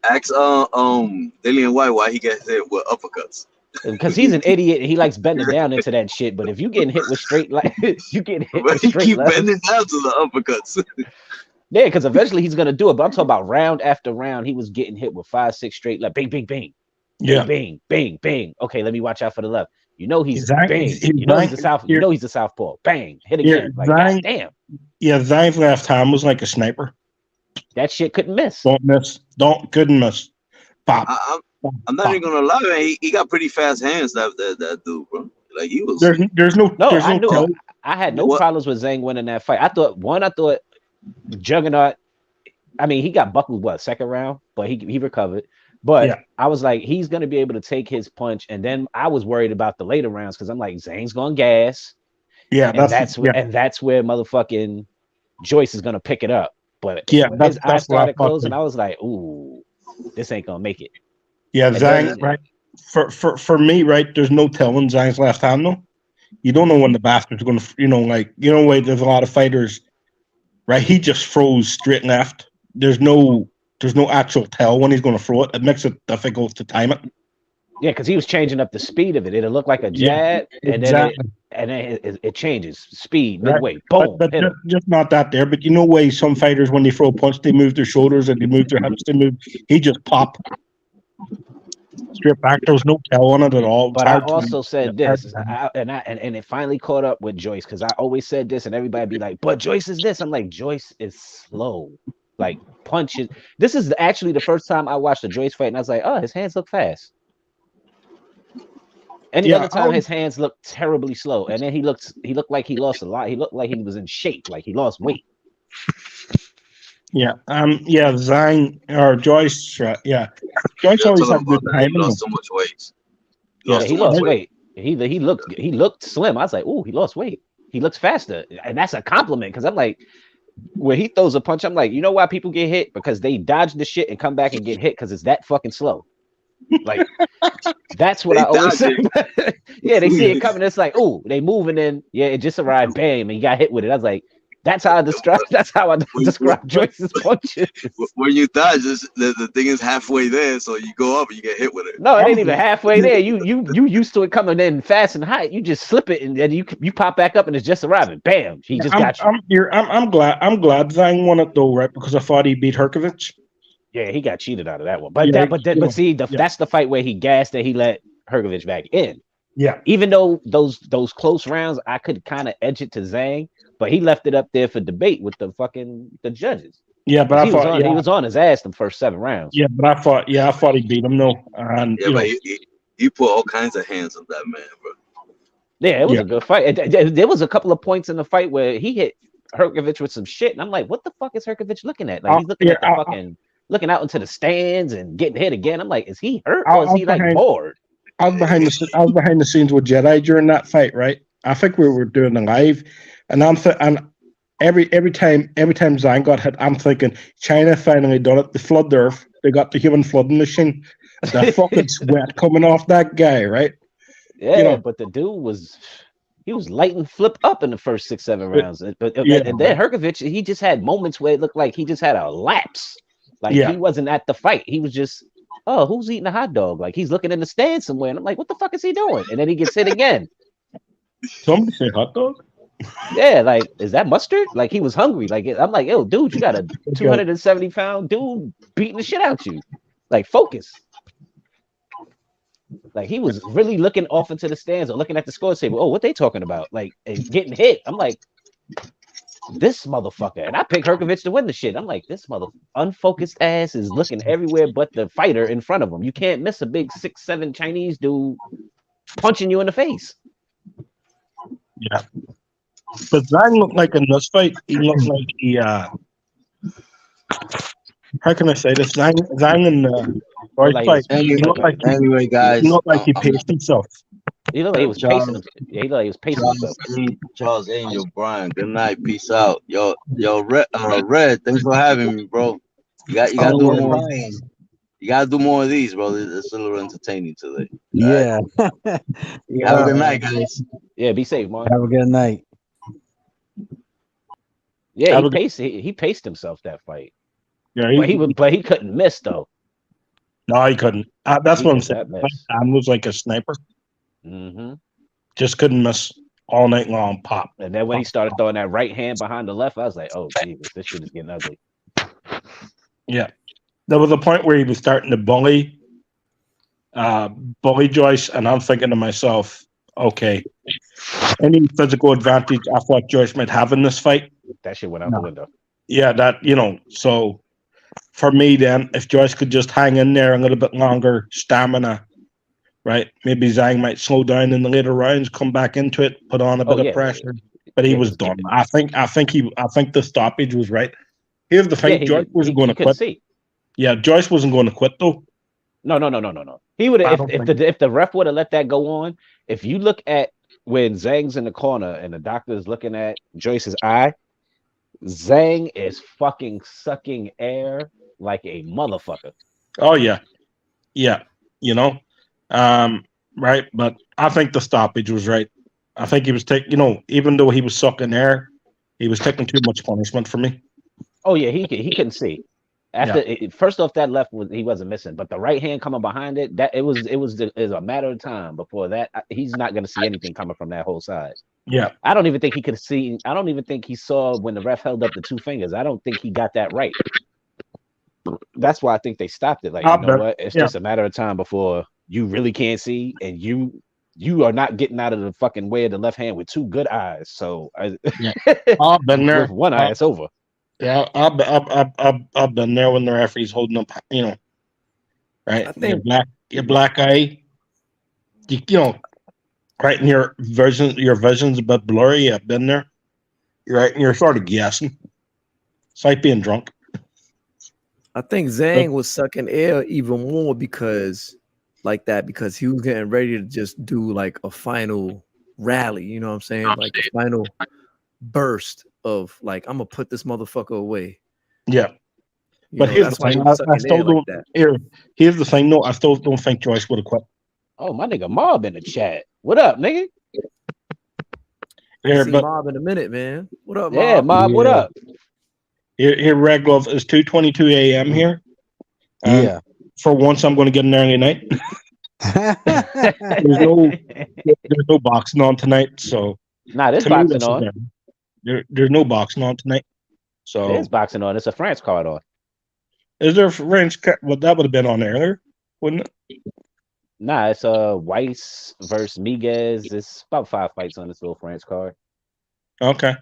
Ask Dillian White why he gets hit with uppercuts. Because he's an idiot and he likes bending down into that shit. But if you getting hit with straight like you getting hit with He straight keep left. bending down to the uppercuts. Yeah, because eventually he's gonna do it. But I'm talking about round after round, he was getting hit with 5, 6 straight left. Bing, bing, bing. Yeah. Bing, bing, bing. Okay, let me watch out for the left. You know he's Zhang- bang. he's You know he's Zhang- the south. You know he's the southpaw. Bang, hit Yeah, again. Like Zhang- goddamn, Yeah, Zhang's left hand was like a sniper. that shit couldn't miss. Don't miss. Couldn't miss. Pop. I'm not even gonna lie, man. He got pretty fast hands. That dude, bro. Like he was. There's no. No, there's I no knew. tell. I had no What? problems with Zhang winning that fight. I thought Juggernaut. I mean, he got buckled second round, but he recovered. But Yeah. I was like, he's gonna be able to take his punch. And then I was worried about the later rounds because I'm like, Zhang's gonna gas. Yeah, And that's where motherfucking Joyce is gonna pick it up. But when his eyes started closing, I was like, ooh, this ain't gonna make it. Yeah, And Zhang, then- right? For me, right? There's no telling Zhang's left hand though. You don't know when the bastard's going to, wait. There's a lot of fighters, right? He just throws straight left. There's no actual tell when he's going to throw it. It makes it difficult to time it. Yeah, because he was changing up the speed of it. It'll look like a jab, and then it changes speed midway. Boom. But just not that there. But way some fighters when they throw a punch, they move their shoulders and they move their hips. He just pop straight back. There was no tell on it at all. But I also said this, and it finally caught up with Joyce because I always said this, and everybody be like, "But Joyce is this." I'm like, Joyce is slow. Like punches. This is actually the first time I watched a Joyce fight, and I was like, "Oh, his hands look fast." Any other time, his hands look terribly slow, and then he looked like he lost a lot. He looked like he was in shape, like he lost weight. Yeah, Zhang or Joyce, yeah, Joyce always had good timing. He lost so much weight. He lost weight. He looked slim. I was like, "Ooh, he lost weight. He looks faster," and that's a compliment because I'm like, when he throws a punch, I'm like, you know why people get hit? Because they dodge the shit and come back and get hit because it's that fucking slow. Like that's what I always say. Yeah, they see it coming. It's like, oh, they moving in. Yeah, it just arrived. Bam, and you got hit with it. I was like, that's how I describe. That's how I describe Joyce's punches. When you dodge, the thing is halfway there, so you go up and you get hit with it. No, it ain't even halfway there. You used to it coming in fast and high. You just slip it and then you pop back up and it's just arriving. Bam, he just got you. I'm glad Zhang won it though, right? Because I thought he beat Herkovich. Yeah, he got cheated out of that one. But that's the fight where he gassed and he let Herkovich back in. Yeah. Even though those close rounds, I could kind of edge it to Zhang, but he left it up there for debate with the judges. Yeah, but he was on his ass the first 7 rounds. Yeah, but I thought he beat him though. And but he put all kinds of hands on that man, bro. Yeah, it was a good fight. There was a couple of points in the fight where he hit Herkovich with some shit, and I'm like, what the fuck is Herkovich looking at? Like he's looking at the fucking looking out into the stands and getting hit again. I'm like, is he hurt or is he like bored? I was behind the scenes with Jedi during that fight, right? I think we were doing the live, and every time Zhang got hit, I'm thinking China finally done it. They flood the earth. They got the human flooding machine. The fucking sweat coming off that guy, right? Yeah, but the dude was lighting Flip up in the first 6-7 But, rounds. yeah, And then Herkovich, he just had moments where it looked like he just had a lapse. Like he wasn't at the fight. He was just, oh, who's eating a hot dog? Like he's looking in the stand somewhere. And I'm like, what the fuck is he doing? And then he gets hit again. Somebody say hot dog? Yeah, like, is that mustard? Like he was hungry. Like I'm like, yo, dude, you got a 270-pound dude beating the shit out you. Like, focus. Like he was really looking off into the stands or looking at the score table. Oh, what they talking about? Like, and getting hit. I'm like, this motherfucker. And I picked Herkovich to win the shit. I'm like, this mother unfocused ass is looking everywhere but the fighter in front of him. You can't miss a big 6'7" Chinese dude punching you in the face. Yeah. But Zhang looked like in this fight, he looked like he how can I say this? Zhang and Royce Like fight. He looked like Anyway, guys, he looked like he paced himself. He looked like he was pacing himself. Yeah, he looked like he was pacing himself. Charles Angel, Brian. Good night. Peace out. Yo, Red. Thanks for having me, bro. You got to do more of these. You got to do more of these, bro. It's a little entertaining today. Yeah. Have a good night, guys. Yeah, be safe, man. Have a good night. Yeah, he paced himself that fight. Yeah, but he couldn't miss though. No, he couldn't. That's what I'm saying. Sam was like a sniper. Mm-hmm. Just couldn't miss all night long. Pop. And then when he started throwing that right hand behind the left, I was like, oh Jesus, this shit is getting ugly. Yeah, there was a point where he was starting to bully Joyce, and I'm thinking to myself, okay, any physical advantage I thought Joyce might have in this fight, that shit went out the window. Yeah, so for me then, if Joyce could just hang in there a little bit longer, stamina, right? Maybe Zhang might slow down in the later rounds, come back into it, put on a bit of pressure. But he was done. I think the stoppage was right. Here's the thing: Joyce wasn't going to quit. Yeah, Joyce wasn't going to quit though. No. He would have if the ref would have let that go on. If you look at when Zhang's in the corner and the doctor is looking at Joyce's eye, Zhang is fucking sucking air like a motherfucker. Oh yeah, right. But I think the stoppage was right. I think he was taking, even though he was sucking air, he was taking too much punishment for me. Oh yeah, he couldn't see. First off, that left he wasn't missing, but the right hand coming behind it, it was a matter of time before that. He's not going to see anything coming from that whole side. Yeah, I don't even think he could see. I don't even think he saw when the ref held up the two fingers. I don't think he got that right. That's why I think they stopped it. Like, you know what? It's just a matter of time before you really can't see, and you are not getting out of the fucking way of the left hand with two good eyes. So I've been there with one eye. It's over. Yeah, I've been there when the referee's holding up, right? I think your black eye, right, and your vision's a bit blurry. I've been there, right, and you're sort of guessing. It's like being drunk. I think Zhang was sucking air even more because he was getting ready to just do like a final rally. You know what I'm saying? Like a final burst of like, I'm gonna put this motherfucker away. Yeah. But here's the thing. I still don't. Here's the thing, though. I still don't think Joyce would have quit. Oh, my nigga Mob in the chat. What up, nigga? Mob in a minute, man. What up, Mob? Yeah, Mob. What up? Here, Red Glove is 2:22 a.m. here. Yeah. For once, I'm going to get an early night. there's no boxing on tonight, so. Nah, there's boxing on. There's no boxing on tonight. So there's boxing on. It's a France card on. Is there a French card? Well, that would have been on earlier, wouldn't it? Nah, it's Weiss versus Miguez. It's about 5 fights on this little France card. Okay.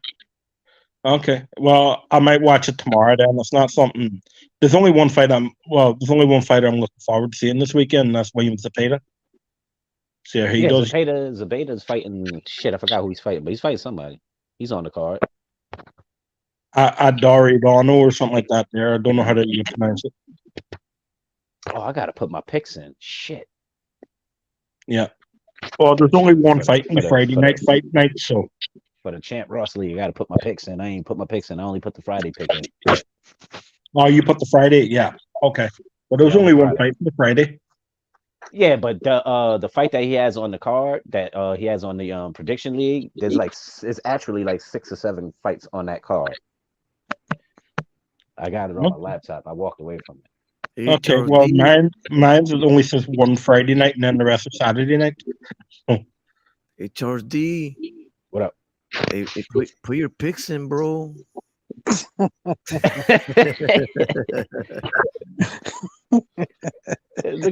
Well, I might watch it tomorrow. Then it's not something. There's only one fighter I'm looking forward to seeing this weekend, and that's William Zepeda. So he does. Zepeda's fighting. Shit, I forgot who he's fighting, but he's fighting somebody. He's on the card. Adari Dono or something like that. There, I don't know how to even pronounce it. Oh, I gotta put my picks in. Shit. Yeah. Well, there's only one fight in the Friday night fight night, so. for the Champ Ross League. I got to put my picks in. I ain't put my picks in. I only put the Friday pick in. Oh, you put the Friday? Yeah. Okay. Well, there was only one fight for the Friday. Yeah, but the fight that he has on the card that he has on the prediction league, it's actually like 6 or 7 fights on that card. I got it on my laptop. I walked away from it. Okay, well, mine's only says one Friday night and then the rest of Saturday night. HRD. What up? Hey, put your picks in, bro. Look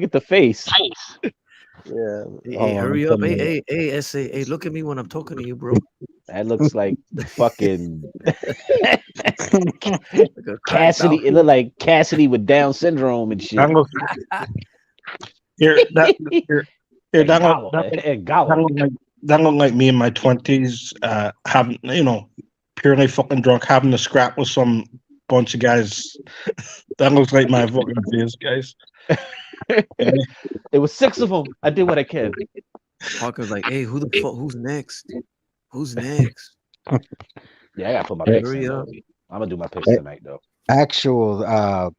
at the face. Yeah. Hey, hurry up. Hey, SA. Hey, look at me when I'm talking to you, bro. That looks like fucking Cassidy. It looked like Cassidy with Down syndrome and shit. That looked like me in my 20s, having, purely fucking drunk, having a scrap with some bunch of guys. That looks like my fucking face, guys. There was 6 of them. I did what I can. Parker's like, hey, who the fuck? Who's next? Who's next? Yeah, I gotta put my picks in. I'm gonna do my picks tonight, though. Actual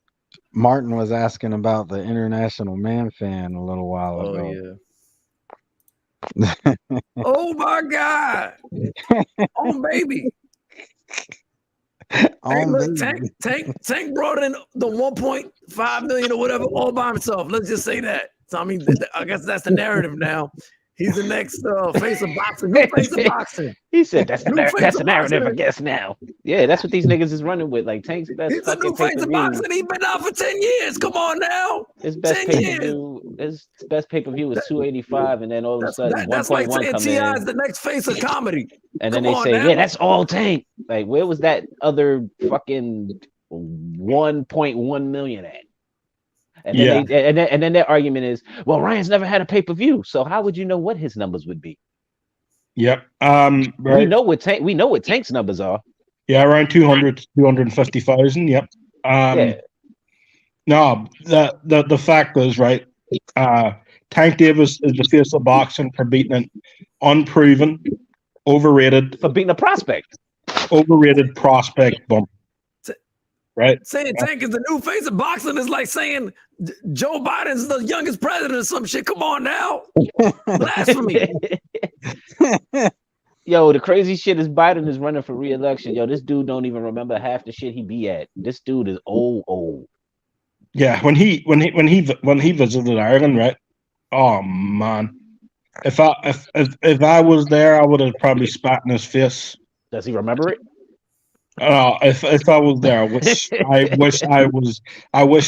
Martin was asking about the International Man Fan a little while ago. Yeah. Oh my God! Oh baby! Hey, look, Tank brought in the 1.5 million or whatever all by himself. Let's just say that. So I mean, I guess that's the narrative now. He's the next face of boxing. New face of boxing. He said that's the narrative, I guess now. Yeah, that's what these niggas is running with. Like Tank's best. He's a new face of boxing. He's been out for 10 years. Come on now. His best pay-per-view is 285, and then all of a sudden that's like saying T.I. is the next face of comedy. And then they say, yeah, that's all Tank. Like, where was that other fucking 1.1 million at? And then and then their argument is, well, Ryan's never had a pay-per-view, so how would you know what his numbers would be? Yep. Right. We know what Tank's numbers are. Yeah, around 200 to 250,000. Yep. No, the fact is, right, Tank Davis is the face of boxing for beating an unproven, overrated, for beating a prospect. Overrated prospect bump. Right. Saying Tank is the new face of boxing is like saying Joe Biden's the youngest president or some shit. Come on now. Blasphemy. Yo, the crazy shit is Biden is running for re-election. Yo, this dude don't even remember half the shit he be at. This dude is old. Yeah, when he visited Ireland, right? Oh man. If I was there, I would have probably spat in his face. Does he remember it? If I was there, I wish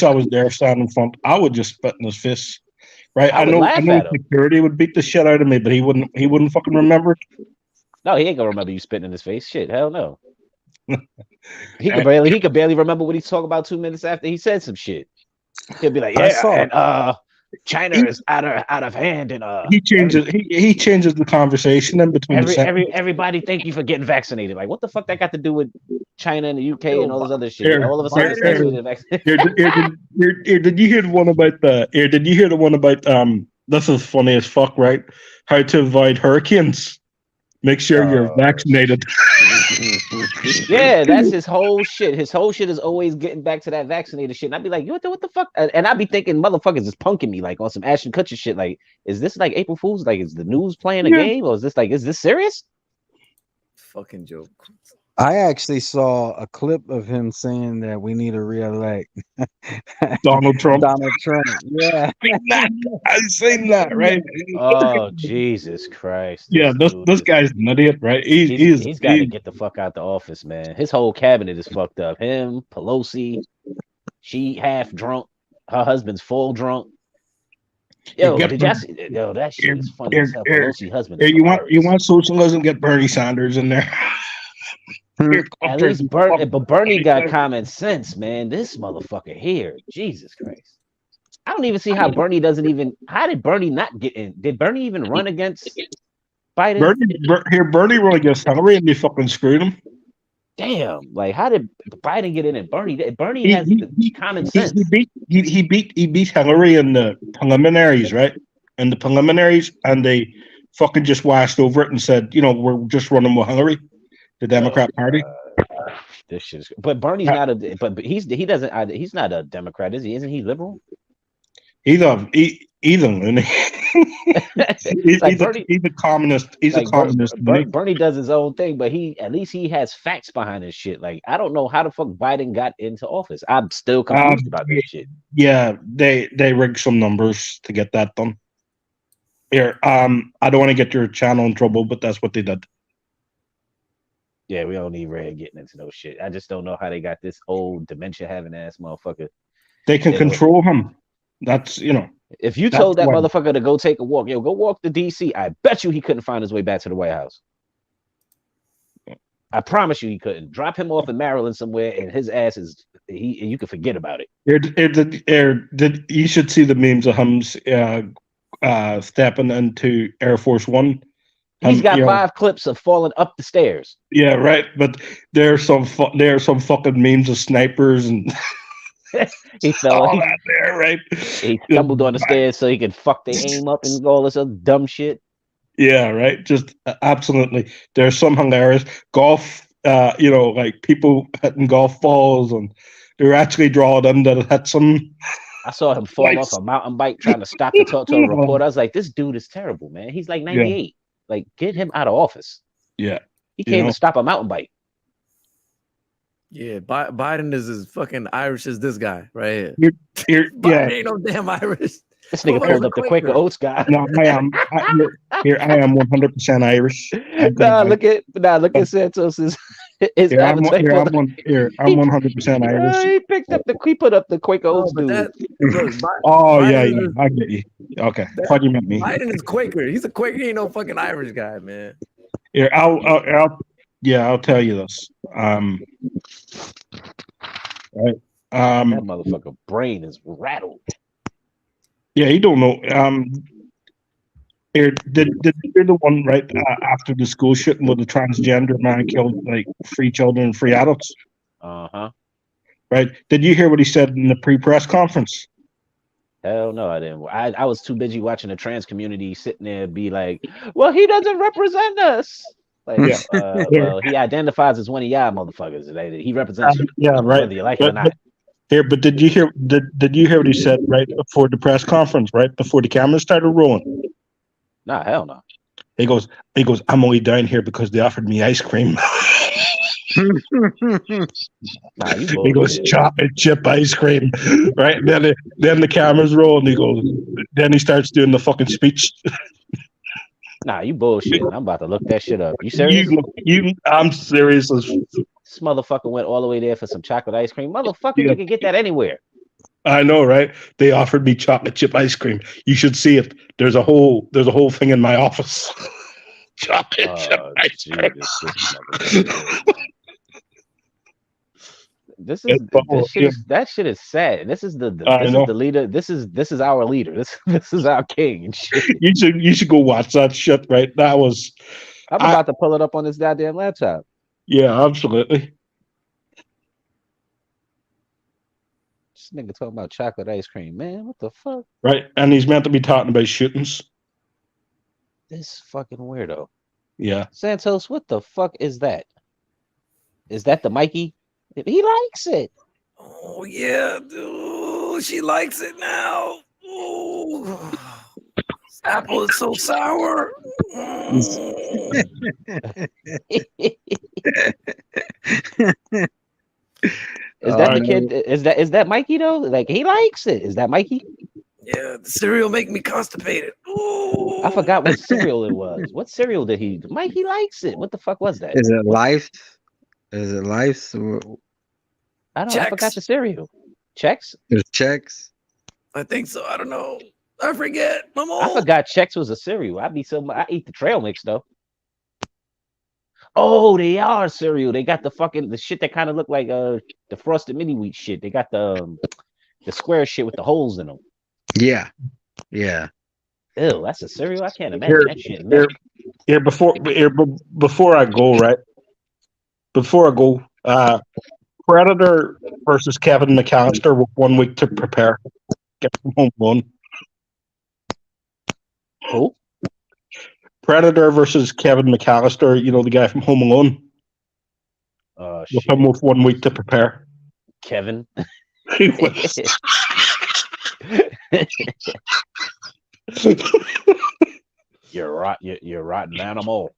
I was there standing in front. I would just spit in his face. Right? I know security would beat the shit out of me, but he wouldn't fucking remember it. No, he ain't gonna remember you spitting in his face. Shit, hell no. He could barely remember what he's talking about 2 minutes after he said some shit. He'll be like, yeah, and China is out of hand, and he changes the conversation in between. Everybody, thank you for getting vaccinated. Like, what the fuck that got to do with China and the UK and all this other shit? All of a sudden, did you hear the one about this is funny as fuck, right? How to avoid hurricanes. Make sure you're vaccinated. Yeah, that's his whole shit. His whole shit is always getting back to that vaccinated shit. And I'd be like, what the fuck? And I'd be thinking, motherfuckers is punking me like on some Ashton Kutcher shit. Like, is this like April Fool's? Like, is the news playing a game? Or is this serious? Fucking joke. I actually saw a clip of him saying that we need to re-elect Donald Trump. Yeah. I've seen that, right? Oh, Jesus Christ. Yeah, this guy's an idiot, right? He's got to get the fuck out the office, man. His whole cabinet is fucked up. Him, Pelosi, she half drunk. Her husband's full drunk. Yo, did y'all see? Yo, that shit is funny as hell. Pelosi husband. You want socialism? Get Bernie Sanders in there. At least Bernie got common sense, man. This motherfucker here, Jesus Christ! I don't even see how Bernie doesn't even. How did Bernie not get in? Did Bernie even run against Biden? Bernie run against Hillary and they fucking screwed him. Damn! Like, how did Biden get in? And Bernie has common sense. He beat Hillary in the preliminaries, right? In the preliminaries, and they fucking just washed over it and said, we're just running with Hillary. The Democrat Party. This shit is. But Bernie's not a. But he doesn't. He's not a Democrat, is he? Isn't he liberal? He's a he's Like Bernie. he's a communist. He's a Like communist. Bernie does his own thing, but at least he has facts behind his shit. Like I don't know how the fuck Biden got into office. I'm still confused about this shit. Yeah, they rigged some numbers to get that done. Here, I don't want to get your channel in trouble, but that's what they did. Yeah, we don't need Red getting into no shit. I just don't know how they got this old dementia having ass motherfucker. They can control him. That's If you told that motherfucker to go take a walk, go walk to DC, I bet you he couldn't find his way back to the White House. I promise you he couldn't. Drop him off in Maryland somewhere, and his ass is you can forget about it. You should see the memes of him stepping into Air Force One. He's got 5 clips of falling up the stairs. Yeah, right. But there are some fucking memes of snipers and he fell all that there, right? He stumbled on the stairs so he could fuck their aim up and all this other dumb shit. Yeah, right. Just absolutely. There's some hilarious golf. Like people hitting golf balls, and they're actually drawing them that hit some. I saw him fall off a mountain bike trying to stop to talk to a reporter. I was like, this dude is terrible, man. He's like 98. Yeah. Like, get him out of office. Yeah. He can't even stop a mountain bike. Yeah, Biden is as fucking Irish as this guy right here. Biden ain't no damn Irish. This nigga pulled up the Quaker Oats guy. No, I am 100% Irish. Look at Santos's. I'm 100% Irish. He put up the Quaker Oats dude. Yeah, I get you. Okay, what do you mean? Biden is Quaker. He's a Quaker. He ain't no fucking Irish guy, man. Here, I'll tell you this. Right. That motherfucker brain is rattled. Yeah, he don't know. Here, did you hear the one right after the school shooting with the transgender man killed like 3 children and 3 adults? Right. Did you hear what he said in the pre-press conference? Hell no, I didn't. I was too busy watching the trans community sitting there be like, well, he doesn't represent us. Like, well, he identifies as one of y'all motherfuckers. He represents you, right. Whether you like it or not. Here, but did you hear what he said right before the press conference, right before the cameras started rolling? Nah, hell no. He goes, I'm only down here because they offered me ice cream. He goes, chocolate chip ice cream, right? And then the cameras roll, and then he starts doing the fucking speech. Nah, you bullshit. I'm about to look that shit up. You serious? I'm serious. This motherfucker went all the way there for some chocolate ice cream. Motherfucker, you can get that anywhere. I know, right? They offered me chocolate chip ice cream. You should see it. There's a whole thing in my office. Chocolate chip ice cream. That shit is sad. And this is the leader. This is our leader. This is our king and shit. You should go watch that shit, right? That was I'm about to pull it up on this goddamn laptop. Yeah, absolutely. This nigga talking about chocolate ice cream, man. What the fuck? Right, and he's meant to be talking about shootings. This fucking weirdo. Yeah. Santos, what the fuck is that? Is that the Mikey? He likes it. Oh yeah, dude. She likes it now. Ooh. This apple is so sour. Is that the kid? Is that Mikey though? Like he likes it. Is that Mikey? Yeah, the cereal make me constipated. Ooh. I forgot what cereal it was. What cereal did he? Mikey likes it. What the fuck was that? Is it Life? Is it Life? I don't know. I forgot the cereal. Chex? There's Chex. I think so. I don't know. I forget. I forgot Chex was a cereal. I eat the trail mix though. Oh, they are cereal. They got the shit that kind of look like the frosted mini wheat shit. They got the square shit with the holes in them. Yeah. Yeah. Ew, that's a cereal. I can't imagine that shit. Before I go, right? Before I go, Predator versus Kevin McAllister with 1 week to prepare. Get from home alone. Who? Predator versus Kevin McAllister, the guy from Home Alone. With shit. almost 1 week to prepare. Kevin. He was. You're rotten animal.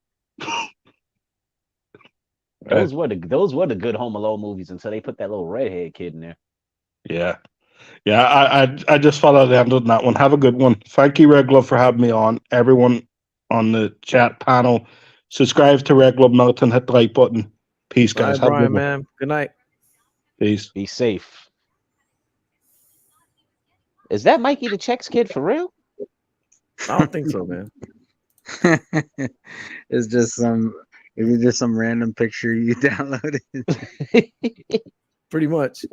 Those were the good Home Alone movies until they put that little redhead kid in there. Yeah. Yeah, I just thought I'd end on that one. Have a good one. Thank you, Red Glove, for having me on. Everyone on the chat panel, subscribe to Red Glove Militant, hit the like button. Peace, All guys. right, Have a good Brian, one. man. Good night. Peace. Be safe. Is that Mikey the Chex Kid for real? I don't think so, man. It's just some random picture you downloaded. Pretty much.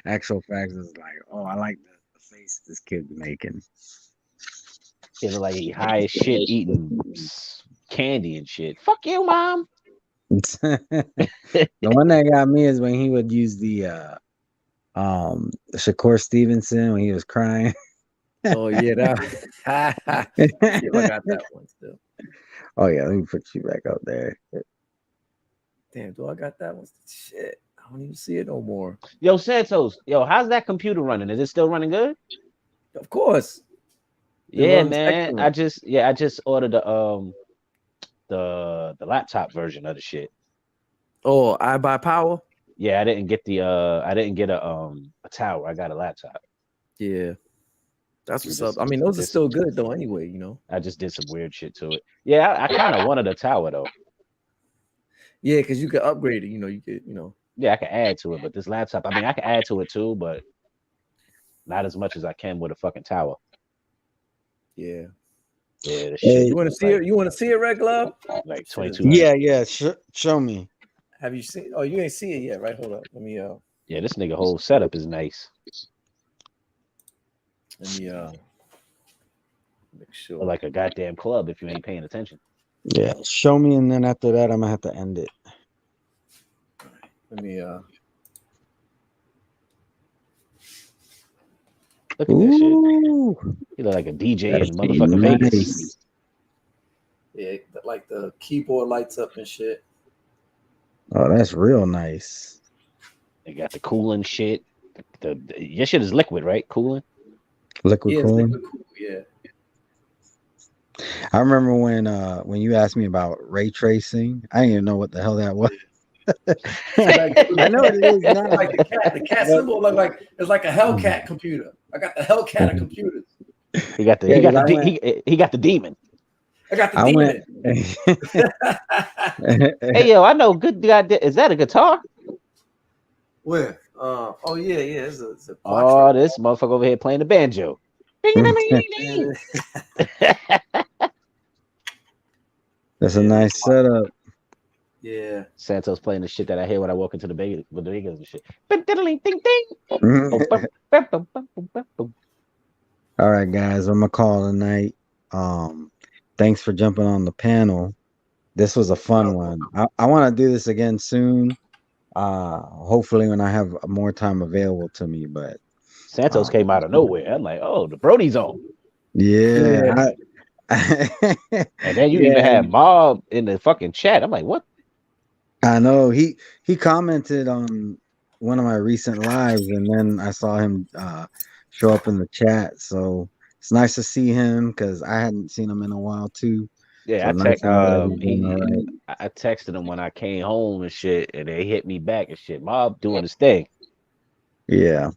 Actual facts is like, oh, I like the face this kid's making. He look like he high as shit eating candy and shit. Fuck you, mom. The one that got me is when he would use the Shakur Stevenson when he was crying. Oh yeah, that. See if I got that one still. Oh yeah, let me put you back up there. Damn, do I got that one? Shit, I don't even see it no more. Yo, Santos, how's that computer running? Is it still running good? Of course. Yeah, man. I just ordered the laptop version of the shit. Oh, I buy power. Yeah, I didn't get a tower. I got a laptop. Yeah, that's what's up. I mean, those are still good though. Anyway, I just did some weird shit to it. Yeah, I kind of wanted a tower though. Yeah, because you could upgrade it. You could. Yeah, I can add to it, but this laptop, I mean, I can add to it too, but not as much as I can with a fucking tower. Yeah. Yeah. Hey, you want to see it? You want to see it, Red Glove? Like 22. Yeah. Show me. Have you seen? Oh, you ain't see it yet, right? Hold up. Let me. Yeah, this nigga whole setup is nice. Let me. Make sure. Like a goddamn club if you ain't paying attention. Yeah, show me, and then after that, I'm gonna have to end it. Let me. Look at that shit. You look like a DJ in motherfucking Vegas. Yeah, like the keyboard lights up and shit. Oh, that's real nice. They got the cooling shit. Your shit is liquid, right? Cooling. Liquid cooling. Liquid cool, yeah. I remember when you asked me about ray tracing, I didn't even know what the hell that was. I know what it is now. Like the cat symbol look like it's like a Hellcat computer. I got the Hellcat of computers. He got the demon. I got the demon. Hey yo, I know good goddamn. Is that a guitar? Where? Oh yeah. It's a oh, this motherfucker over here playing the banjo. That's a nice setup. Yeah. Santos playing the shit that I hear when I walk into the Vegas and shit. All right, guys, I'm gonna call it a night. Thanks for jumping on the panel. This was a fun one. I want to do this again soon. Hopefully when I have more time available to me. But Santos came out of nowhere. I'm like, oh, the Brody's on. Yeah. And then you even had Mob in the fucking chat. I'm like, what? I know he commented on one of my recent lives, and then I saw him show up in the chat. So it's nice to see him because I hadn't seen him in a while too. Yeah, so I texted him when I came home and shit, and they hit me back and shit. Mob doing his thing. Yeah,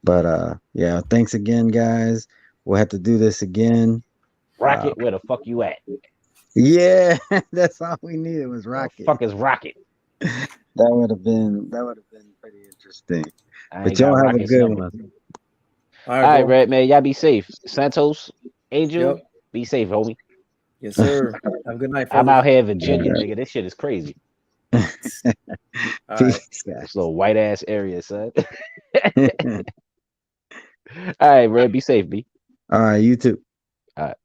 but yeah, thanks again, guys. We'll have to do this again. Rocket, where the fuck you at? Yeah, that's all we needed was Rocket. Fuck is Rocket? That would have been pretty interesting. But y'all have a good one. All right, Red man, y'all be safe. Santos, Angel, be safe, homie. Yes, sir. Have a good night. I'm out here in Virginia, nigga. This shit is crazy. All right. This little white ass area, son. All right, Red, be safe, B. All right, you too. All right.